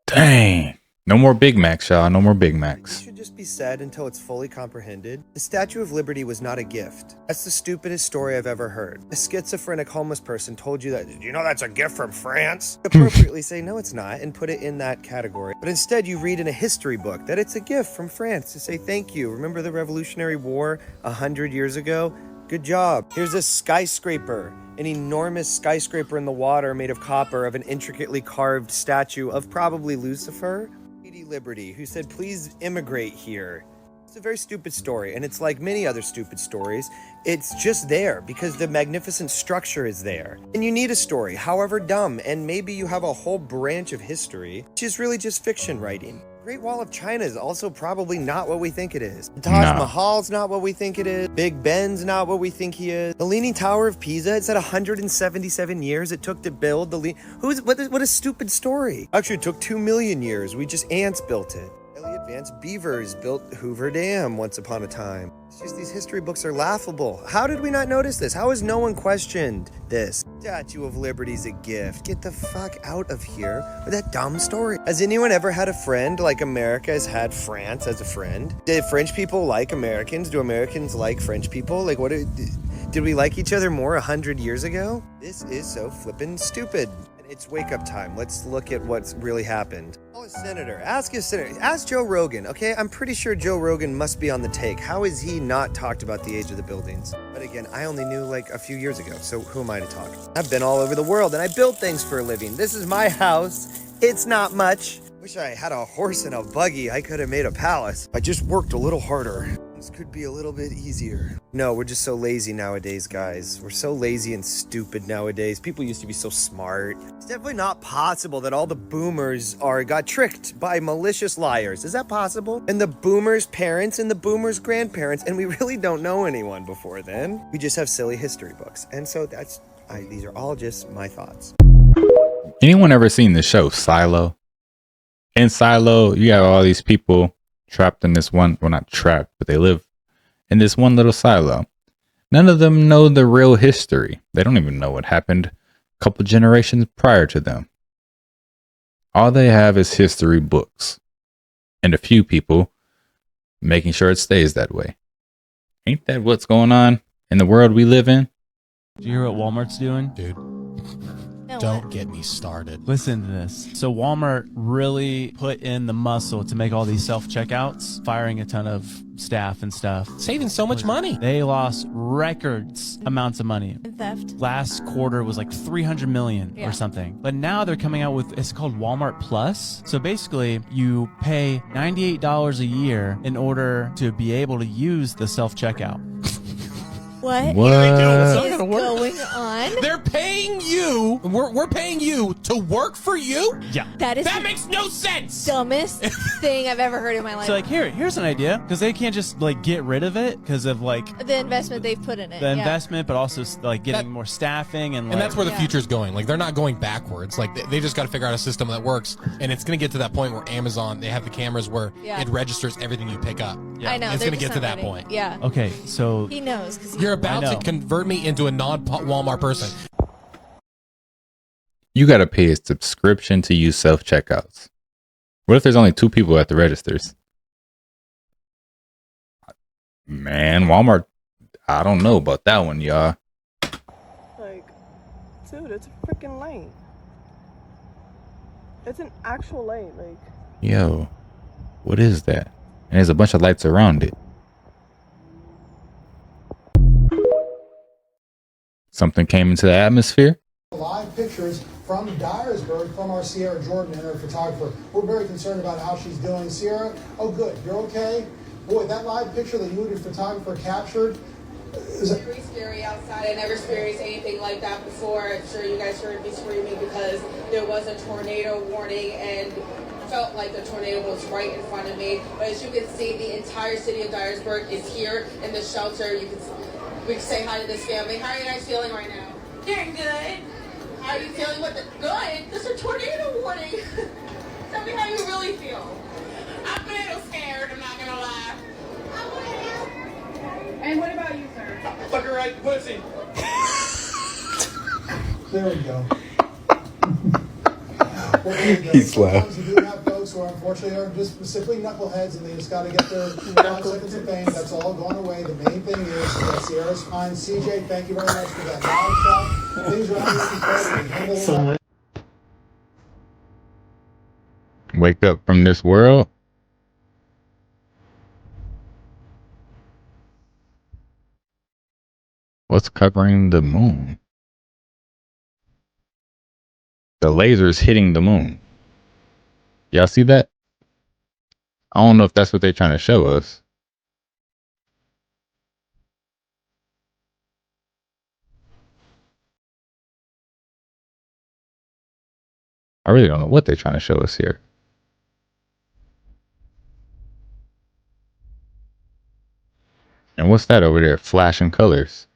Speaker 1: Dang. No more Big Macs, y'all. No more Big Macs.
Speaker 7: It should just be said until it's fully comprehended. The Statue of Liberty was not a gift. That's the stupidest story I've ever heard. A schizophrenic homeless person told you that, "Did you know that's a gift from France?" Appropriately say, "No, it's not," and put it in that category. But instead, you read in a history book that it's a gift from France to say thank you. Remember the Revolutionary War 100 years ago? Good job. Here's a skyscraper. An enormous skyscraper in the water made of copper of an intricately carved statue of probably Lucifer. Lady Liberty, who said, "Please immigrate here." It's a very stupid story, and it's like many other stupid stories. It's just there because the magnificent structure is there. And you need a story, however dumb, and maybe you have a whole branch of history, which is really just fiction writing. Great Wall of China is also probably not what we think it is. The Taj Mahal's not what we think it is. Big Ben's not what we think he is. The Leaning Tower of Pisa, it said 177 years it took to build the what a stupid story. Actually, it took 2 million years. We just ants built it. Highly advanced beavers built Hoover Dam once upon a time. It's just these history books are laughable. How did we not notice this? How has no one questioned this? Statue of Liberty's a gift. Get the fuck out of here with that dumb story. Has anyone ever had a friend like America has had France as a friend? Did French people like Americans? Do Americans like French people? Like, what did we like each other more 100 years ago? This is so flippin' stupid. It's wake up time. Let's look at what's really happened. Call a senator. Ask Joe Rogan, okay? I'm pretty sure Joe Rogan must be on the take. How has he not talked about the age of the buildings? But again, I only knew like a few years ago, so who am I to talk? I've been all over the world and I build things for a living. This is my house. It's not much. Wish I had a horse and a buggy. I could have made a palace. I just worked a little harder. This could be a little bit easier. No, we're just so lazy nowadays, guys. We're so lazy and stupid nowadays. People used to be so smart. It's definitely not possible that all the boomers got tricked by malicious liars. Is that possible? And the boomers' parents and the boomers' grandparents, and we really don't know anyone before then. We just have silly history books. And so these are all just my thoughts.
Speaker 1: Anyone ever seen the show Silo? In Silo, you have all these people trapped in this one, well, not trapped, but they live in this one little silo. None of them know the real history. They don't even know what happened a couple generations prior to them. All they have is history books and a few people making sure it stays that way. Ain't that what's going on in the world we live in?
Speaker 13: Do you hear what Walmart's doing?
Speaker 17: Dude. Don't get me started.
Speaker 13: Listen to this. So Walmart really put in the muscle to make all these self-checkouts, firing a ton of staff and stuff.
Speaker 17: Saving so much money.
Speaker 13: They lost records amounts of money.
Speaker 18: Theft.
Speaker 13: Last quarter was like 300 million or something. But now they're coming out with, it's called Walmart Plus. So basically you pay $98 a year in order to be able to use the self-checkout.
Speaker 18: What is going on?
Speaker 17: They're paying you. We're paying you to work for you?
Speaker 13: Yeah.
Speaker 18: That
Speaker 17: makes no sense.
Speaker 18: Dumbest thing I've ever heard in my life.
Speaker 13: So like here's an idea, because they can't just like get rid of it because of like
Speaker 18: the investment they've put in it.
Speaker 13: The investment, but also like getting more staffing and
Speaker 17: that's where the future's going. Like they're not going backwards. Like they just got to figure out a system that works, and it's going to get to that point where Amazon, they have the cameras where it registers everything you pick up.
Speaker 18: I know.
Speaker 17: It's going to get to that point.
Speaker 18: Yeah.
Speaker 13: Okay, so
Speaker 18: he knows because
Speaker 17: you're about to convert me into a non-Walmart person.
Speaker 1: You got to pay a subscription to use self-checkouts. What if there's only 2 people at the registers? Man, Walmart, I don't know about that one, y'all.
Speaker 11: Like, dude, it's a freaking lane. It's an actual lane, like.
Speaker 1: Yo, what is that? And there's a bunch of lights around it. Something came into the atmosphere.
Speaker 19: Live pictures from Dyersburg from our Sierra Jordan and her photographer. We're very concerned about how she's doing. Sierra, oh good, you're okay? Boy, that live picture that you and your photographer captured is
Speaker 21: very scary outside. I never experienced anything like that before. I'm sure you guys heard me screaming because there was a tornado warning and felt like the tornado was right in front of me. But as you can see, the entire city of Dyersburg is here in the shelter. We can say hi to this family. How are you guys feeling right now? Doing good. How are you feeling with it? Good. There's a tornado warning. Tell me how you really feel. I'm a little scared, I'm not gonna lie. And what about you, sir?
Speaker 12: Fuck her right pussy.
Speaker 19: There we go.
Speaker 1: He's laughing.
Speaker 19: Sometimes you do have folks who unfortunately are just specifically knuckleheads and they just got to get their 5 seconds of fame. That's all going away. The main thing is that Sierra's fine. CJ, thank you very much for that live shot. Things are looking better.
Speaker 1: Wake up from this world. What's covering the moon? The laser's hitting the moon. Y'all see that? I don't know if that's what they're trying to show us. I really don't know what they're trying to show us here. And what's that over there? Flashing colors.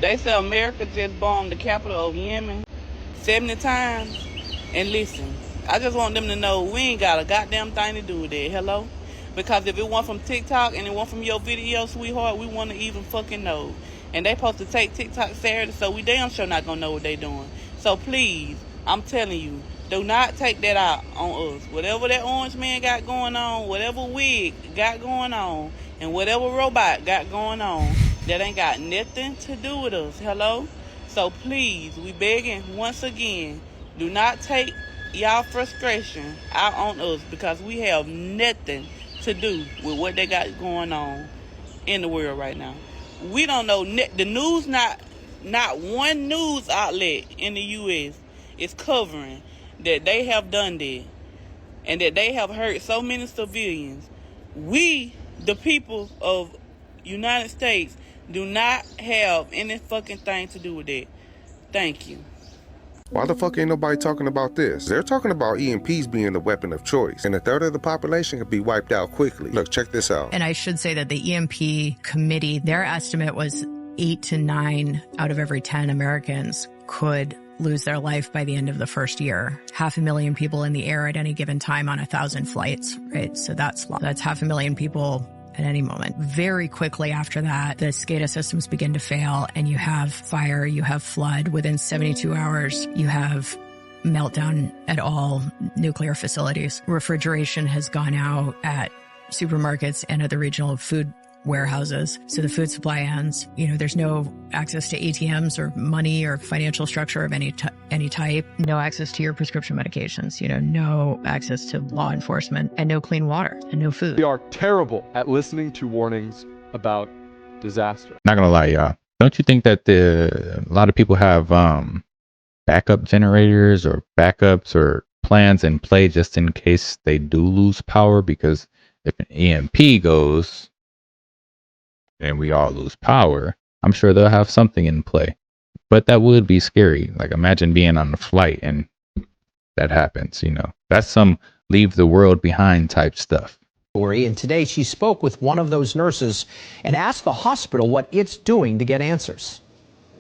Speaker 26: They say America just bombed the capital of Yemen 70 times. And listen, I just want them to know we ain't got a goddamn thing to do with it. Hello? Because if it weren't from TikTok and it weren't from your video, sweetheart, we wouldn't even fucking know. And they supposed to take TikTok Saturday, so we damn sure not gonna know what they doing. So please, I'm telling you, do not take that out on us. Whatever that orange man got going on, whatever wig got going on, and whatever robot got going on, that ain't got nothing to do with us. Hello? So please, we begging once again, do not take y'all frustration out on us, because we have nothing to do with what they got going on in the world right now. We don't know. The news, not one news outlet in the U.S. is covering that they have done that and that they have hurt so many civilians. We, the people of United States, do not have any fucking thing to do with that. Thank you.
Speaker 2: Why the fuck ain't nobody talking about this? They're talking about EMPs being the weapon of choice, and a third of the population could be wiped out quickly. Look, check this out.
Speaker 3: And I should say that the EMP committee, their estimate was 8 to 9 out of every 10 Americans could lose their life by the end of the first year. 500,000 people in the air at any given time on 1,000 flights, right? So that's 500,000 people at any moment. Very quickly after that, the SCADA systems begin to fail, and you have fire, you have flood. Within 72 hours, you have meltdown at all nuclear facilities. Refrigeration has gone out at supermarkets and at the regional food warehouses. So the food supply ends. There's no access to ATMs or money or financial structure of any type. No access to your prescription medications. No access to law enforcement, and no clean water and no food.
Speaker 20: We are terrible at listening to warnings about disaster.
Speaker 1: Not gonna lie, y'all. Don't you think that a lot of people have backup generators or backups or plans in play just in case they do lose power? Because if an EMP goes and we all lose power, I'm sure they'll have something in play. But that would be scary. Like, imagine being on a flight and that happens, That's some leave the world behind type stuff.
Speaker 22: And today she spoke with one of those nurses and asked the hospital what it's doing to get answers.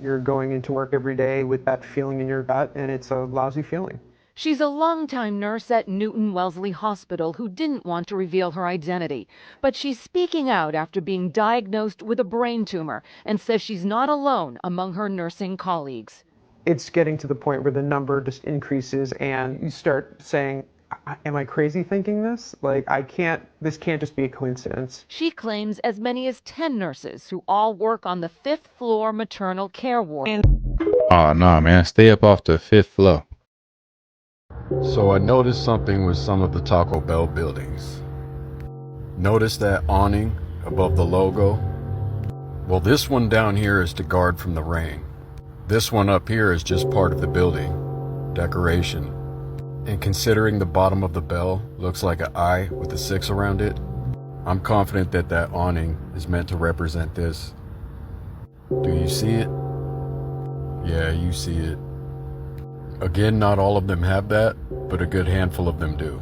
Speaker 23: You're going into work every day with that feeling in your gut, and it's a lousy feeling.
Speaker 25: She's a longtime nurse at Newton Wellesley Hospital who didn't want to reveal her identity. But she's speaking out after being diagnosed with a brain tumor and says she's not alone among her nursing colleagues.
Speaker 23: It's getting to the point where the number just increases and you start saying, am I crazy thinking this? This can't just be a coincidence.
Speaker 25: She claims as many as 10 nurses who all work on the 5th floor maternal care ward.
Speaker 1: Oh, no, man. Stay up off the 5th floor.
Speaker 27: So I noticed something with some of the Taco Bell buildings. Notice that awning above the logo? Well, this one down here is to guard from the rain. This one up here is just part of the building, decoration. And considering the bottom of the bell looks like an eye with a 6 around it, I'm confident that that awning is meant to represent this. Do you see it? Yeah, you see it. Again, not all of them have that, but a good handful of them do.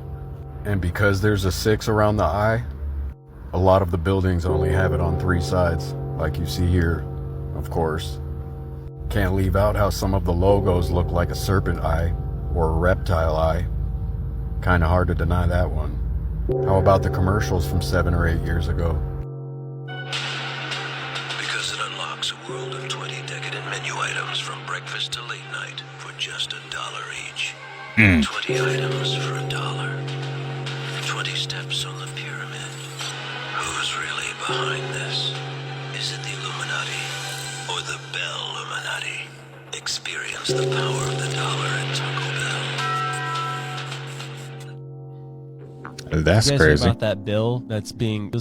Speaker 27: And because there's a 6 around the eye, a lot of the buildings only have it on 3 sides, like you see here, of course. Can't leave out how some of the logos look like a serpent eye or a reptile eye. Kinda hard to deny that one. How about the commercials from 7 or 8 years ago?
Speaker 28: Because it unlocks a world of 20 decadent menu items from breakfast to late night for just $1 each. 20 items for $1. 20 steps on the pyramid. Who's really behind this? Is it the Illuminati or the Bell Illuminati? Experience the power of the dollar at Taco Bell.
Speaker 1: That's
Speaker 13: you guys
Speaker 1: crazy.
Speaker 13: Know about that bill that's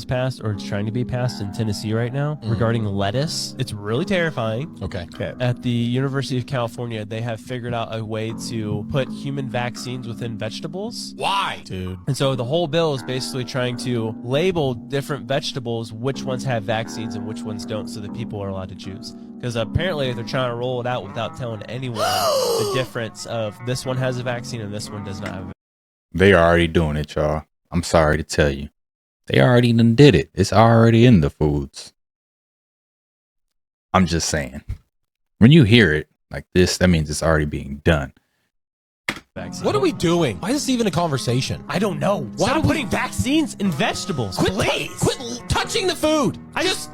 Speaker 13: passed or it's trying to be passed in Tennessee right now regarding lettuce? It's really terrifying.
Speaker 17: Okay.
Speaker 13: At the University of California, they have figured out a way to put human vaccines within vegetables.
Speaker 17: Why? Dude.
Speaker 13: And so the whole bill is basically trying to label different vegetables, which ones have vaccines and which ones don't, so that people are allowed to choose. Because apparently they're trying to roll it out without telling anyone the difference of this one has a vaccine and this one does not have a vaccine.
Speaker 1: They are already doing it, y'all. I'm sorry to tell you. They already done did it. It's already in the foods. I'm just saying. When you hear it like this, that means it's already being done.
Speaker 13: vaccine.
Speaker 17: What are we doing? Why is this even a conversation?
Speaker 13: I don't know.
Speaker 17: Why
Speaker 13: Stop
Speaker 17: are we
Speaker 13: putting vaccines in vegetables, please.
Speaker 17: Quit touching the food.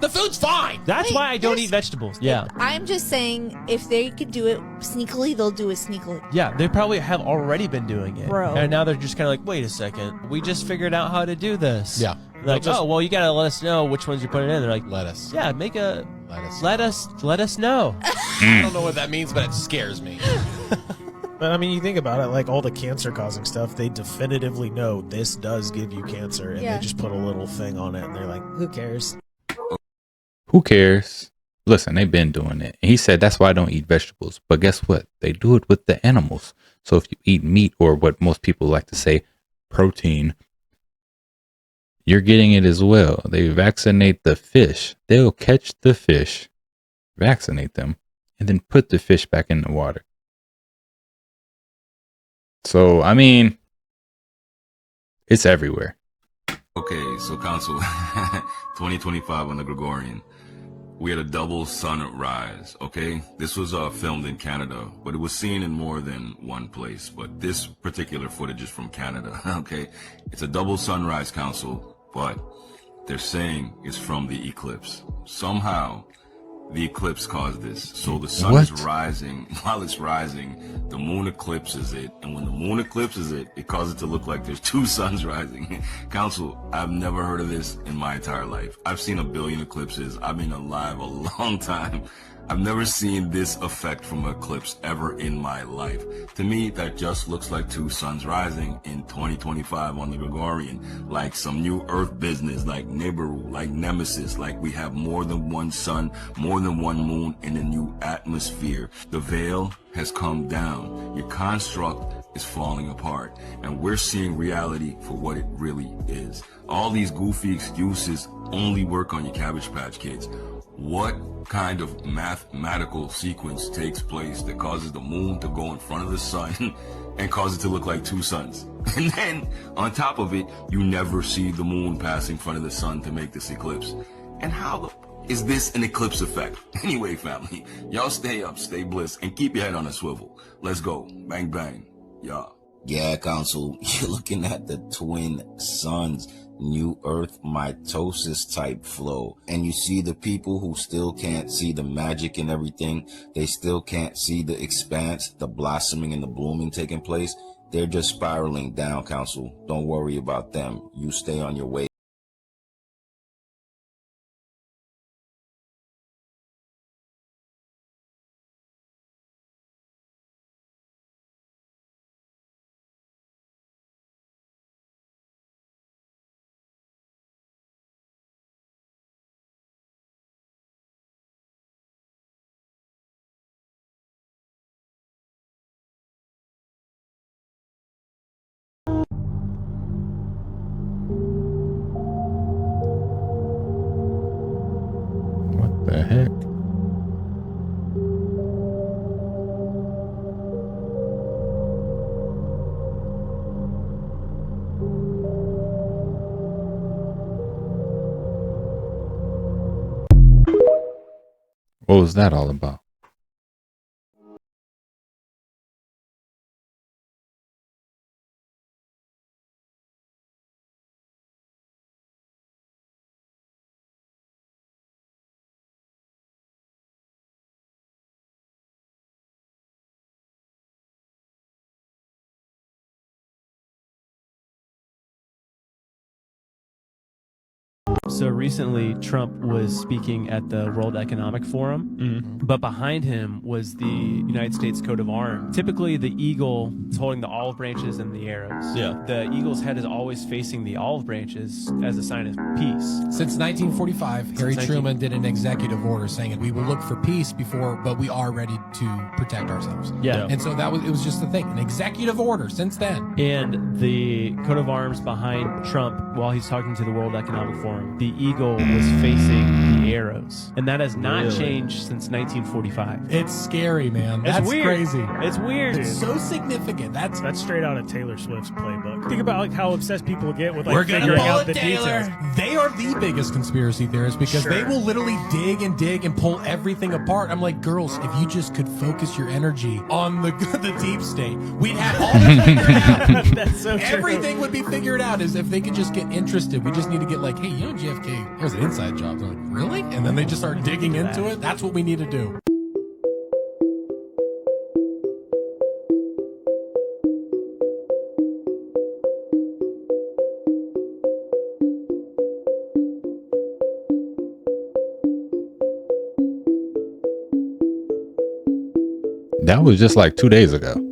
Speaker 17: The food's fine.
Speaker 13: That's why I don't eat vegetables. Yeah.
Speaker 18: I'm just saying, if they could do it sneakily, they'll do it sneakily.
Speaker 13: Yeah, they probably have already been doing it.
Speaker 18: Bro.
Speaker 13: And now they're just kind of like, wait a second, we just figured out how to do this.
Speaker 17: Yeah.
Speaker 13: Like,
Speaker 17: Just-
Speaker 13: oh, well, you gotta let us know which ones you're putting in. They're like,
Speaker 17: lettuce.
Speaker 13: Yeah, make a lettuce. Let us know.
Speaker 17: I don't know what that means, but it scares me.
Speaker 4: But I mean, you think about it, like all the cancer-causing stuff, they definitively know this does give you cancer, and
Speaker 18: Yeah.
Speaker 4: they just put a little thing on it, and they're like, who cares?
Speaker 1: Who cares? Listen, they've been doing it. And he said that's why I don't eat vegetables. But guess what? They do it with the animals. So if you eat meat, or what most people like to say, protein, you're getting it as well. They vaccinate the fish. They'll catch the fish, vaccinate them, and then put the fish back in the water. So, I mean, it's everywhere.
Speaker 5: Okay, so Council, 2025 on the Gregorian, we had a double sunrise, okay? This was filmed in Canada, but it was seen in more than one place. But this particular footage is from Canada, okay? It's a double sunrise, Council, but they're saying it's from the eclipse. Somehow, the eclipse caused this. So the sun is rising. While it's rising, the moon eclipses it. And when the moon eclipses it, it causes it to look like there's two suns rising. Council, I've never heard of this in my entire life. I've seen 1 billion eclipses. I've been alive a long time. I've never seen this effect from an eclipse ever in my life. To me, that just looks like two suns rising in 2025 on the Gregorian, like some new Earth business, like Nibiru, like Nemesis, like we have more than one sun, more than one moon in a new atmosphere. The veil has come down. Your construct is falling apart, and we're seeing reality for what it really is. All these goofy excuses only work on your Cabbage Patch Kids. What kind of mathematical sequence takes place that causes the moon to go in front of the sun and cause it to look like two suns? And then on top of it, you never see the moon pass in front of the sun to make this eclipse. And how is this an eclipse effect? Anyway, family, y'all stay up, stay bliss, and keep your head on a swivel. Let's go. Bang, bang. Y'all.
Speaker 8: Yeah, Council, you're looking at the twin suns, new earth mitosis type flow. And you see the people who still can't see the magic and everything. They still can't see the expanse, the blossoming and the blooming taking place. They're just spiraling down, Council. Don't worry about them. You stay on your way.
Speaker 1: What the heck? What was that all about?
Speaker 13: So recently, Trump was speaking at the World Economic Forum, but behind him was the United States coat of arms. Typically, the eagle is holding the olive branches and the arrows.
Speaker 17: Yeah.
Speaker 13: The eagle's head is always facing the olive branches as a sign of peace.
Speaker 17: Since 1945, Harry Truman did an executive order saying that we will look for peace before, but we are ready to protect ourselves.
Speaker 13: Yeah.
Speaker 17: And so it was just the thing, an executive order since then.
Speaker 13: And the coat of arms behind Trump, while he's talking to the World Economic Forum, the eagle was facing the arrows, and that has not
Speaker 4: Really?
Speaker 13: changed since 1945.
Speaker 17: It's scary, man.
Speaker 13: It's
Speaker 17: That's
Speaker 13: weird.
Speaker 17: crazy.
Speaker 13: It's weird.
Speaker 17: It's so significant. That's
Speaker 4: straight out of Taylor Swift's playbook. Think about like how obsessed people get with
Speaker 17: we're
Speaker 4: like
Speaker 17: gonna
Speaker 4: figuring
Speaker 17: pull
Speaker 4: out
Speaker 17: it,
Speaker 4: the
Speaker 17: Taylor.
Speaker 4: details.
Speaker 17: They are the biggest conspiracy theorists because they will literally dig and pull everything apart. I'm like, girls, if you just could focus your energy on the deep state, we'd have all this figured out.
Speaker 4: That's so true.
Speaker 17: Everything would be figured out as if they could just get interested. We just need to get like, hey, you know, JFK, it was an inside job. They're like, really? And then they just start digging into it. That's what we need to do.
Speaker 1: That was just like 2 days ago.
Speaker 28: In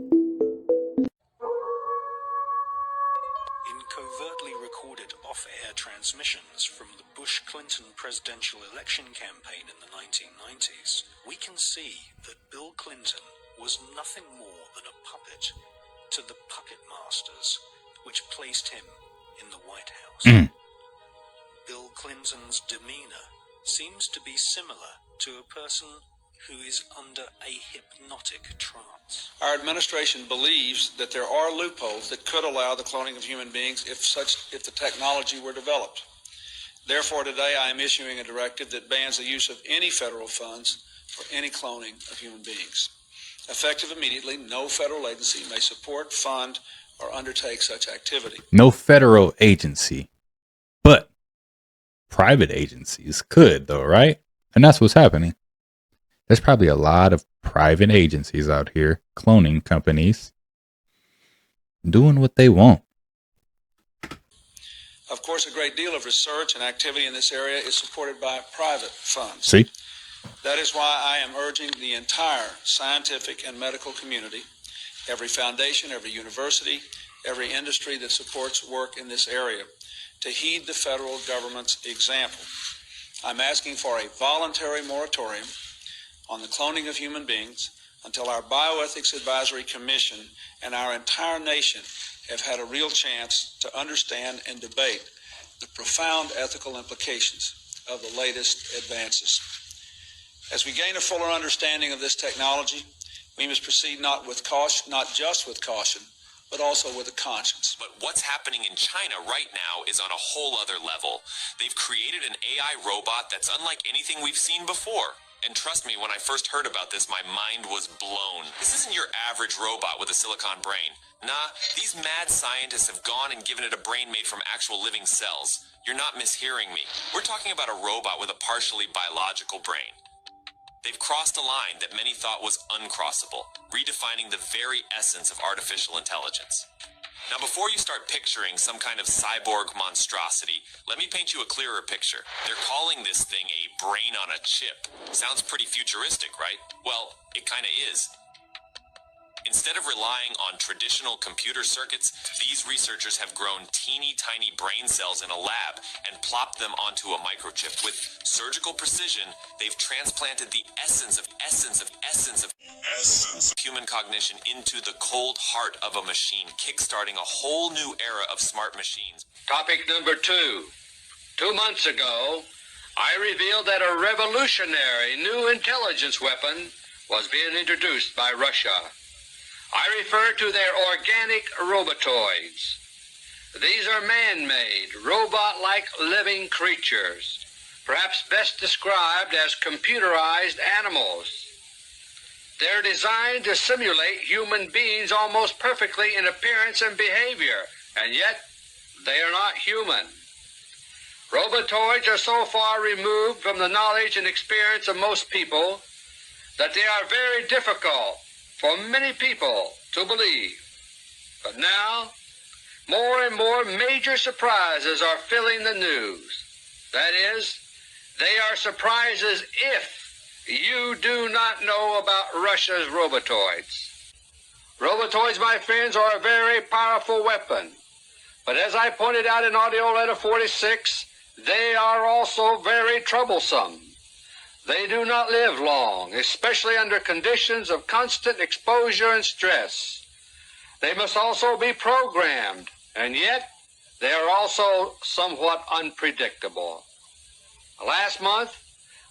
Speaker 28: covertly recorded off-air transmissions from the Bush-Clinton presidential election campaign in the 1990s, we can see that Bill Clinton was nothing more than a puppet to the puppet masters, which placed him in the White House. Bill Clinton's demeanor seems to be similar to a person who is under a hypnotic trance. Our administration believes that there are loopholes that could allow the cloning of human beings if the technology were developed. Therefore, today I am issuing a directive that bans the use of any federal funds for any cloning of human beings. Effective immediately, no federal agency may support, fund, or undertake such activity.
Speaker 1: No federal agency, but private agencies could, though, right? And that's what's happening. There's probably a lot of private agencies out here, cloning companies, doing what they want.
Speaker 28: Of course, a great deal of research and activity in this area is supported by private funds.
Speaker 1: See?
Speaker 28: That is why I am urging the entire scientific and medical community, every foundation, every university, every industry that supports work in this area, to heed the federal government's example. I'm asking for a voluntary moratorium on the cloning of human beings until our Bioethics Advisory Commission and our entire nation have had a real chance to understand and debate the profound ethical implications of the latest advances. As we gain a fuller understanding of this technology, we must proceed not just with caution, but also with a conscience.
Speaker 6: But what's happening in China right now is on a whole other level. They've created an AI robot that's unlike anything we've seen before. And trust me, when I first heard about this, my mind was blown. This isn't your average robot with a silicon brain. Nah, these mad scientists have gone and given it a brain made from actual living cells. You're not mishearing me. We're talking about a robot with a partially biological brain. They've crossed a line that many thought was uncrossable, redefining the very essence of artificial intelligence. Now, before you start picturing some kind of cyborg monstrosity, let me paint you a clearer picture. They're calling this thing a brain on a chip. Sounds pretty futuristic, right? Well, it kinda is. Instead of relying on traditional computer circuits, these researchers have grown teeny tiny brain cells in a lab and plopped them onto a microchip. With surgical precision, they've transplanted the essence of human cognition into the cold heart of a machine, kickstarting a whole new era of smart machines.
Speaker 7: Topic number 2. 2 months ago, I revealed that a revolutionary new intelligence weapon was being introduced by Russia. I refer to their organic robbotoids. These are man-made, robot-like living creatures, perhaps best described as computerized animals. They're designed to simulate human beings almost perfectly in appearance and behavior, and yet they are not human. Robotoids are so far removed from the knowledge and experience of most people that they are very difficult for many people to believe. But now, more and more major surprises are filling the news. That is, they are surprises if you do not know about Russia's robotoids. Robotoids, my friends, are a very powerful weapon. But as I pointed out in audio letter 46, they are also very troublesome. They do not live long, especially under conditions of constant exposure and stress. They must also be programmed, and yet they are also somewhat unpredictable. Last month,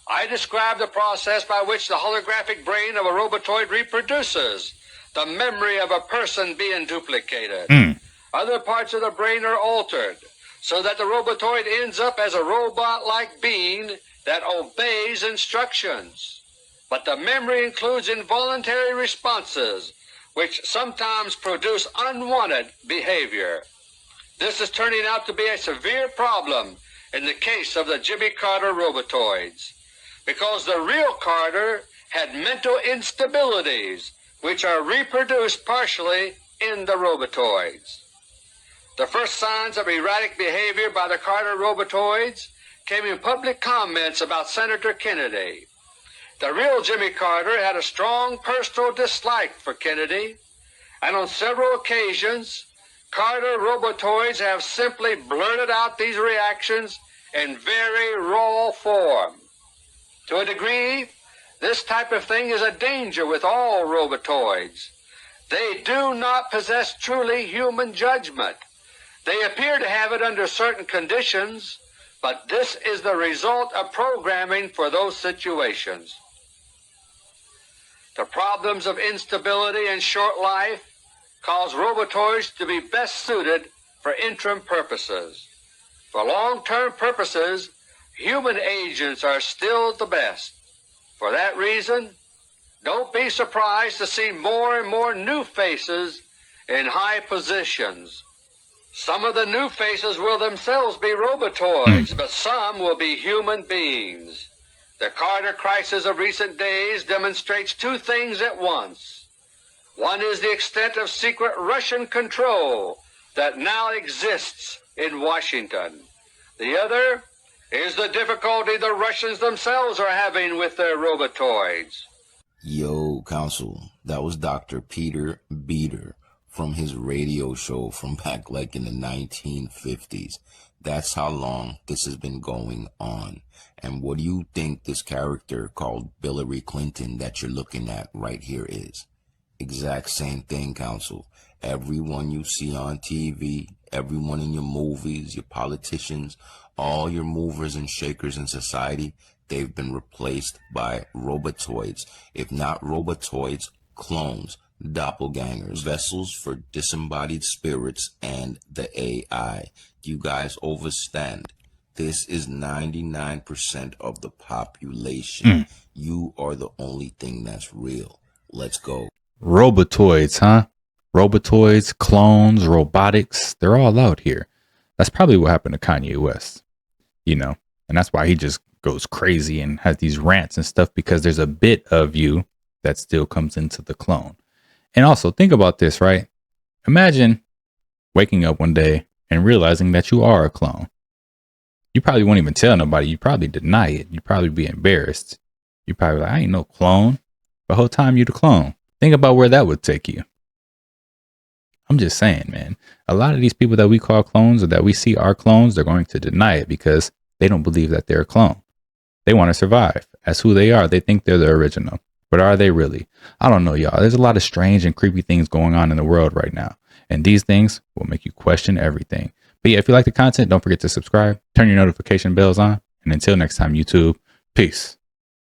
Speaker 7: I describe the process by which the holographic brain of a robotoid reproduces, the memory of a person being duplicated. Other parts of the brain are altered, so that the robotoid ends up as a robot-like being that obeys instructions. But the memory includes involuntary responses, which sometimes produce unwanted behavior. This is turning out to be a severe problem in the case of the Jimmy Carter robotoids, because the real Carter had mental instabilities, which are reproduced partially in the robotoids. The first signs of erratic behavior by the Carter robotoids came in public comments about Senator Kennedy. The real Jimmy Carter had a strong personal dislike for Kennedy, and on several occasions, Carter robotoids have simply blurted out these reactions in very raw form. To a degree, this type of thing is a danger with all robotoids. They do not possess truly human judgment. They appear to have it under certain conditions, but this is the result of programming for those situations. The problems of instability and short life cause robotoids to be best suited for interim purposes. For long-term purposes, human agents are still the best. For that reason, don't be surprised to see more and more new faces in high positions. Some of the new faces will themselves be robotoids, but some will be human beings. The Carter crisis of recent days demonstrates two things at once. One is the extent of secret Russian control that now exists in Washington. The other is the difficulty the Russians themselves are having with their robotoids.
Speaker 8: Yo, Council, that was Dr. Peter Beater from his radio show from back like in the 1950s. That's how long this has been going on. And what do you think this character called Hillary Clinton that you're looking at right here is? Exact same thing, Council. Everyone you see on TV, everyone in your movies, your politicians, all your movers and shakers in society, they've been replaced by robotoids. If not robotoids, clones, doppelgangers, vessels for disembodied spirits, and the AI. Do you guys understand? This is 99% of the population. You are the only thing that's real. Let's go.
Speaker 1: Robotoids, huh? Robotoids, clones, robotics, they're all out here. That's probably what happened to Kanye West, you know, and that's why he just goes crazy and has these rants and stuff, because there's a bit of you that still comes into the clone. And also think about this, right? Imagine waking up one day and realizing that you are a clone. You probably won't even tell nobody. You probably deny it. You'd probably be embarrassed. You probably like, I ain't no clone. The whole time you the clone. Think about where that would take you. I'm just saying, man. A lot of these people that we call clones or that we see are clones, they're going to deny it because they don't believe that they're a clone. They want to survive as who they are. They think they're the original. But are they really? I don't know, y'all. There's a lot of strange and creepy things going on in the world right now. And these things will make you question everything. But yeah, if you like the content, don't forget to subscribe, turn your notification bells on. And until next time, YouTube, peace.